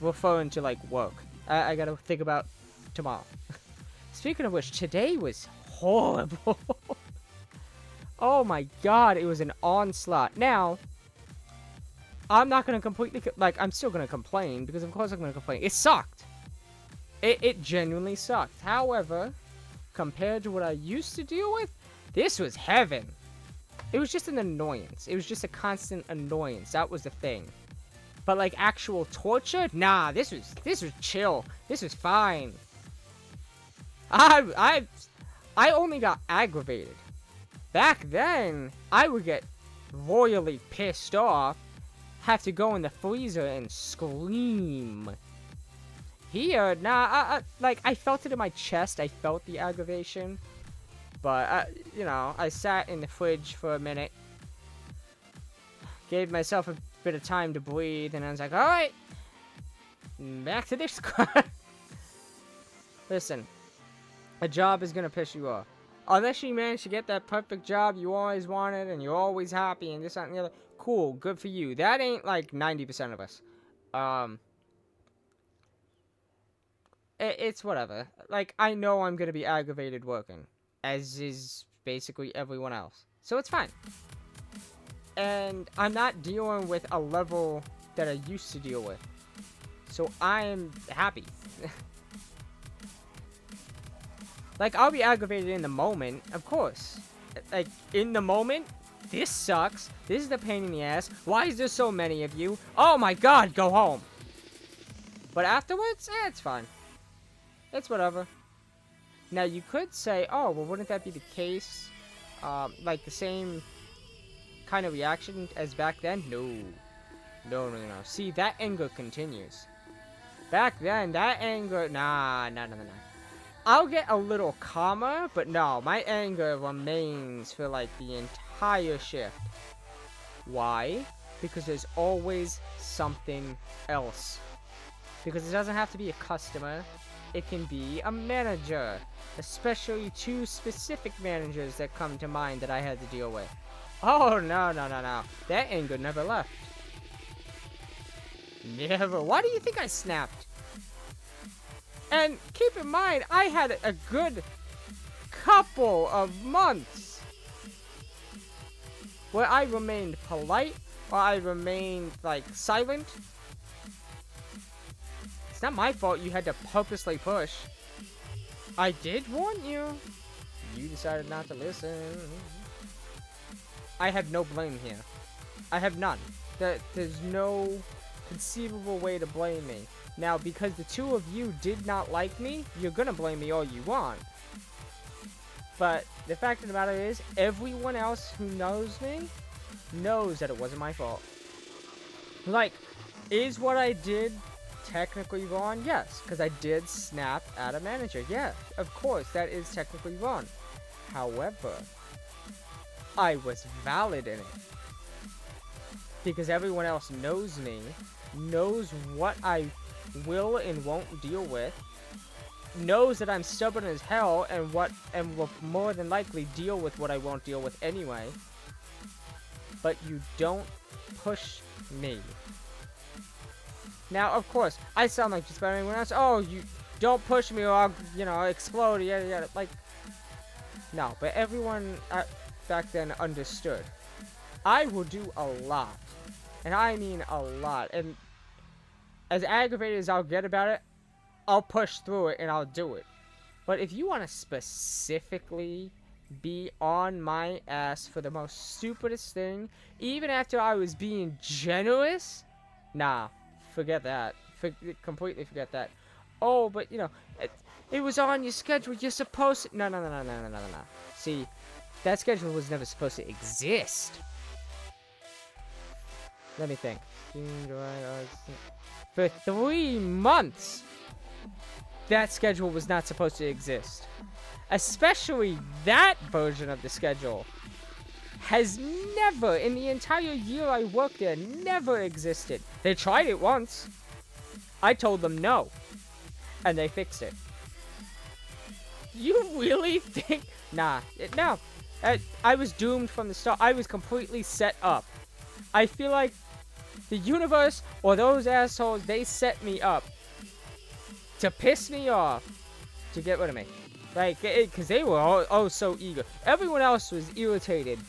referring to, like, work. I gotta think about tomorrow. Speaking of which, today was horrible. Oh my god, it was an onslaught. Now, I'm not gonna completely, I'm still gonna complain, because of course I'm gonna complain. It sucked. It genuinely sucked. However, compared to what I used to deal with, this was heaven. It was just an annoyance. It was just a constant annoyance. That was the thing. But like actual torture? Nah, this was chill. This was fine. I only got aggravated. Back then, I would get royally pissed off, have to go in the freezer and scream. Here, nah, I felt it in my chest. I felt the aggravation. But, you know, I sat in the fridge for a minute. Gave myself a bit of time to breathe, and I was like, alright. Back to this squad. Listen, a job is gonna piss you off. Unless you manage to get that perfect job you always wanted, and you're always happy, and this, that, and the other. Cool, good for you. That ain't, like, 90% of us. It's whatever. Like, I know I'm gonna be aggravated working, as is basically everyone else. So it's fine. And I'm not dealing with a level that I used to deal with. So I'm happy. Like, I'll be aggravated in the moment, of course. Like, in the moment, this sucks. This is the pain in the ass. Why is there so many of you? Oh my god, go home. But afterwards, it's fine. It's whatever. Now, you could say, oh, well, wouldn't that be the case? Like, the same kind of reaction as back then? No. No. See, that anger continues. Back then, that anger... Nah. I'll get a little calmer, but no, my anger remains for, like, the entire shift. Why? Because there's always something else Because it doesn't have to be a customer. It can be a manager. Especially 2 specific managers that come to mind that I had to deal with. Oh, no. That anger never left. Never. Why do you think I snapped? And keep in mind, I had a good couple of months where I remained polite, or I remained, like, silent. It's not my fault you had to purposely push. I did warn you. You decided not to listen. I have no blame here. I have none. There's no conceivable way to blame me. Now, because the 2 of you did not like me, you're gonna blame me all you want. But the fact of the matter is, everyone else who knows me knows that it wasn't my fault. Like, is what I did technically wrong? Yes, because I did snap at a manager. Yeah, of course, that is technically wrong. However, I was valid in it. Because everyone else knows me, knows what I will and won't deal with, knows that I'm stubborn as hell and will more than likely deal with what I won't deal with anyway. But you don't push me. Now, of course, I sound like just about anyone else. Oh, you don't push me or I'll, you know, explode. Yeah. Like, no. But everyone back then understood. I will do a lot. And I mean a lot. And as aggravated as I'll get about it, I'll push through it and I'll do it. But if you want to specifically be on my ass for the most stupidest thing, even after I was being generous, nah, forget that. Completely forget that. Oh, but you know, it was on your schedule. You're supposed to. No. See, that schedule was never supposed to exist. Let me think. For 3 months, that schedule was not supposed to exist. Especially that version of the schedule has never, in the entire year I worked there, never existed. They tried it once. I told them no. And they fixed it. You really think? Nah. No. I was doomed from the start. I was completely set up. I feel like the universe or those assholes, they set me up to piss me off, to get rid of me. Like, because they were all so eager. Everyone else was irritated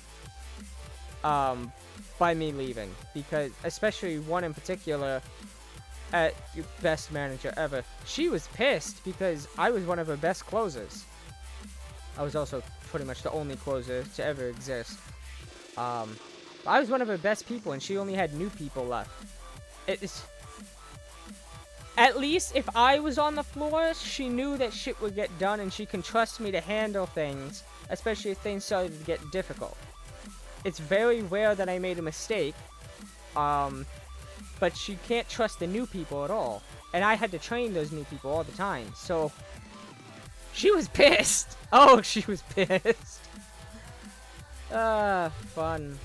by me leaving. Because, especially one in particular, at best manager ever. She was pissed because I was one of her best closers. I was also pretty much the only closer to ever exist. I was one of her best people, and she only had new people left. At least if I was on the floor, she knew that shit would get done, and she can trust me to handle things, especially if things started to get difficult. It's very rare that I made a mistake, but she can't trust the new people at all. And I had to train those new people all the time, so she was pissed. Oh, she was pissed. Fun.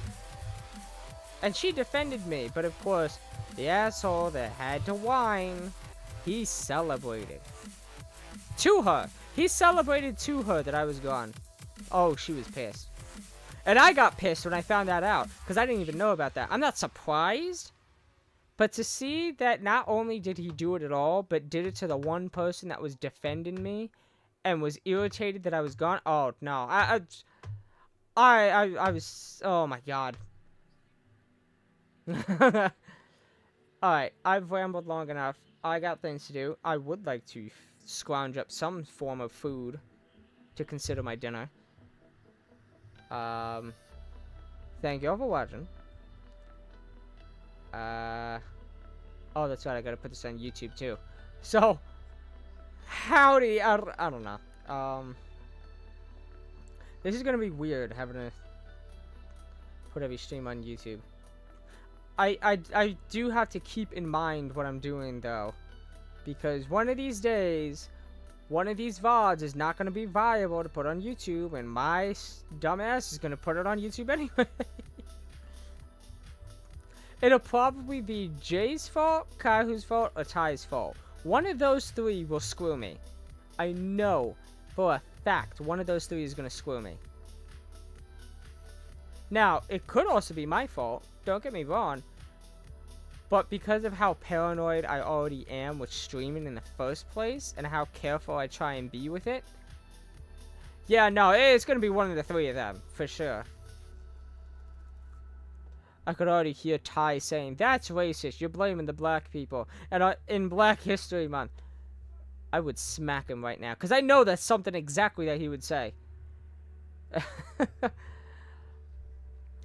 And she defended me, but of course, the asshole that had to whine, he celebrated. To her. He celebrated to her that I was gone. Oh, she was pissed. And I got pissed when I found that out, because I didn't even know about that. I'm not surprised, but to see that not only did he do it at all, but did it to the one person that was defending me, and was irritated that I was gone. Oh, no. I was, oh my god. Alright, I've rambled long enough. I got things to do. I would like to scrounge up some form of food to consider my dinner. Thank you all for watching. Oh, that's right, I gotta put this on YouTube too. So, howdy, I don't know. This is gonna be weird, having to put every stream on YouTube. I do have to keep in mind what I'm doing, though. Because one of these days, one of these VODs is not going to be viable to put on YouTube, and my dumbass is going to put it on YouTube anyway. It'll probably be Jay's fault, Kaihu's fault, or Ty's fault. One of those three will screw me. I know for a fact one of those three is going to screw me. Now, it could also be my fault. Don't get me wrong. But because of how paranoid I already am with streaming in the first place, and how careful I try and be with it, yeah, no, it's going to be one of the three of them, for sure. I could already hear Ty saying, "That's racist, you're blaming the black people." And in Black History Month, I would smack him right now, because I know that's something exactly that he would say.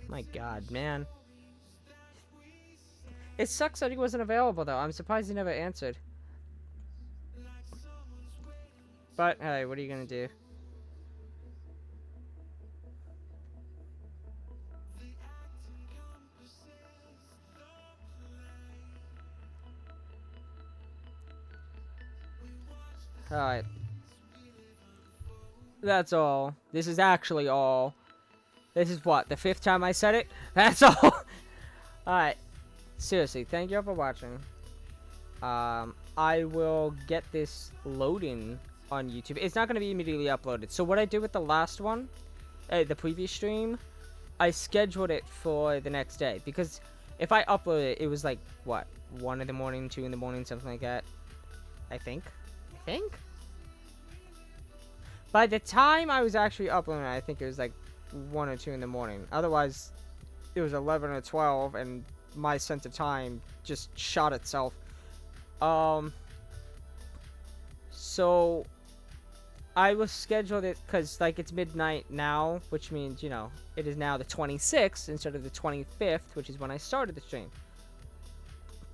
My god, man. It sucks that he wasn't available, though. I'm surprised he never answered. But, hey, what are you gonna do? Alright. That's all. This is actually all. This is what? The 5th time I said it? That's all! Alright. Seriously, thank you all for watching. I will get this loading on YouTube. It's not going to be immediately uploaded. So what I did with the last one, the previous stream, I scheduled it for the next day. Because if I upload it, it was like, what? 1 in the morning, 2 in the morning, something like that. I think. By the time I was actually uploading it, I think it was like 1 or 2 in the morning. Otherwise, it was 11 or 12, and my sense of time just shot itself. So I was scheduled it because, like, it's midnight now, which means, you know, it is now the 26th instead of the 25th, which is when I started the stream.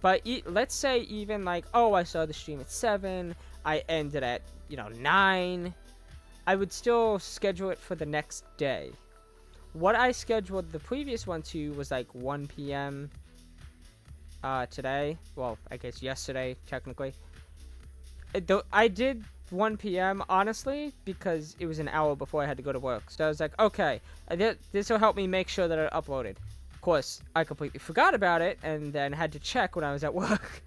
But let's say even like, oh, I started the stream at 7, I ended at, you know, 9. I would still schedule it for the next day. What I scheduled the previous one to was like 1 p.m. Today. Well, I guess yesterday, technically. I did 1 p.m. honestly because it was an hour before I had to go to work. So I was like, okay, this will help me make sure that I uploaded. Of course, I completely forgot about it and then had to check when I was at work.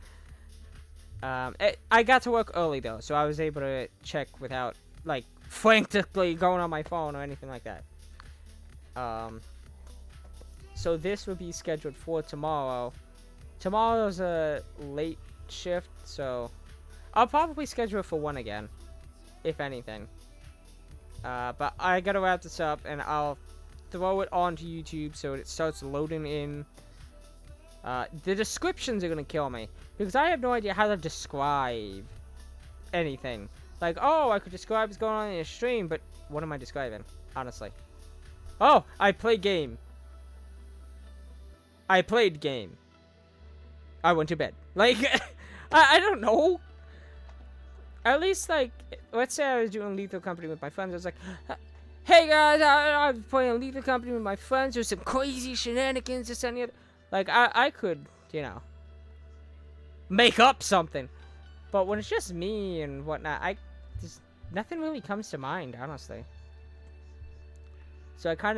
I got to work early though, so I was able to check without like frantically going on my phone or anything like that. So this would be scheduled for tomorrow. Tomorrow's a late shift, so I'll probably schedule it for 1 again, if anything. But I gotta wrap this up, and I'll throw it onto YouTube so it starts loading in. The descriptions are gonna kill me, because I have no idea how to describe anything. Like, oh, I could describe what's going on in your stream, but what am I describing, honestly? Oh, I play game. I played game. I went to bed. Like, I don't know. At least, like, let's say I was doing Lethal Company with my friends. I was like, hey guys, I was playing Lethal Company with my friends. There's some crazy shenanigans, this and the other. Like, I could, you know, make up something. But when it's just me and whatnot, nothing really comes to mind, honestly. So I kind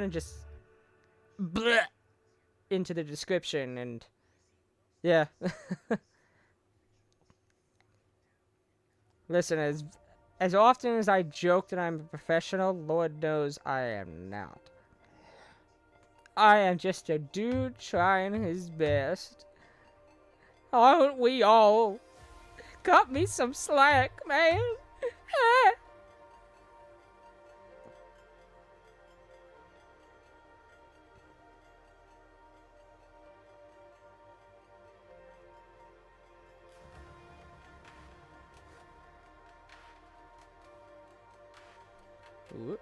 of just bleh into the description, and yeah. Listen, as often as I joke that I'm a professional, Lord knows I am not. I am just a dude trying his best. Aren't we all? Cut me some slack, man. Whoop.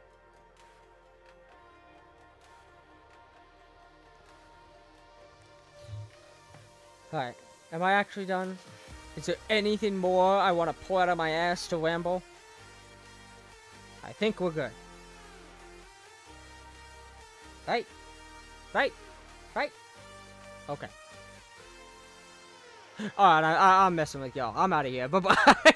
Alright, am I actually done? Is there anything more I want to pull out of my ass to ramble? I think we're good. Right? Right? Right? Okay. Alright, I'm messing with y'all. I'm out of here. Bye-bye.